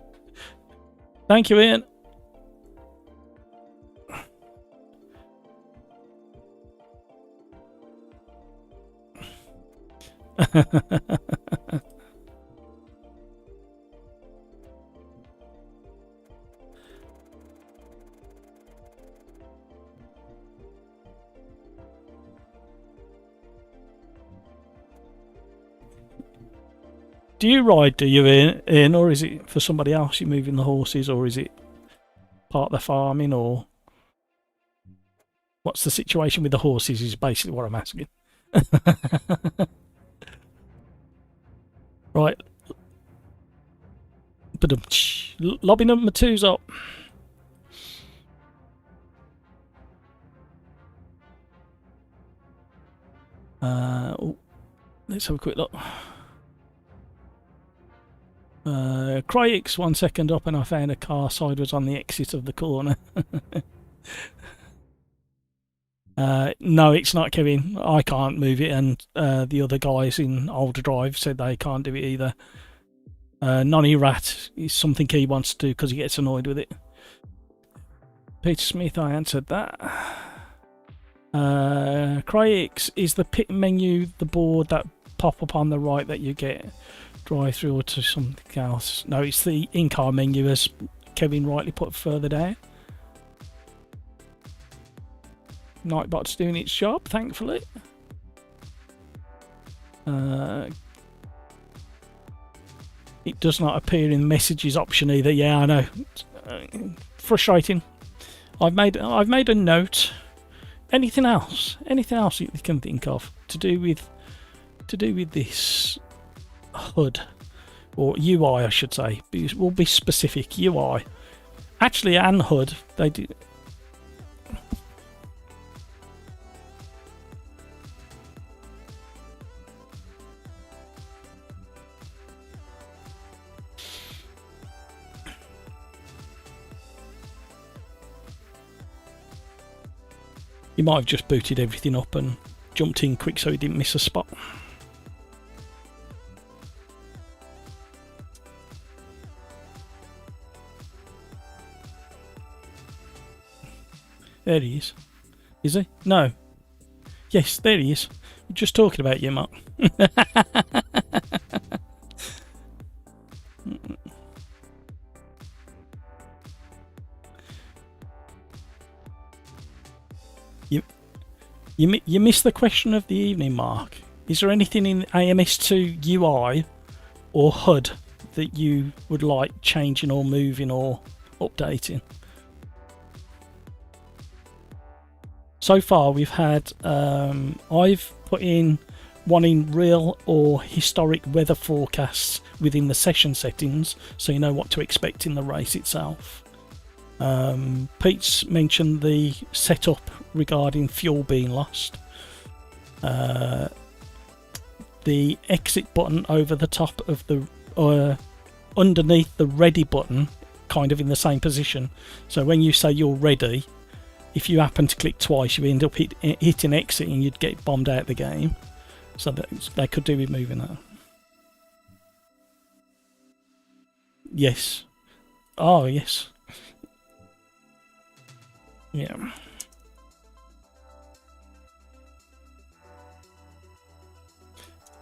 Speaker 1: Thank you, Ian. Do you ride, do you, Ian, or is it for somebody else you're moving the horses, or is it part of the farming, or what's the situation with the horses is basically what I'm asking. Right. But lobby number 2's up. Oh, let's have a quick look. Cryx, 1 second up, and I found a car sideways on the exit of the corner. No, it's not, Kevin. I can't move it, and the other guys in OlderDrive said they can't do it either. Nonny Rat is something he wants to do because he gets annoyed with it. Peter Smith, I answered that. Cryx, is the pit menu the board that pop up on the right that you get drive through or to something else? No, it's the in-car menu, as Kevin rightly put further down. Nightbot's doing its job, thankfully. It does not appear in the messages option either. Yeah, I know. Frustrating. I've made a note. Anything else? Anything else you can think of to do with this HUD or UI, I should say. We'll be specific. UI. Actually, and HUD, they do. You might have just booted everything up and jumped in quick so he didn't miss a spot. There he is. Is he? No. Yes, there he is. We're just talking about you, Mark. You missed the question of the evening, Mark. Is there anything in AMS2 UI or HUD that you would like changing or moving or updating? So far we've had, I've put in one in real or historic weather forecasts within the session settings, so you know what to expect in the race itself. Pete's mentioned the setup regarding fuel being lost. The exit button over the top of the underneath the ready button, kind of in the same position, so when you say you're ready, if you happen to click twice you end up hitting exit and you'd get bombed out of the game, so they could do with moving that. Yes. Oh yes. Yeah.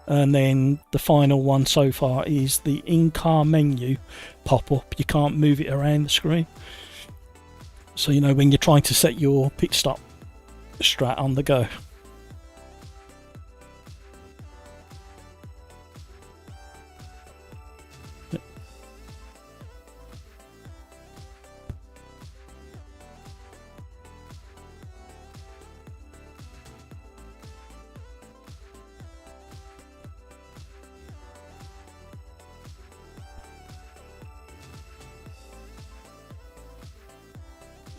Speaker 1: And then the final one so far is the in-car menu pop-up. You can't move it around the screen. So you know when you're trying to set your pit stop strat on the go.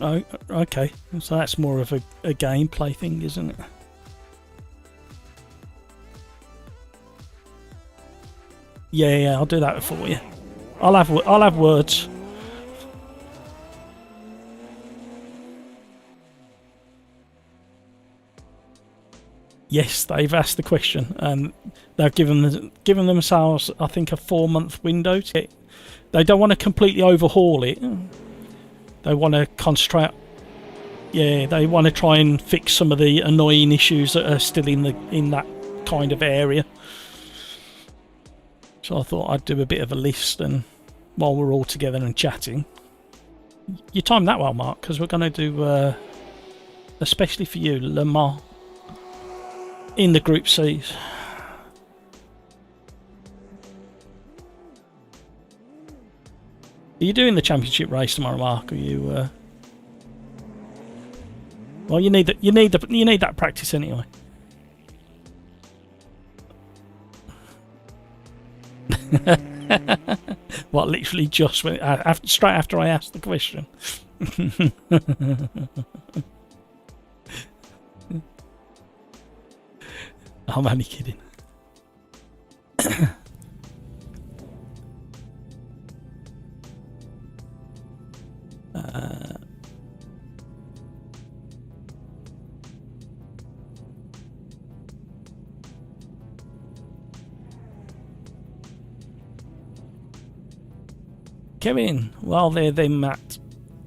Speaker 1: Oh, okay. So that's more of a gameplay thing, isn't it? Yeah, I'll do that for you. I'll have words. Yes, they've asked the question, and they've given themselves, I think, a 4-month window to get. They don't want to completely overhaul it. They want to concentrate. Yeah, they want to try and fix some of the annoying issues that are still in that kind of area. So I thought I'd do a bit of a list, and while we're all together and chatting, you timed that well, Mark, because we're going to do, especially for you, Le Mans in the Group C's. Are you doing the championship race tomorrow, Mark? Are you? Well, you need that practice anyway. What? Literally just when straight after I asked the question. I'm only kidding. Kevin, while they're then, Matt,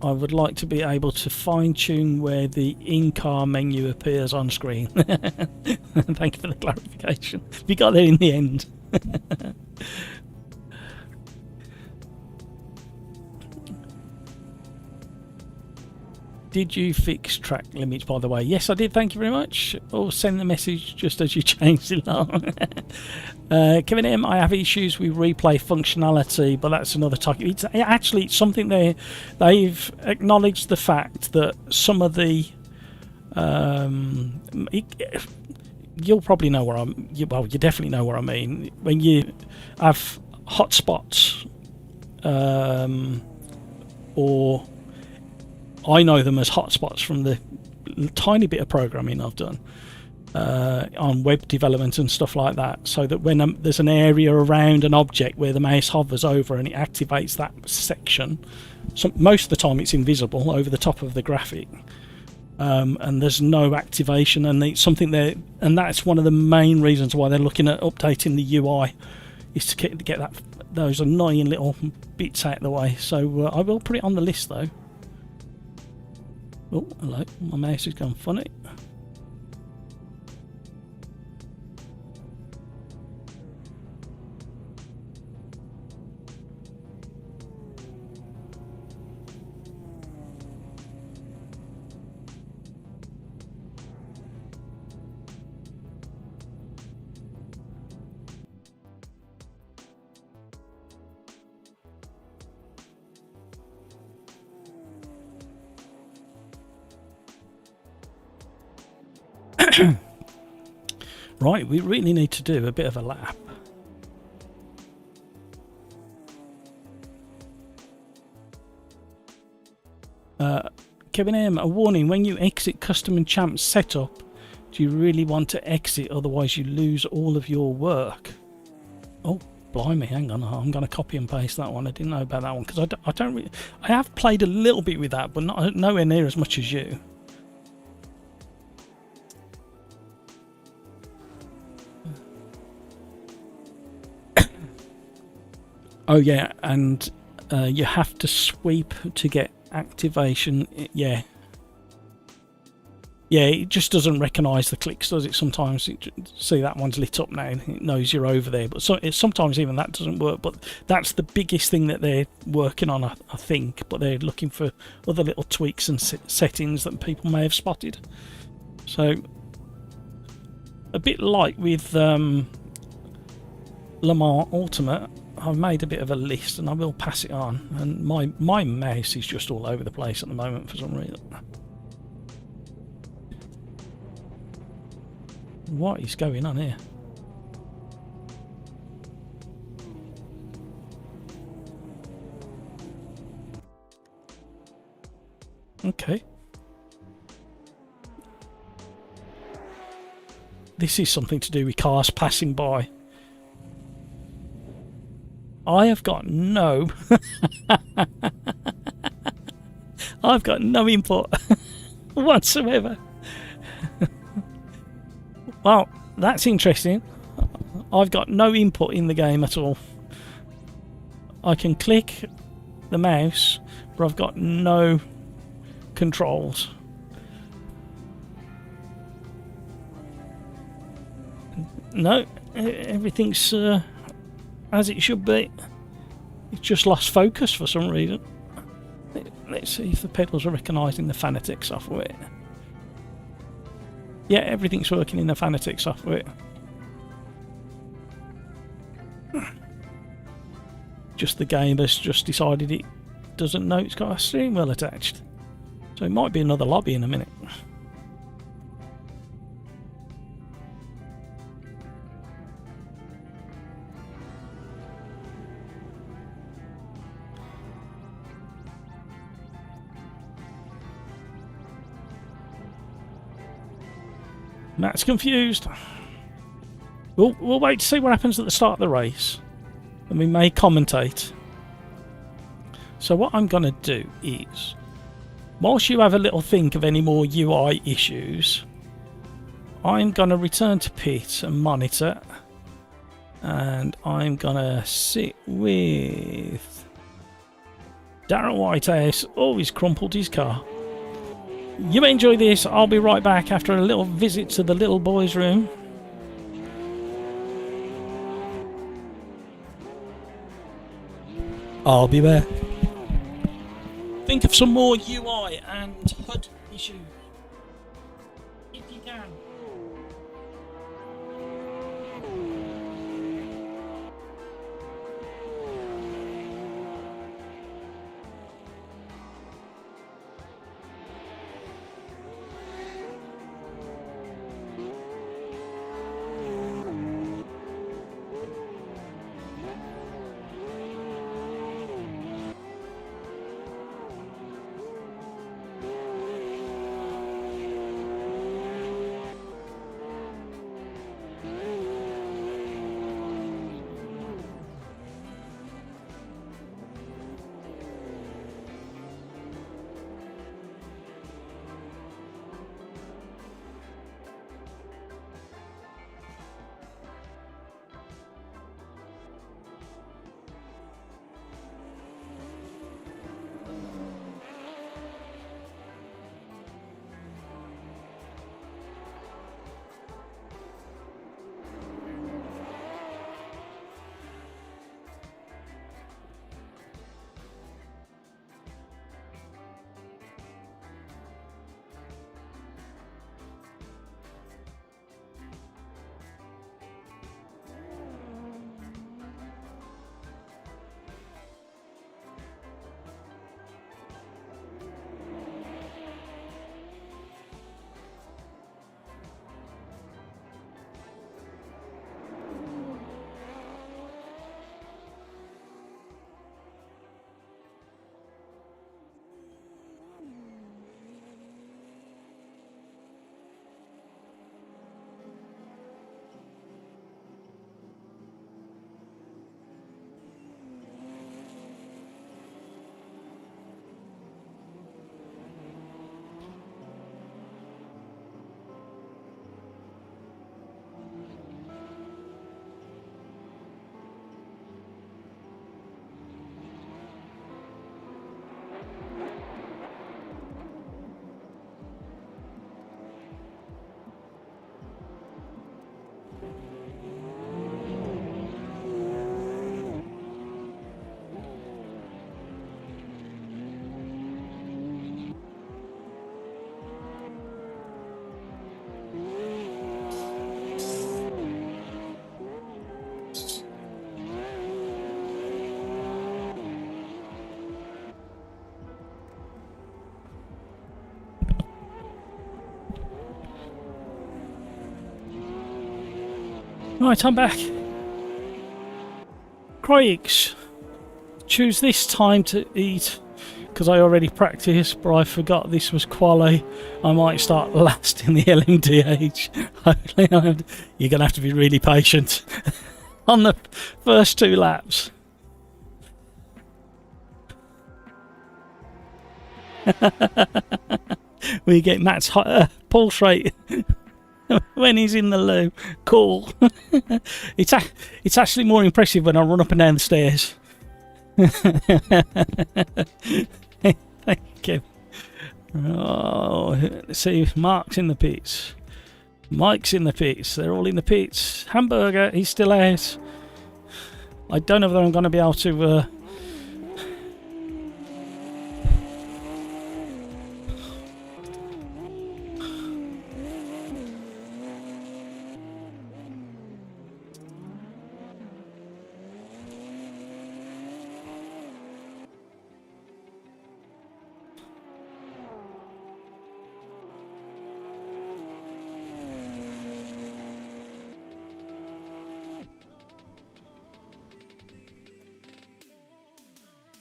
Speaker 1: I would like to be able to fine-tune where the in-car menu appears on screen. Thank you for the clarification. We got there in the end. Did you fix track limits, by the way? Yes, I did. Thank you very much. Or send the message just as you changed it along. Kevin M, I have issues with replay functionality, but that's another topic. It's actually something they've acknowledged the fact that some of the you'll probably know where you definitely know what I mean. When you have hotspots, or I know them as hotspots from the tiny bit of programming I've done on web development and stuff like that, so that when there's an area around an object where the mouse hovers over and it activates that section, most of the time it's invisible over the top of the graphic, and there's no activation, and it's something there, and that's one of the main reasons why they're looking at updating the UI, is to get those annoying little bits out of the way. So I will put it on the list though. Oh, hello, my mouse has gone funny. Right, we really need to do a bit of a lap. Kevin M, a warning, when you exit custom and champ setup, do you really want to exit, otherwise you lose all of your work? Oh, blimey, hang on, I'm going to copy and paste that one. I didn't know about that one, because I don't really, I have played a little bit with that, but nowhere near as much as you. Oh yeah, and you have to sweep to get activation. Yeah, it just doesn't recognise the clicks, does it? Sometimes see that one's lit up now, it knows you're over there, but sometimes even that doesn't work. But that's the biggest thing that they're working on, I think. But they're looking for other little tweaks and settings that people may have spotted. So a bit like with Le Mans Ultimate, I've made a bit of a list and I will pass it on, and my mouse is just all over the place at the moment for some reason. What is going on here? Okay. This is something to do with cars passing by. I have got no... I've got no input whatsoever. Well, that's interesting. I've got no input in the game at all. I can click the mouse, but I've got no controls. No, everything's as it should be. It's just lost focus for some reason. Let's see if the pedals are recognising the Fanatec software. Yeah, everything's working in the Fanatec software. Just the game has just decided it doesn't know it's got a steering wheel attached. So it might be another lobby in a minute. Matt's confused. We'll wait to see what happens at the start of the race, and we may commentate. So what I'm going to do is, whilst you have a little think of any more UI issues, I'm going to return to pit and monitor, and I'm going to sit with Darren Whitehouse. Oh, he's crumpled his car. You enjoy this. I'll be right back after a little visit to the little boy's room. I'll be back. Think of some more UI and HUD issues, if you can. Right, I'm back. Craigs, choose this time to eat because I already practiced, but I forgot this was quali. I might start last in the LMDH. You're going to have to be really patient on the first 2 laps. We get Matt's pulse rate when he's in the loo. Cool. It's actually more impressive when I run up and down the stairs. Thank you. Oh, let's see. Mark's in the pits. Mike's in the pits. They're all in the pits. Hamburger, he's still out. I don't know whether I'm going to be able to...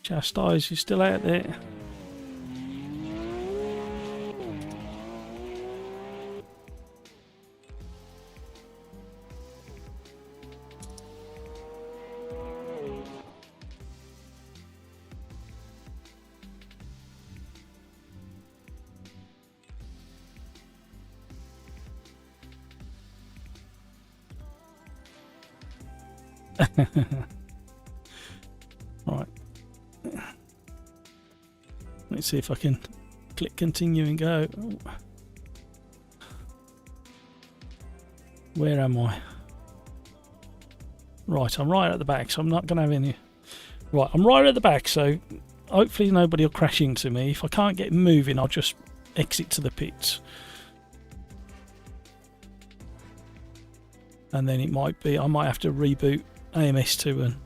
Speaker 1: Chastise is still out there. Right. Let's see if I can click continue and go. Ooh. Where am I? Right, I'm right at the back, so I'm not going to have any... Right, I'm right at the back, so hopefully nobody will crash into me. If I can't get moving, I'll just exit to the pits. And then it might be... I might have to reboot AMS2 and...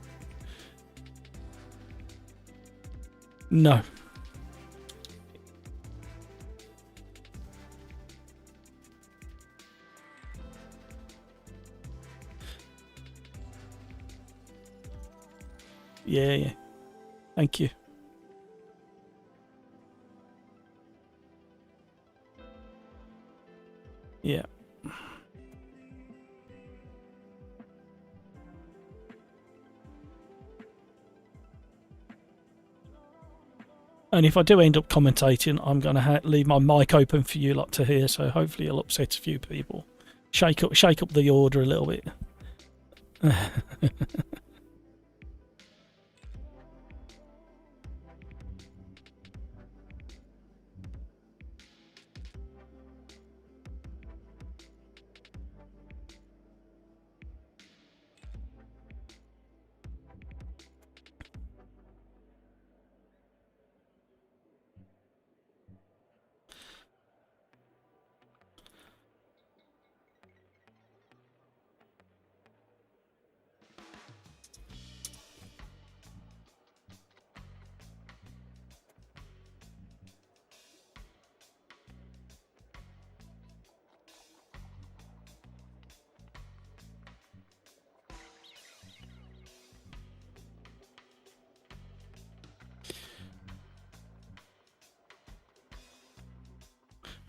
Speaker 1: No. Yeah. Thank you. Yeah. And if I do end up commentating, I'm going to leave my mic open for you lot to hear, so hopefully it'll upset a few people. Shake up the order a little bit.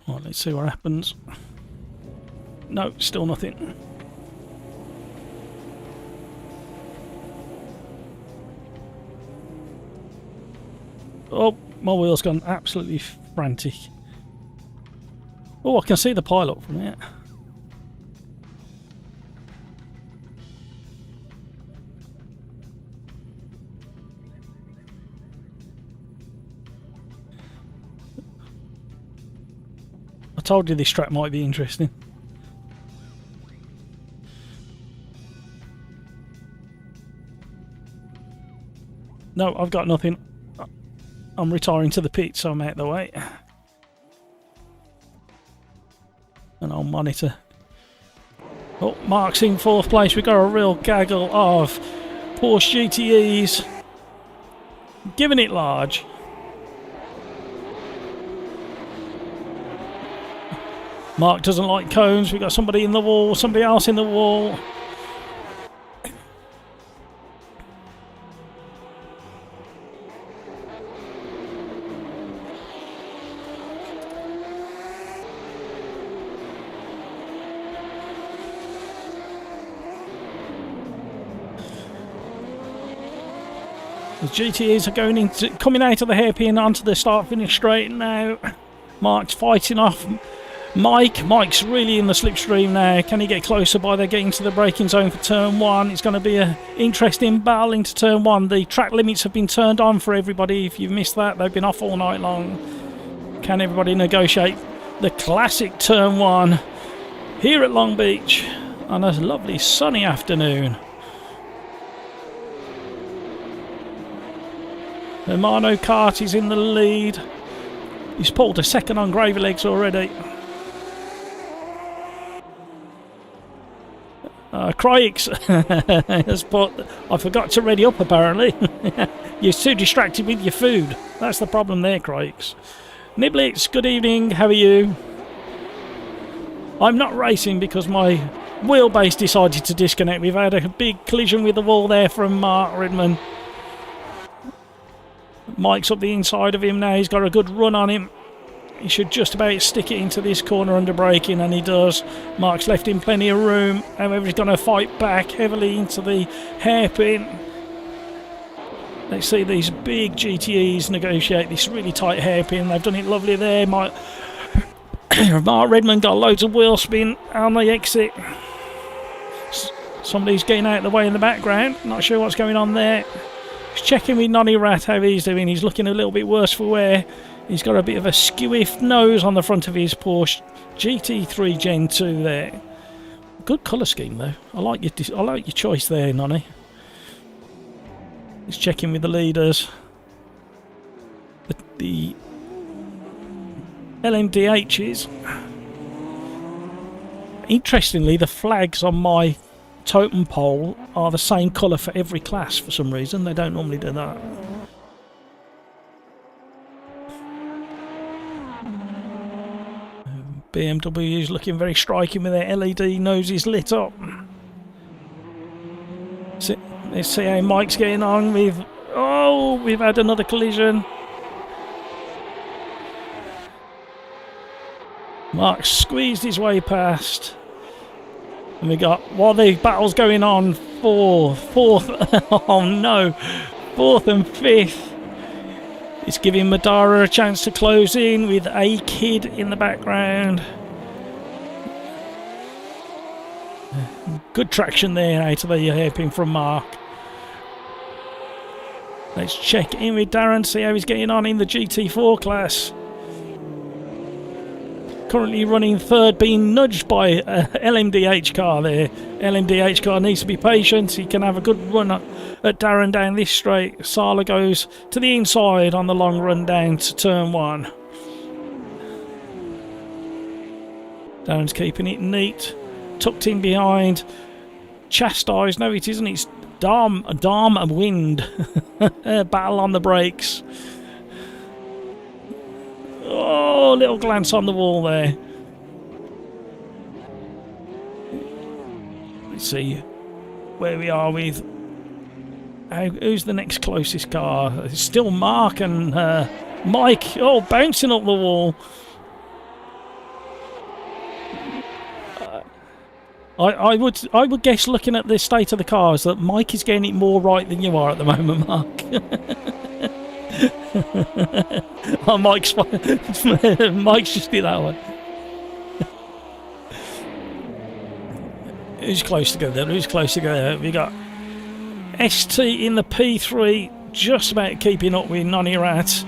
Speaker 1: Right, let's see what happens. No, still nothing. Oh, my wheel's gone absolutely frantic. Oh, I can see the pilot from here. I told you this track might be interesting. No, I've got nothing. I'm retiring to the pit, so I'm out of the way. And I'll monitor. Oh, Mark's in 4th place. We've got a real gaggle of Porsche GTEs. Giving it large. Mark doesn't like cones. We've got somebody in the wall, somebody else in the wall. The GTEs are coming out of the hairpin onto the start-finish straight now. Mark's fighting off Mike. Mike's really in the slipstream now. Can he get closer by there getting to the braking zone for turn 1? It's going to be an interesting battle into turn 1. The track limits have been turned on for everybody. If you've missed that, they've been off all night long. Can everybody negotiate the classic turn 1 here at Long Beach on a lovely sunny afternoon? Hermano Kart is in the lead. He's pulled a second on gravy legs already. Crikes has put, I forgot to ready up apparently. You're too distracted with your food. That's the problem there, Crikes. Niblitz, good evening, how are you? I'm not racing because my wheelbase decided to disconnect. We've had a big collision with the wall there from Mark Redman. Mike's up the inside of him now. He's got a good run on him. He should just about stick it into this corner under braking, and he does. Mark's left him plenty of room. However, he's going to fight back heavily into the hairpin. Let's see these big GTEs negotiate this really tight hairpin. They've done it lovely there. Mark Redmond got loads of wheel spin on the exit. Somebody's getting out of the way in the background. Not sure what's going on there. He's checking with Nonny Rat how he's doing. He's looking a little bit worse for wear. He's got a bit of a skewiff nose on the front of his Porsche GT3 Gen 2 there. Good colour scheme though. I like your choice there, Nonny. He's checking with the leaders. The LMDHs. Interestingly, the flags on my totem pole are the same colour for every class for some reason. They don't normally do that. BMW is looking very striking with their LED noses lit up. Let's see how Mike's getting on with... Oh, we've had another collision. Mark squeezed his way past. And we got, while the battle's going on, fourth, oh no, 4th and 5th. It's giving Madara a chance to close in with a kid in the background. Good traction there out of the hairpin from Mark. Let's check in with Darren, see how he's getting on in the GT4 class. Currently running 3rd, being nudged by LMDH car there. LMDH car needs to be patient. He can have a good run at Darren down this straight. Sala goes to the inside on the long run down to turn 1. Darren's keeping it neat. Tucked in behind. Chastised. No, it isn't. It's Dom and Wind. Battle on the brakes. Oh, little glance on the wall there. Let's see where we are with... who's the next closest car? It's still Mark and Mike. Oh, bouncing up the wall. I would guess, looking at the state of the cars, that Mike is getting it more right than you are at the moment, Mark. Oh, Mike's just did that one. Who's close together? Who's close together? We got ST in the P3, just about keeping up with Nonny Rat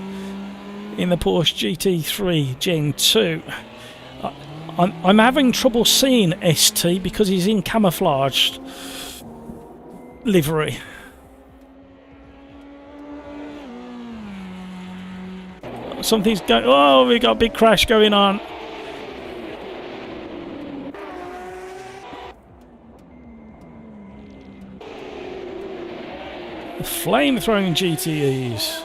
Speaker 1: in the Porsche GT3 Gen 2. I'm having trouble seeing ST because he's in camouflaged livery. Something's going... Oh, we got a big crash going on. The flame-throwing GTEs.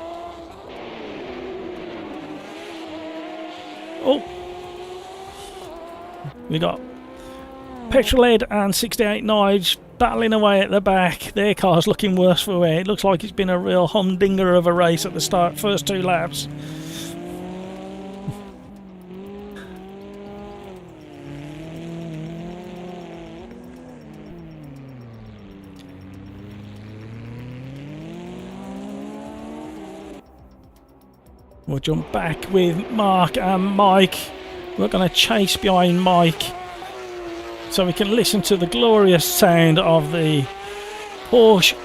Speaker 1: Oh. We got Petrolhead and 68 Nige battling away at the back. Their car's looking worse for wear. It looks like it's been a real humdinger of a race at the start, first 2 laps. We'll jump back with Mark and Mike. We're going to chase behind Mike so we can listen to the glorious sound of the Porsche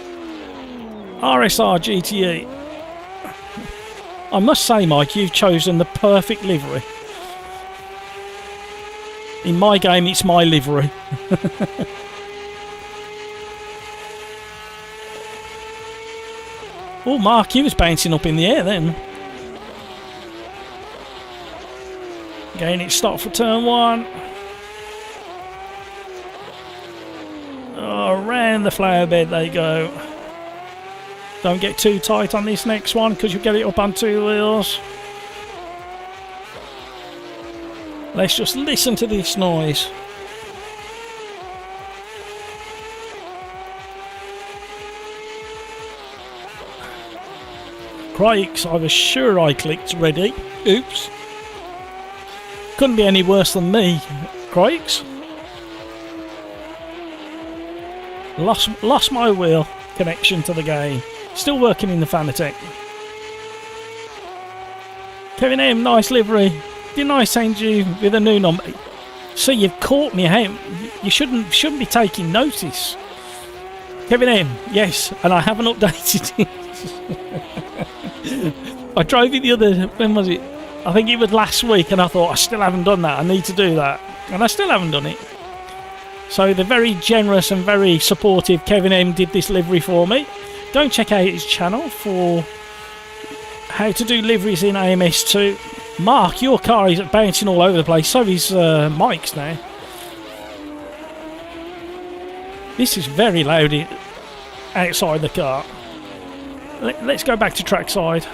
Speaker 1: RSR GTE. I must say, Mike, you've chosen the perfect livery. In my game, it's my livery. Oh, Mark, he was bouncing up in the air then. Again, it's stop for turn 1. Oh, around the flower bed they go. Don't get too tight on this next one because you'll get it up on 2 wheels. Let's just listen to this noise. Crikes, I was sure I clicked ready. Oops. Couldn't be any worse than me. Crikes. Lost my wheel connection to the game. Still working in the Fanatec. Kevin M, nice livery. Didn't I send you with a new number? See, you've caught me out. You shouldn't be taking notice. Kevin M, yes, and I haven't updated it. I drove it the other, when was it? I think it was last week, and I thought, I still haven't done that. I need to do that. And I still haven't done it. So the very generous and very supportive Kevin M did this livery for me. Go and check out his channel for how to do liveries in AMS2. Mark, your car is bouncing all over the place. So is Mike's now. This is very loud outside the car. Let's go back to trackside.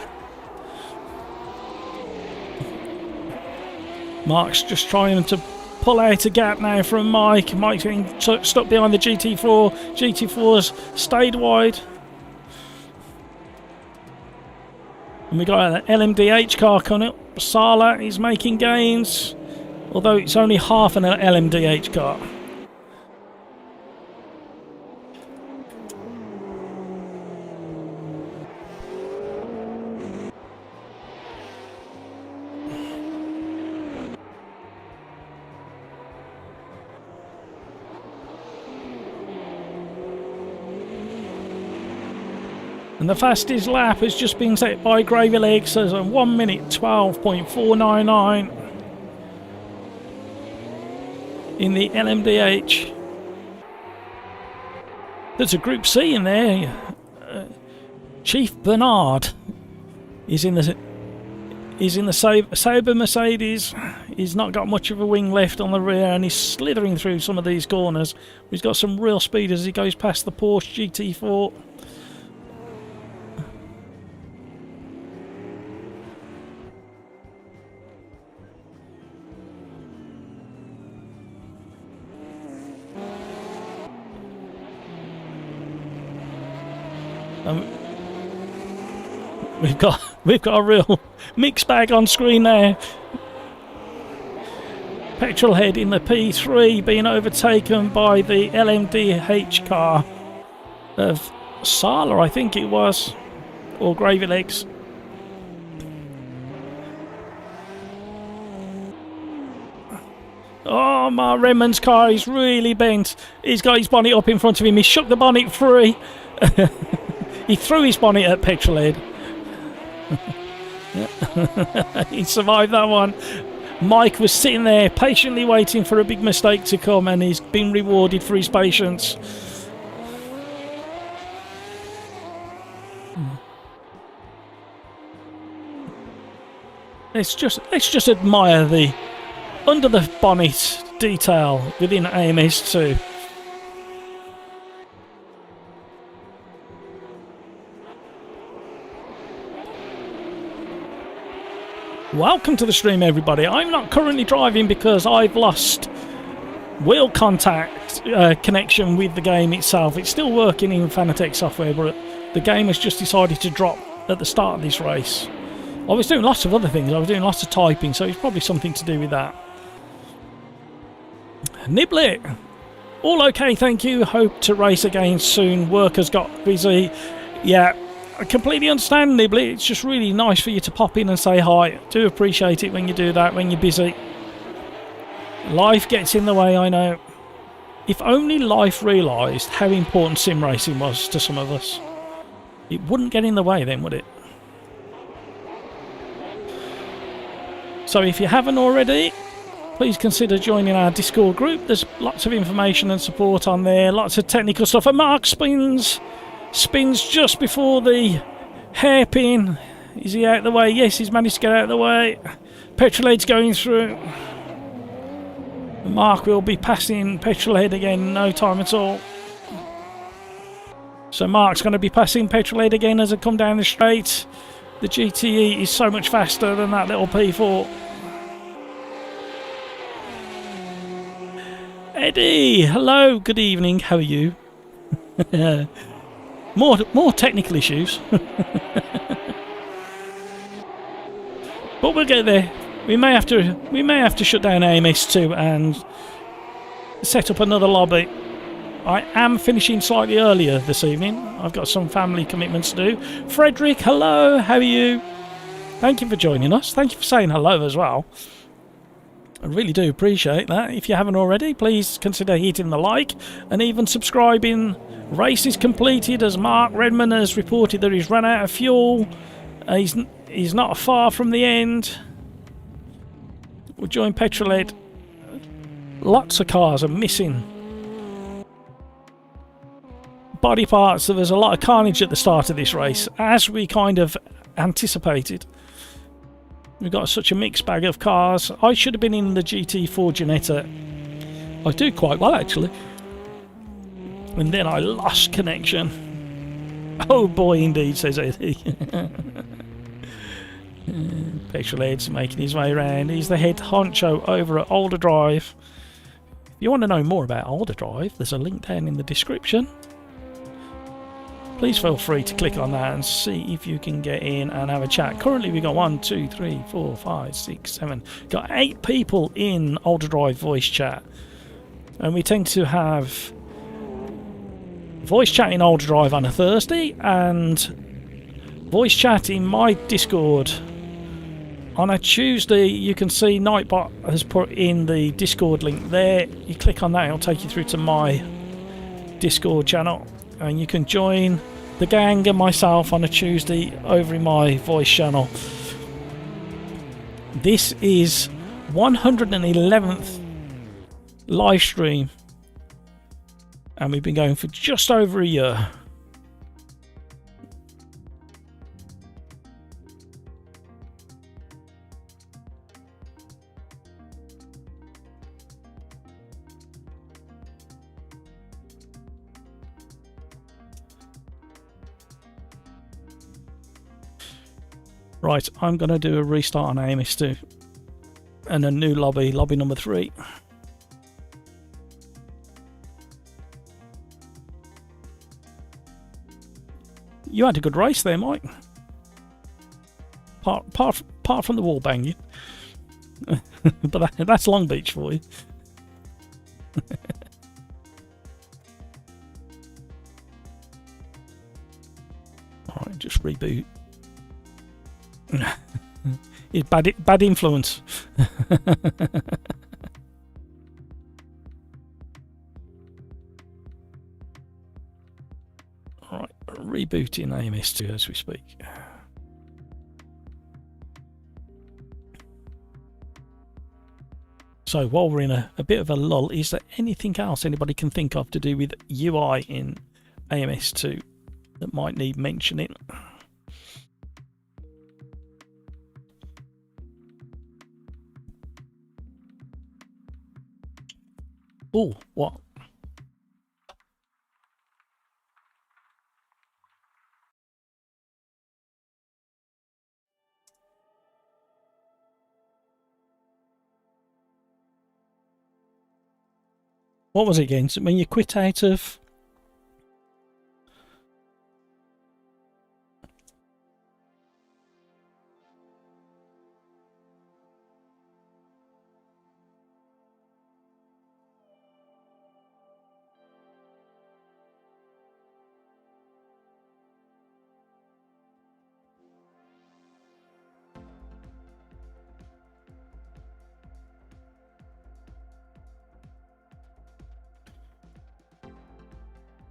Speaker 1: Mark's just trying to pull out a gap now from Mike. Mike's getting stuck behind the GT4. GT4's stayed wide. And we got an LMDH car coming up. Sala is making gains, although it's only half an LMDH car. And the fastest lap has just been set by Gravy Legs as a 1 minute 12.499 in the LMDH. There's a Group C in there. Chief Bernard is in the Sauber Mercedes. He's not got much of a wing left on the rear, and he's slithering through some of these corners. He's got some real speed as he goes past the Porsche GT4. We've got a real mixed bag on screen there. Petrolhead in the P3 being overtaken by the LMDH car of Sala, I think it was, or Gravy Legs. Oh, Mark Redmond's car is really bent. He's got his bonnet up in front of him. He shook the bonnet free. He threw his bonnet at Petrolhead. He survived that one. Mike was sitting there patiently waiting for a big mistake to come, and he's been rewarded for his patience. Let's just admire the under the bonnet detail within AMS2. Welcome to the stream, everybody. I'm not currently driving because I've lost wheel contact connection with the game itself. It's still working in Fanatec software, but the game has just decided to drop at the start of this race. I was doing lots of other things. I was doing lots of typing, so it's probably something to do with that. Niblet, all okay, thank you. Hope to race again soon. Work has got busy. Yeah, completely understandably, it's just really nice for you to pop in and say hi. Do appreciate it when you do that, when you're busy. Life gets in the way, I know. If only life realised how important sim racing was to some of us. It wouldn't get in the way then, would it? So if you haven't already, please consider joining our Discord group. There's lots of information and support on there, lots of technical stuff. And Mark spins just before the hairpin. Is he out of the way? Yes, he's managed to get out of the way. Petrolhead's going through. Mark will be passing Petrolhead again in no time at all. So Mark's going to be passing Petrolhead again as I come down the straight. The GTE is so much faster than that little P4. Eddie, hello, good evening, how are you? more technical issues. But we'll get there. We may have to shut down AMS2 and set up another lobby. I am finishing slightly earlier this evening. I've got some family commitments to do. Frederick, hello, how are you? Thank you for joining us. Thank you for saying hello as well. I really do appreciate that. If you haven't already, please consider hitting the like and even subscribing. Race is completed as Mark Redman has reported that he's run out of fuel. He's not far from the end. We'll join Petrolhead. Lots of cars are missing body parts, so there's a lot of carnage at the start of this race, as we kind of anticipated. We've got such a mixed bag of cars. I should have been in the GT4 Ginetta. I do quite well, actually. And then I lost connection. Oh boy, indeed, says Eddie. Petrolhead's making his way around. He's the head honcho over at OlderDrive. If you want to know more about OlderDrive, there's a link down in the description. Please feel free to click on that and see if you can get in and have a chat. Currently we've got 1, 2, 3, 4, 5, 6, 7. Got 8 people in OlderDrive voice chat. And we tend to have voice chat in OlderDrive on a Thursday and voice chat in my Discord on a Tuesday. You can see Nightbot has put in the Discord link there. You click on that, it'll take you through to my Discord channel. And you can join the gang and myself on a Tuesday over in my voice channel. This is 111th live stream. And we've been going for just over a year. Right, I'm going to do a restart on AMS2 and a new lobby number 3. You had a good race there, Mike. Apart from the wall banging. But that's Long Beach for you. Alright, just reboot. It's bad influence. Alright, rebooting AMS2 as we speak. So while we're in a bit of a lull, is there anything else anybody can think of to do with UI in AMS2 that might need mentioning? Oh, what? What was it again? So when you quit out of...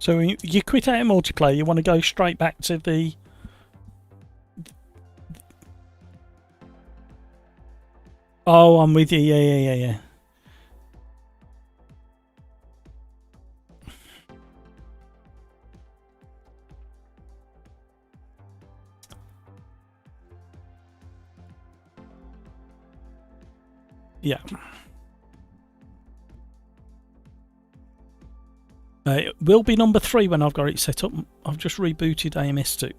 Speaker 1: So you quit out of multiplayer, you want to go straight back to the... Oh, I'm with you. Yeah. Yeah. It will be number 3 when I've got it set up. I've just rebooted AMS2.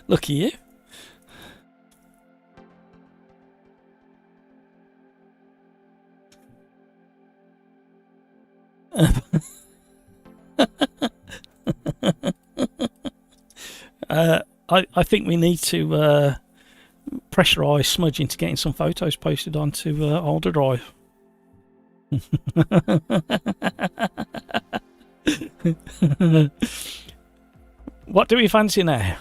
Speaker 1: Look at you. I think we need to pressurise Smudge into getting some photos posted onto OlderDrive. What do we fancy now?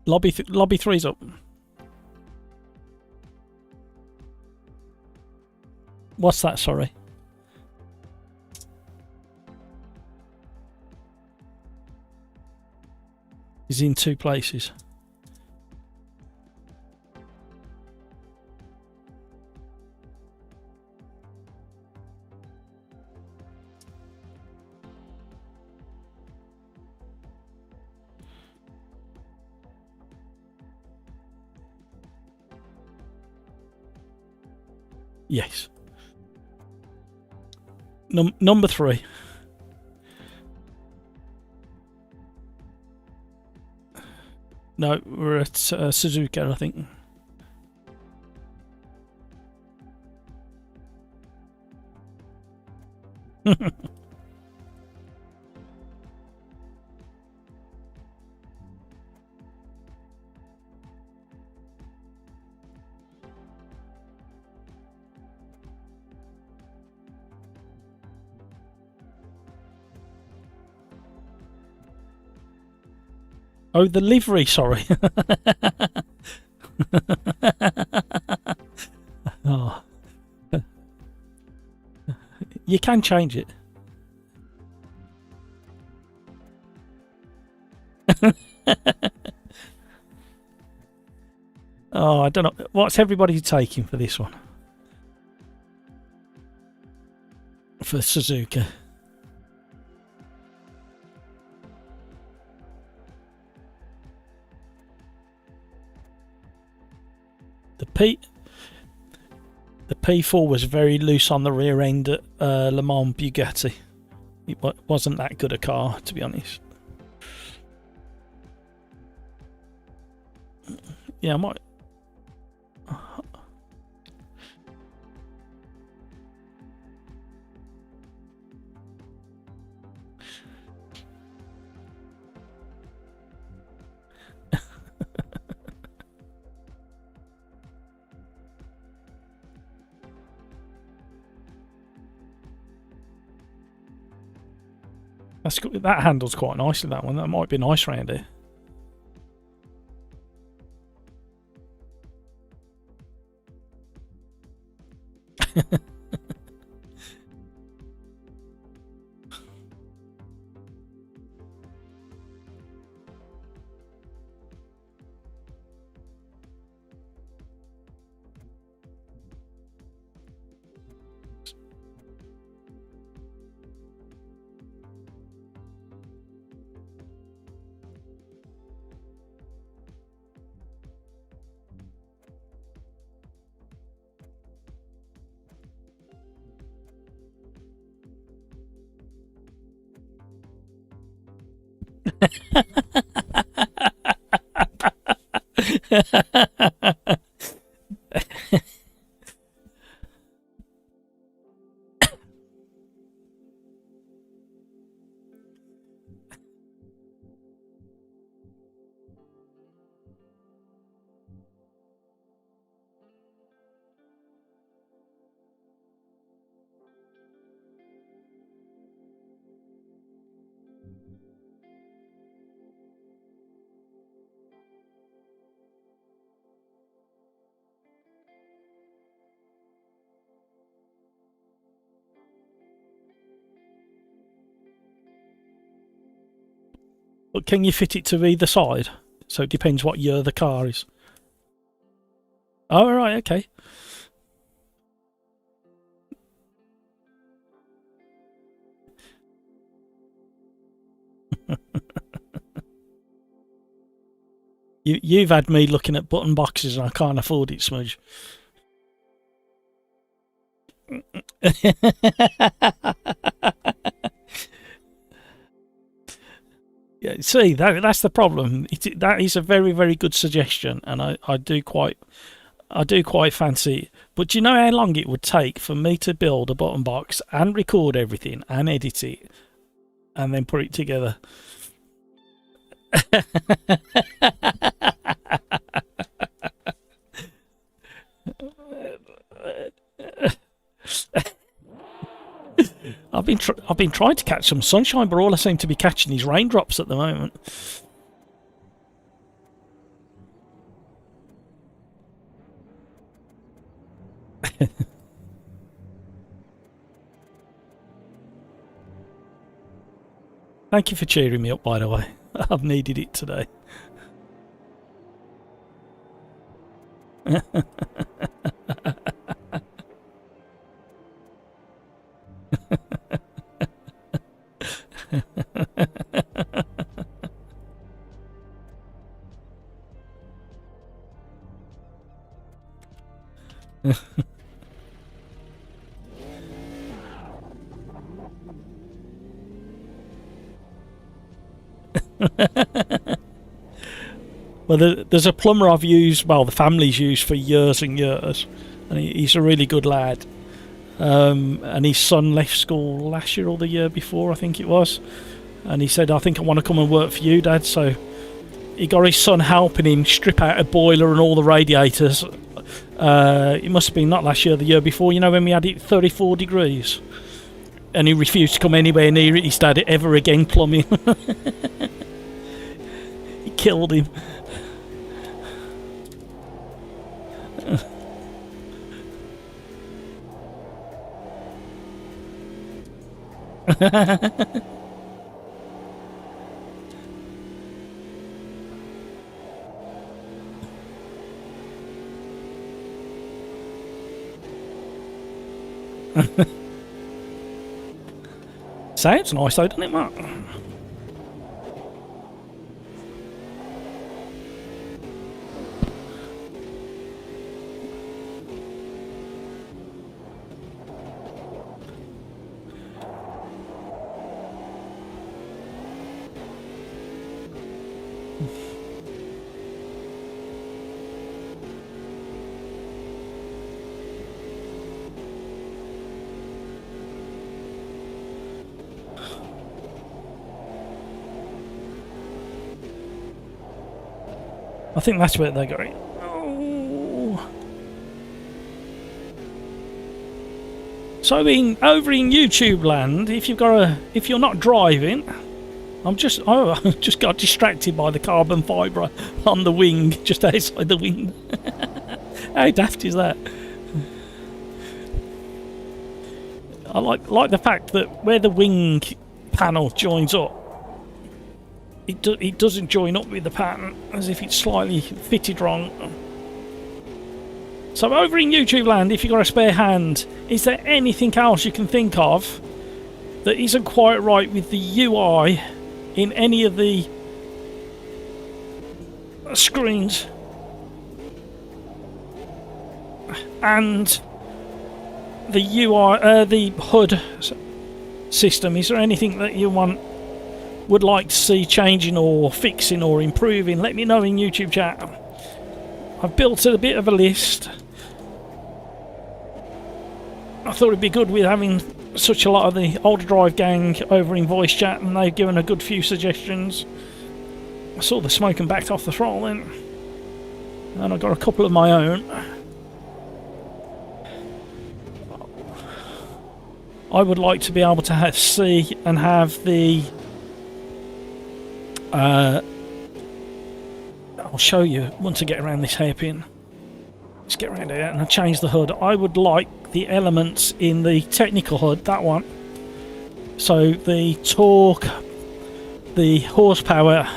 Speaker 1: Lobby 3's up. What's that, sorry? He's in 2 places. Yes. Number 3. No, we're at Suzuka, I think. Oh, the livery, sorry. Oh. You can change it. Oh, I don't know. What's everybody taking for this one? For Suzuka. The P4 was very loose on the rear end at Le Mans Bugatti. It wasn't that good a car, to be honest. Yeah, I might. That handles quite nicely, that one. That might be nice round here. But can you fit it to either side? So it depends what year the car is. Oh, right, okay. You've had me looking at button boxes and I can't afford it, Smudge. Yeah, see, that's the problem. That is a very, very good suggestion, and I do quite fancy it. But do you know how long it would take for me to build a button box and record everything and edit it and then put it together? I've been trying to catch some sunshine, but all I seem to be catching is raindrops at the moment. Thank you for cheering me up, by the way. I've needed it today. Well, there's a plumber I've used, well, the family's used for years and years, and he's a really good lad. And his son left school last year or the year before, I think it was, and he said, I think I want to come and work for you, Dad. So he got his son helping him strip out a boiler and all the radiators. It must have been not last year, the year before, you know, when we had it 34 degrees. And he refused to come anywhere near his dad ever again plumbing. He killed him. Sounds nice though, doesn't it, Mark? I think that's where they're going. Oh. So over in YouTube land, if you're not driving, I just got distracted by the carbon fibre on the wing, just outside the wing. How daft is that? I like the fact that where the wing panel joins up, it doesn't join up with the pattern, as if it's slightly fitted wrong. So over in YouTube land, if you've got a spare hand, is there anything else you can think of that isn't quite right with the UI in any of the screens? And the UI, the HUD system, is there anything that you would like to see changing or fixing or improving? Let me know in YouTube chat. I've built a bit of a list. I thought it'd be good with having such a lot of the OlderDrive gang over in voice chat, and they've given a good few suggestions. I saw the smoke and backed off the throttle then. And I got a couple of my own. I would like to be able to see and have the... I'll show you once I get around this hairpin. Let's get around here and I'll change the hood. I would like the elements in the technical HUD, that one. So the torque, the horsepower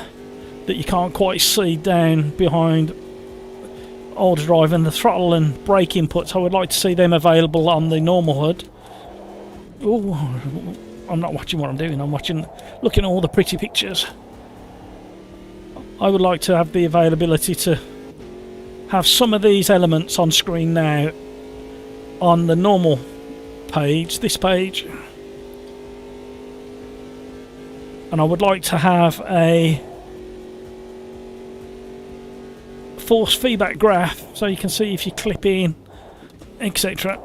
Speaker 1: that you can't quite see down behind OlderDrive, and the throttle and brake inputs, I would like to see them available on the normal HUD. Ooh, I'm not watching what I'm doing, I'm looking at all the pretty pictures. I would like to have the availability to have some of these elements on screen now on the normal page, this page. And I would like to have a force feedback graph so you can see if you clip in, etc.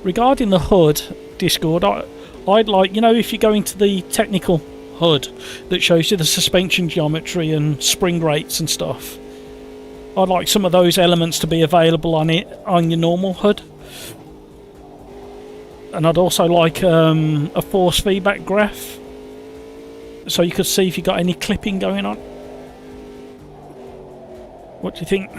Speaker 1: Regarding the HUD, Discord, I'd like, you know, if you go into the technical HUD that shows you the suspension geometry and spring rates and stuff, I'd like some of those elements to be available on it on your normal HUD. And I'd also like a force feedback graph so you could see if you got any clipping going on. What do you think?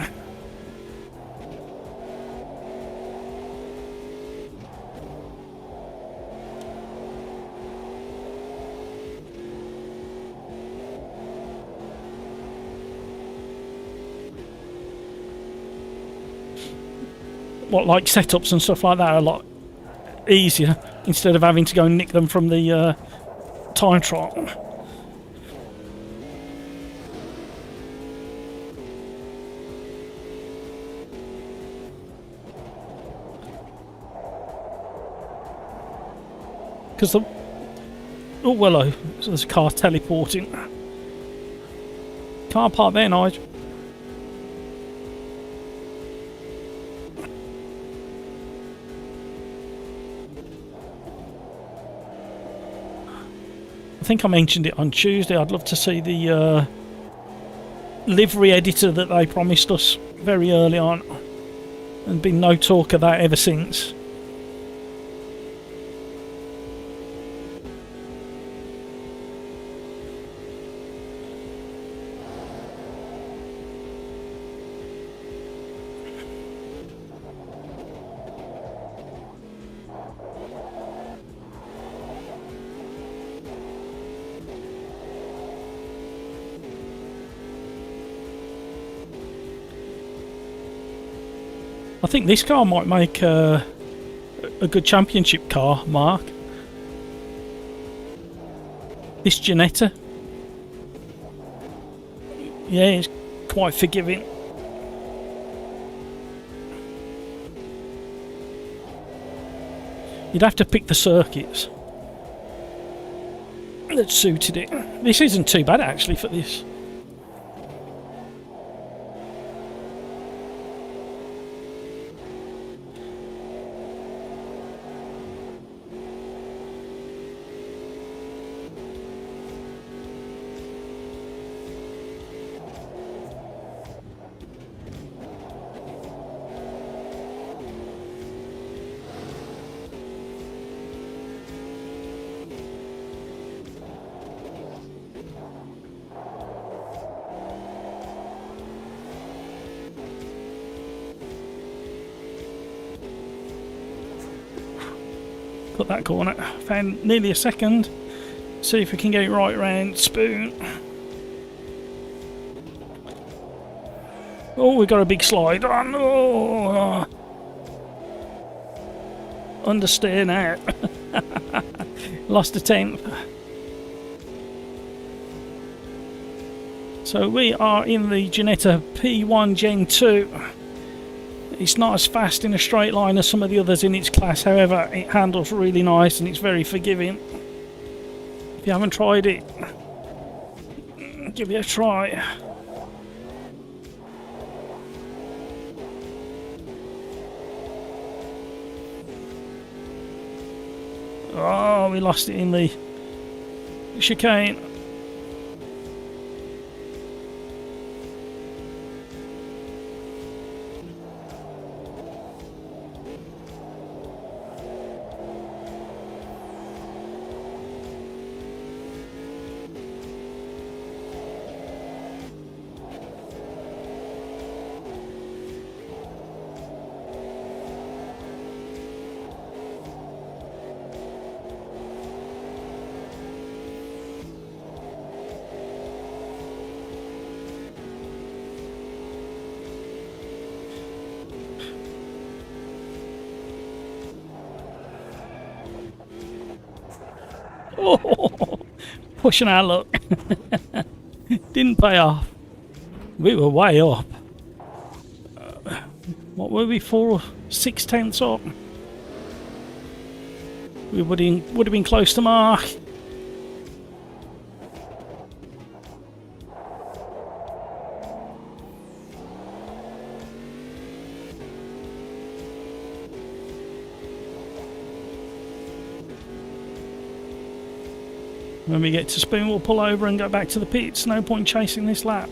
Speaker 1: What, like setups and stuff like that are a lot easier instead of having to go and nick them from the time trial. Because the... Oh, hello. So there's a car teleporting. Can't park there, Nigel. I think I mentioned it on Tuesday. I'd love to see the livery editor that they promised us very early on, and been no talk of that ever since. I think this car might make a good championship car, Mark. This Ginetta. Yeah, it's quite forgiving. You'd have to pick the circuits that suited it. This isn't too bad actually for this. Put that corner. Found nearly a second. See if we can get it right round spoon. Oh, we've got a big slide. Oh, no. Understeer now. Lost a tenth. So we are in the Ginetta P1 Gen 2. It's not as fast in a straight line as some of the others in its class, however it handles really nice and it's very forgiving. If you haven't tried it, give it a try. Oh, we lost it in the chicane. Oh, pushing our luck. Didn't pay off. We were way up. What were we, 4 or 6/10 up? We would have been close to mark. When we get to Spoon, we'll pull over and go back to the pits. No point chasing this lap.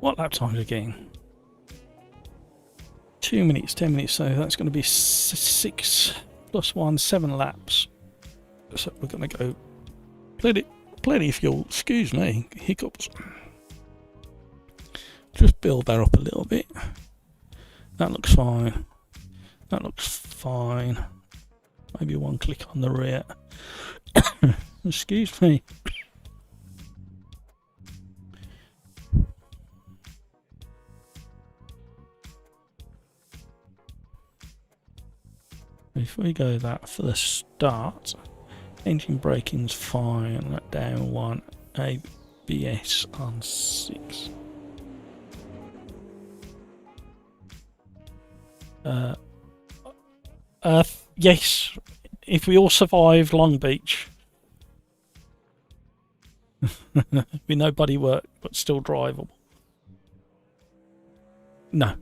Speaker 1: What lap time again? 2 minutes, 10 minutes, so that's going to be 6 plus 1, 7 laps. So we're going to go plenty of fuel. Excuse me, hiccups. Just build that up a little bit. That looks fine. That looks fine. Maybe one click on the rear. Excuse me. If we go that for the start, engine braking's fine, down 1, ABS on 6. Yes, if we all survived Long Beach. With no body work, but still drivable. No.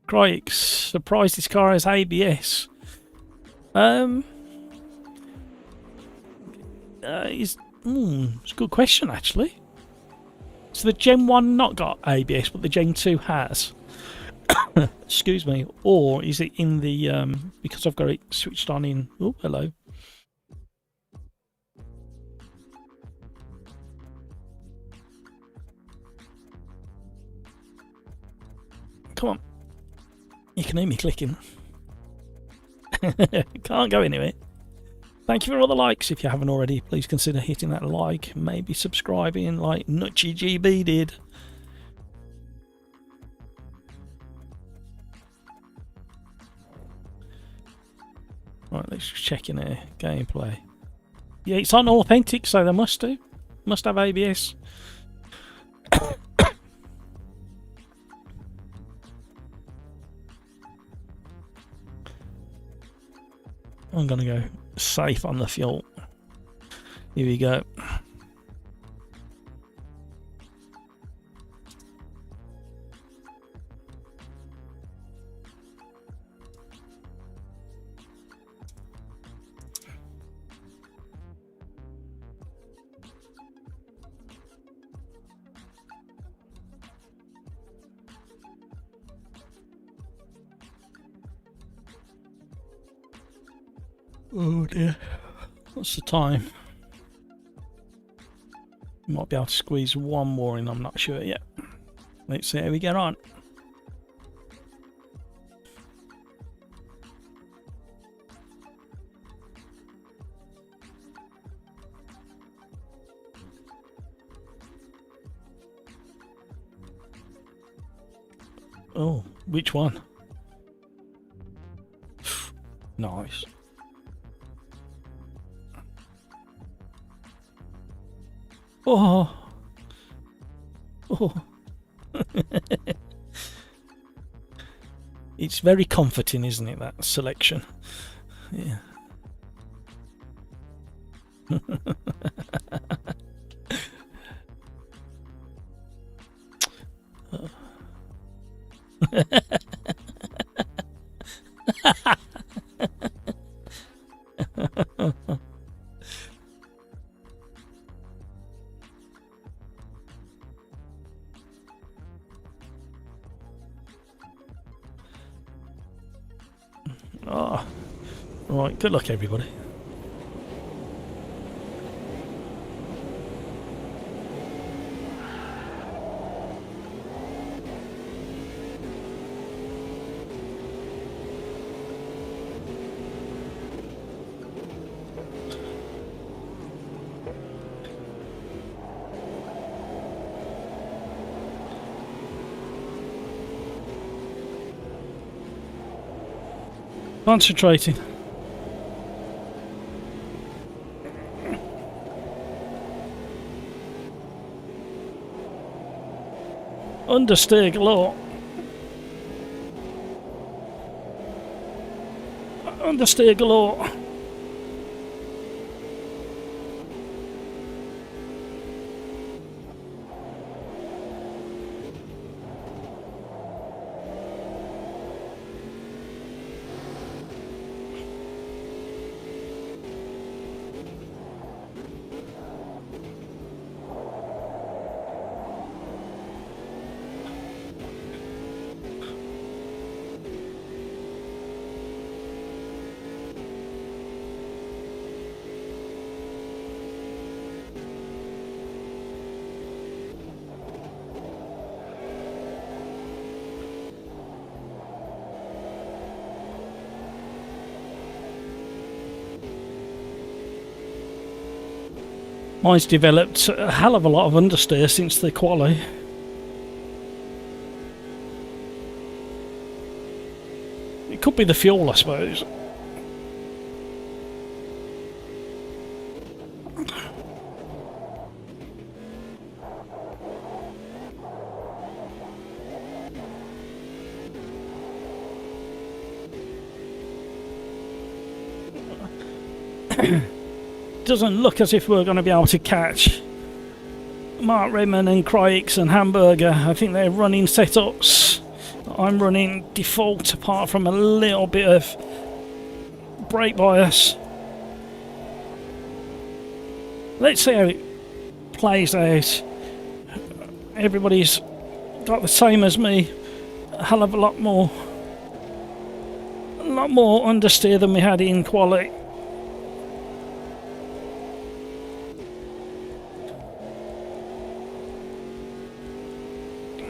Speaker 1: Crikes, surprised this car has ABS. It's a good question actually. So the Gen 1 not got ABS, but the Gen 2 has. Excuse me. Or is it in the because I've got it switched on in? Oh, hello. Come on. You can hear me clicking. Can't go anywhere. Thank you for all the likes. If you haven't already, please consider hitting that like, maybe subscribing like Nutchy GB did. Right, let's just check in here. Gameplay. Yeah, it's on authentic, so they must do. Must have ABS. I'm gonna go safe on the fuel. Here we go. Oh dear. What's the time? Might be able to squeeze one more in, I'm not sure yet. Let's see how we get on. Oh, which one? Nice. Oh. Oh. It's very comforting, isn't it, that selection? Yeah. Oh. Right, good luck everybody. Concentrating. Understeer galore. Understeer galore. Mine's developed a hell of a lot of understeer since the quali. It could be the fuel, I suppose. Doesn't look as if we're going to be able to catch Mark Redman and Cryx and Hamburger. I think they're running setups. I'm running default apart from a little bit of brake bias. Let's see how it plays out. Everybody's got the same as me. A hell of a lot more understeer than we had in quali.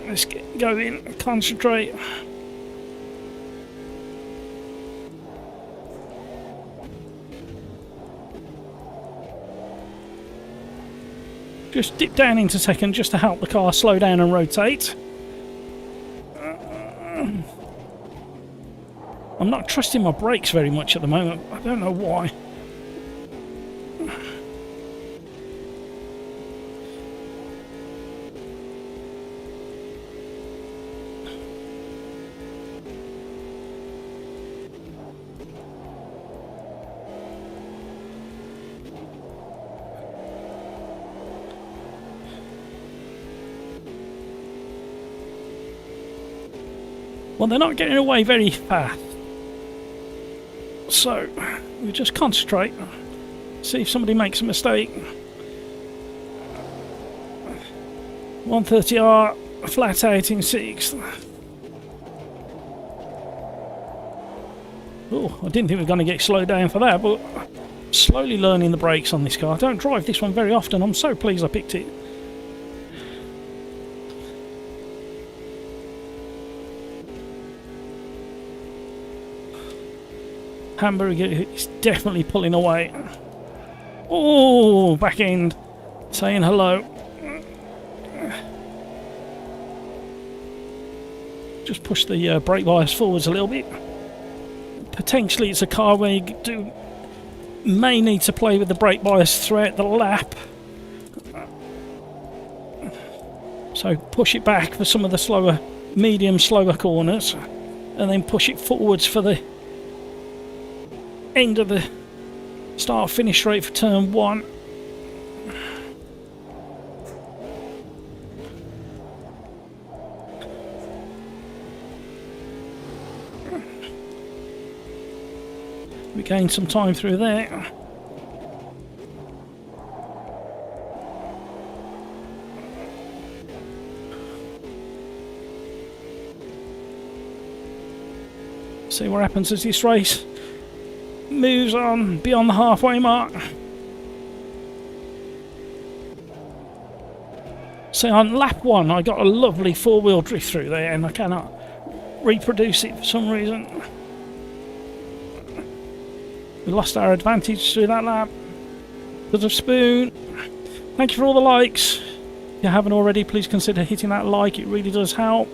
Speaker 1: Let's go in, concentrate. Just dip down into second just to help the car slow down and rotate. I'm not trusting my brakes very much at the moment. I don't know why. Well, they're not getting away very fast. So, we just concentrate. See if somebody makes a mistake. 130R, flat out in 6th. Oh, I didn't think we were going to get slowed down for that, but slowly learning the brakes on this car. I don't drive this one very often. I'm so pleased I picked it. Hamburger is definitely pulling away. Oh, back end saying hello. Just push the brake bias forwards a little bit. potentially it's a car where you may need to play with the brake bias throughout the lap. So push it back for some of the slower, slower corners, and then push it forwards for the end of the start-finish straight for turn 1. We gained some time through there. See what happens as this race moves on beyond the halfway mark. So on lap 1 I got a lovely 4-wheel drift through there, and I cannot reproduce it for some reason. We lost our advantage through that lap because of Spoon. Thank you for all the likes. If you haven't already, please consider hitting that like, it really does help.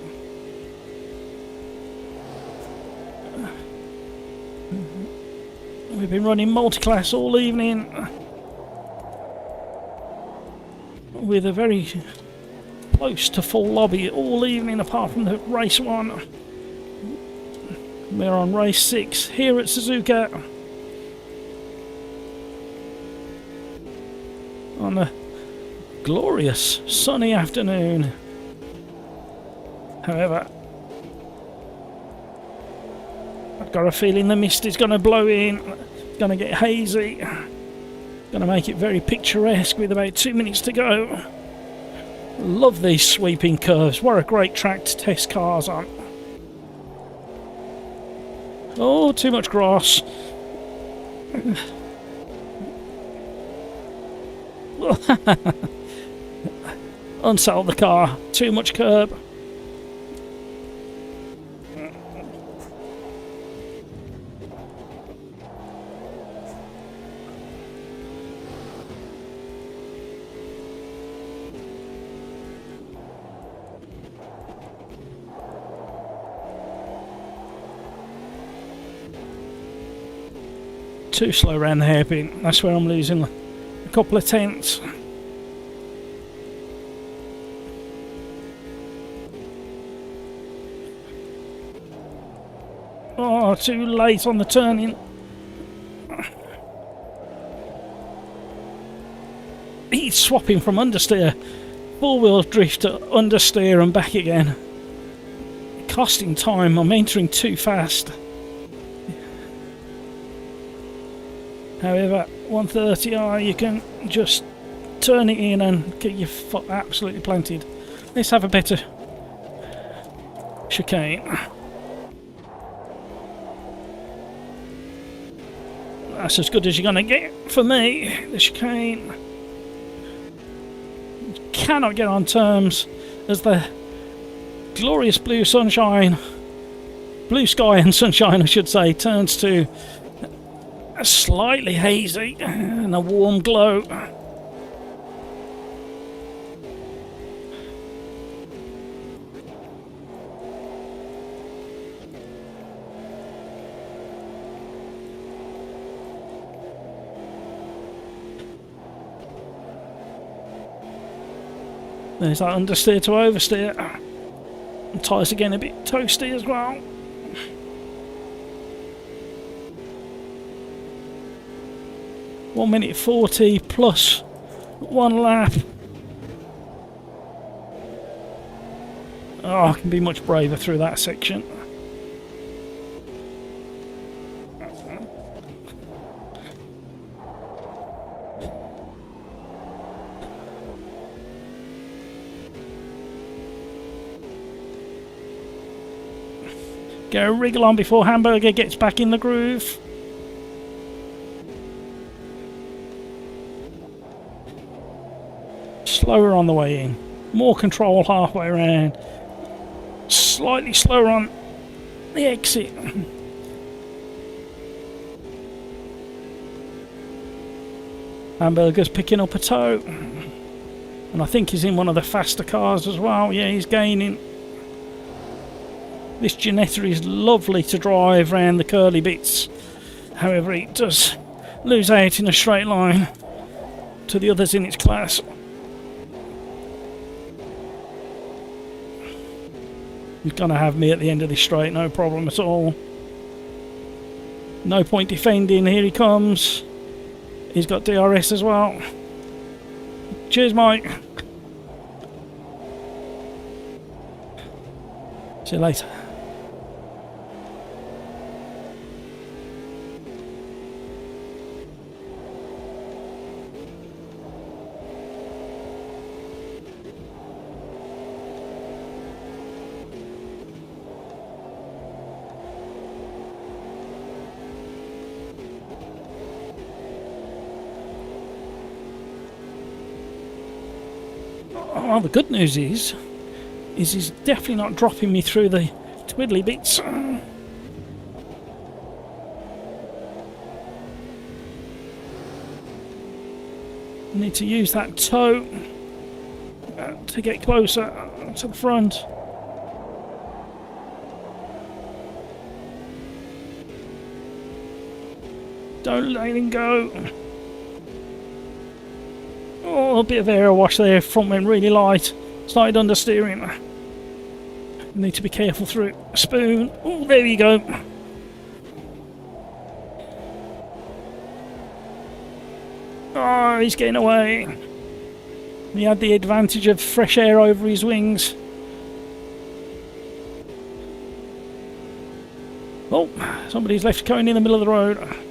Speaker 1: We've been running multi-class all evening with a very close to full lobby all evening apart from the race 1. We're on race 6 here at Suzuka on a glorious sunny afternoon. However, I've got a feeling the mist is going to blow in, it's going to get hazy, going to make it very picturesque with about 2 minutes to go. Love these sweeping curves, what a great track to test cars on. Oh, too much grass. Unsettled the car, too much curb. Too slow around the hairpin, that's where I'm losing a couple of tenths. Oh, too late on the turning. He's swapping from understeer, 4-wheel drift to understeer and back again. Costing time, I'm entering too fast. However, 130R, you can just turn it in and get your foot absolutely planted. Let's have a better chicane. That's as good as you're going to get for me, the chicane. Cannot get on terms as the glorious blue sunshine, blue sky and sunshine I should say, turns to a slightly hazy and a warm glow. There's that understeer to oversteer. And tyres again a bit toasty as well. One minute 40 plus 1 lap. Oh, I can be much braver through that section. Get a wriggle on before Hamburger gets back in the groove. Slower on the way in, more control halfway around, slightly slower on the exit. Hamburger's picking up a toe, and I think he's in one of the faster cars as well. Yeah, he's gaining. This Ginetta is lovely to drive around the curly bits. However, it does lose out in a straight line to the others in its class. He's going to have me at the end of this straight, no problem at all. No point defending, here he comes. He's got DRS as well. Cheers, mate. See you later. Oh, the good news is he's definitely not dropping me through the twiddly bits. Need to use that toe to get closer to the front. Don't let him go. Oh, a bit of air wash there. Front went really light. Started understeering. Need to be careful through a spoon. Oh, there you go. Oh, he's getting away. He had the advantage of fresh air over his wings. Oh, somebody's left going in the middle of the road.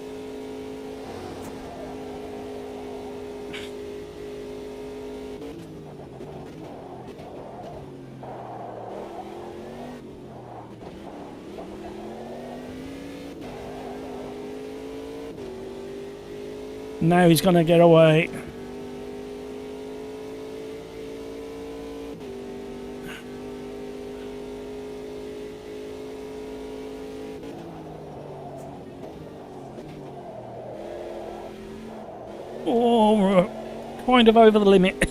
Speaker 1: Now he's going to get away. Oh, kind of over the limit.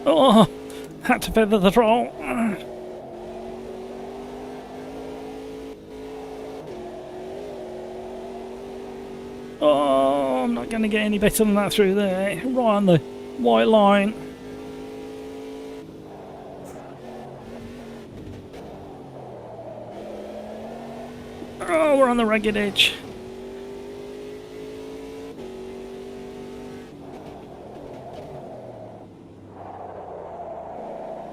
Speaker 1: Oh, had to feather the throttle. Oh, I'm not going to get any better than that through there. Right on the white line. Oh, we're on the ragged edge.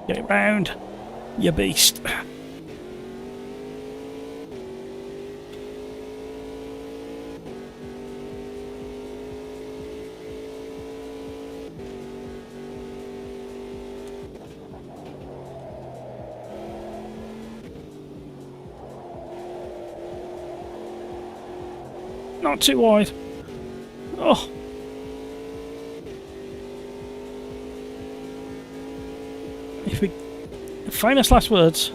Speaker 1: Get round, you beast. Not too wide. Oh. If we... Famous last words.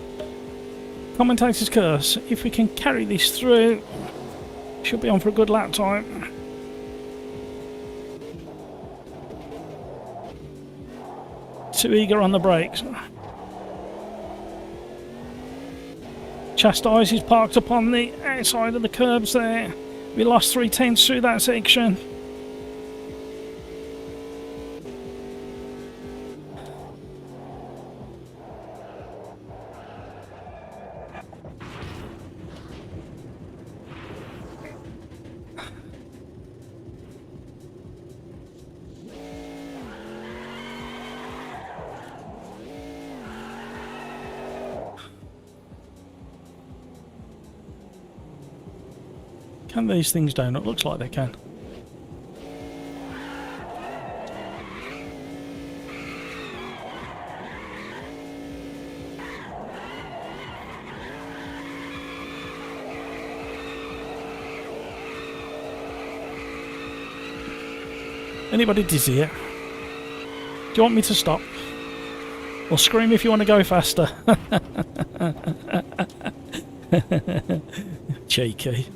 Speaker 1: Commentator's curse. If we can carry this through, should be on for a good lap time. Too eager on the brakes. Chastise is parked upon the outside of the curbs there. We lost 3/10 through that section. Can these things down? It looks like they can. Anybody dizzy yet? Do you want me to stop? Or scream if you want to go faster? Cheeky.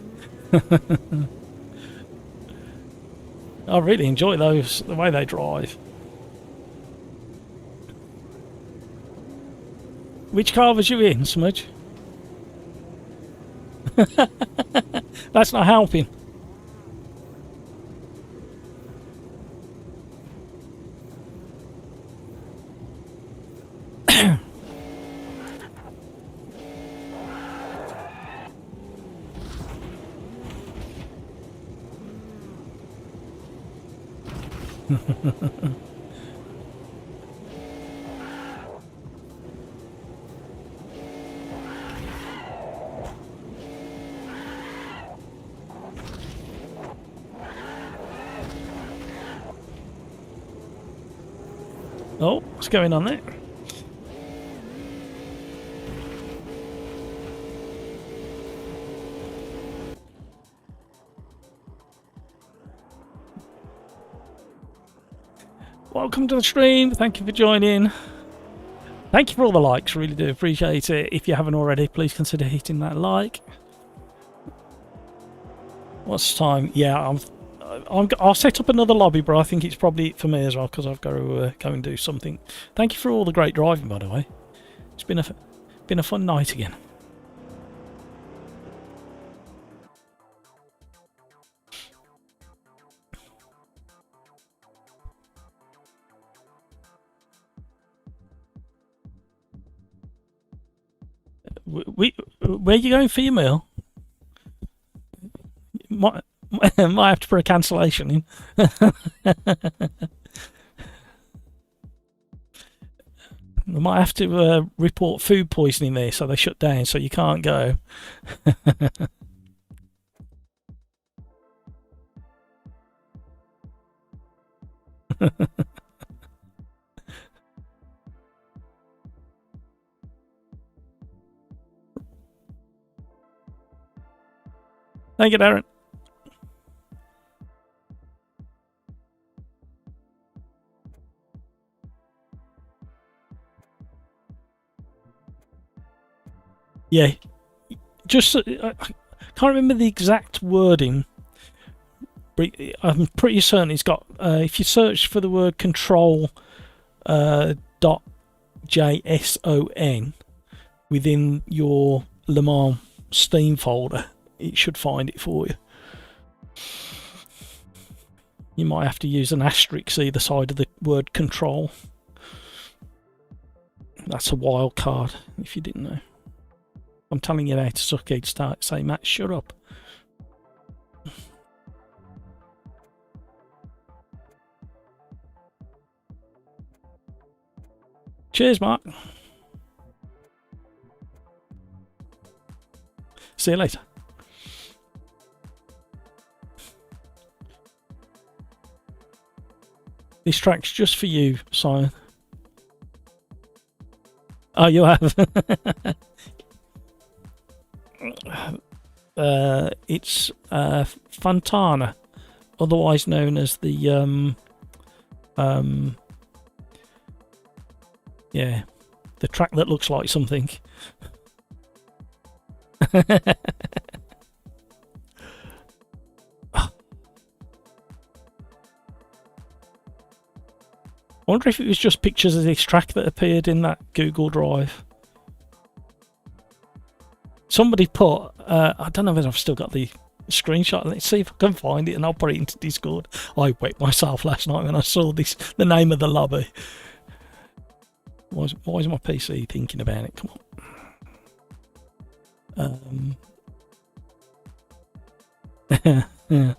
Speaker 1: I really enjoy those, the way they drive. Which car was you in, Smudge? That's not helping. Oh, what's going on there? Welcome to the stream. Thank you for joining. Thank you for all the likes. Really do appreciate it. If you haven't already, please consider hitting that like. What's the time? Yeah, I'll set up another lobby, but I think it's probably for me as well because I've got to go and do something. Thank you for all the great driving, by the way. It's been a fun night again. Where are you going for your meal? Might have to put a cancellation in. They might have to report food poisoning there, so they shut down, so you can't go. Thank you, Darren. Yeah, just I can't remember the exact wording, but I'm pretty certain it's got. If you search for the word control .json within your Le Mans Steam folder, it should find it for you. You might have to use an asterisk either side of the word control. That's a wild card, if you didn't know. I'm telling you how to suck eggs, start say, Matt, shut up. Cheers, Mark. See you later. This track's just for you, Simon. Oh, you have? It's Fontana, otherwise known as the yeah, the track that looks like something. I wonder if it was just pictures of this track that appeared in that Google Drive. Somebody put, I don't know whether I've still got the screenshot. Let's see if I can find it and I'll put it into Discord. I wet myself last night when I saw this, the name of the lobby. Why is my PC thinking about it? Come on. Yeah.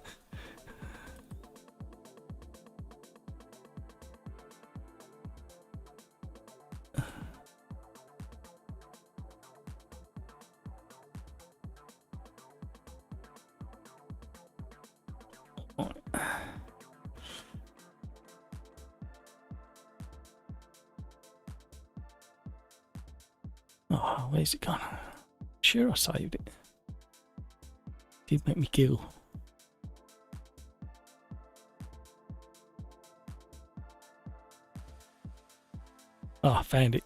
Speaker 1: Oh, where's it gone? Sure, I saved it. Did make me giggle. Oh, I found it.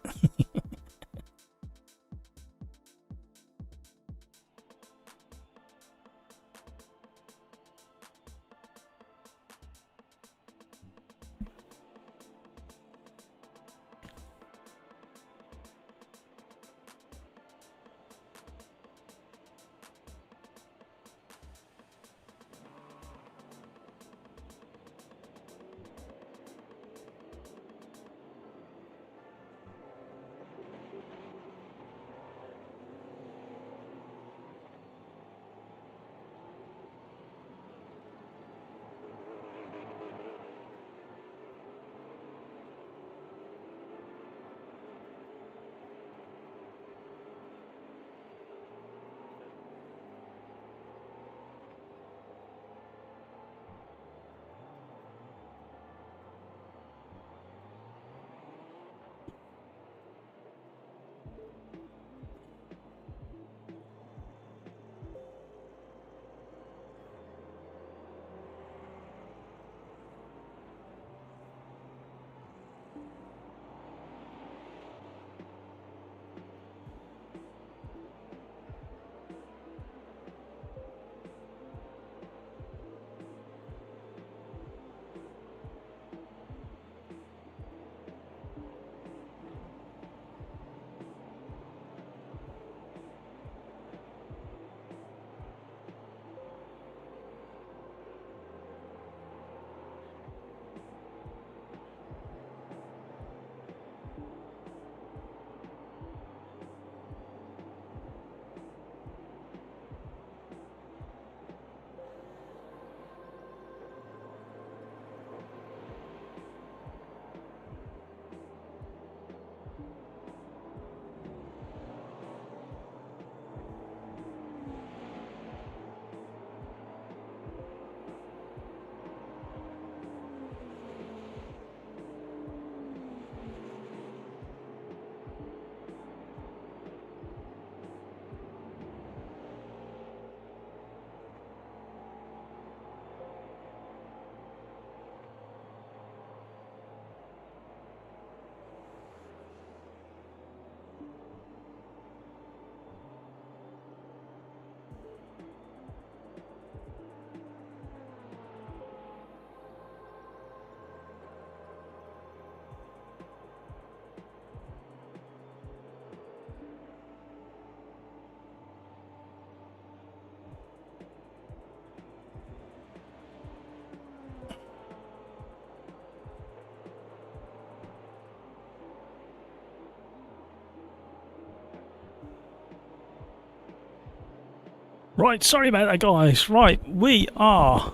Speaker 1: Right, sorry about that, guys. Right, we are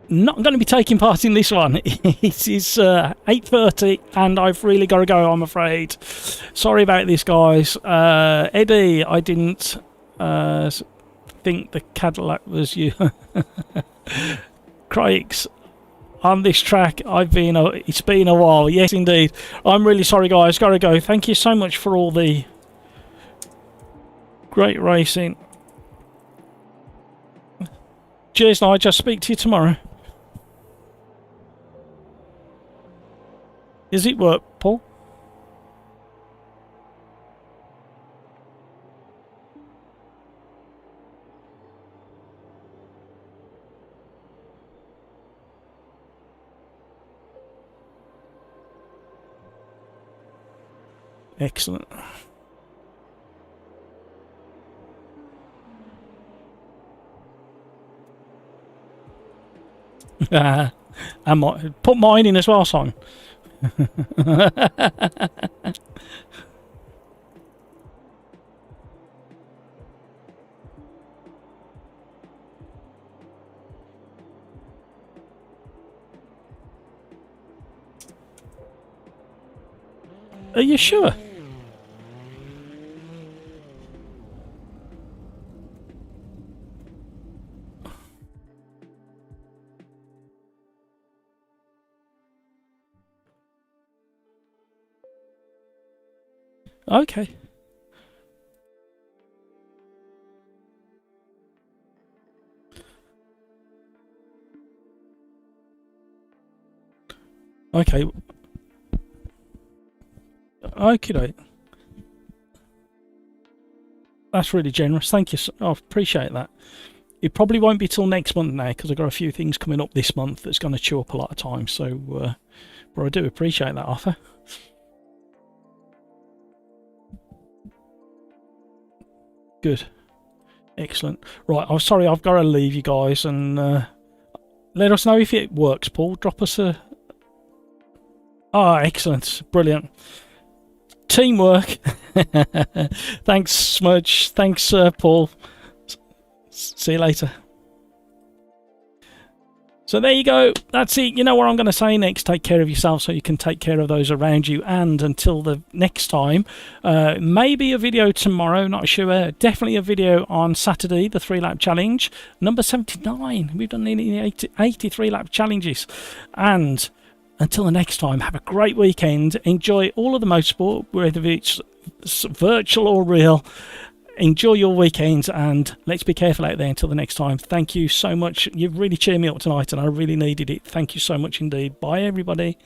Speaker 1: not going to be taking part in this one. It is 8:30 and I've really got to go, I'm afraid. Sorry about this, guys. Eddie, I didn't think the Cadillac was you. Craigs, on this track, it's been a while. Yes, indeed. I'm really sorry, guys. Got to go. Thank you so much for all the great racing. Cheers, Nigel. I'll speak to you tomorrow. Does it work, Paul? Excellent. I might put mine in as well, son. Are you sure? Okay. Okay. Okay. That's really generous. Thank you. I appreciate that. It probably won't be till next month now because I've got a few things coming up this month that's going to chew up a lot of time. So, but I do appreciate that offer. Good. Excellent. Right, I'm sorry, I've got to leave you guys and let us know if it works, Paul. Drop us a... Oh, excellent. Brilliant. Teamwork. Thanks, Smudge. Thanks, Paul. See you later. So there you go. That's it. You know what I'm going to say next. Take care of yourself so you can take care of those around you. And until the next time, maybe a video tomorrow, not sure. Definitely a video on Saturday, the 3-lap challenge. Number 79. We've done nearly 83 lap challenges. And until the next time, have a great weekend. Enjoy all of the motorsport, whether it's virtual or real. Enjoy your weekends and let's be careful out there until the next time. Thank you so much. You've really cheered me up tonight and I really needed it. Thank you so much indeed. Bye, everybody.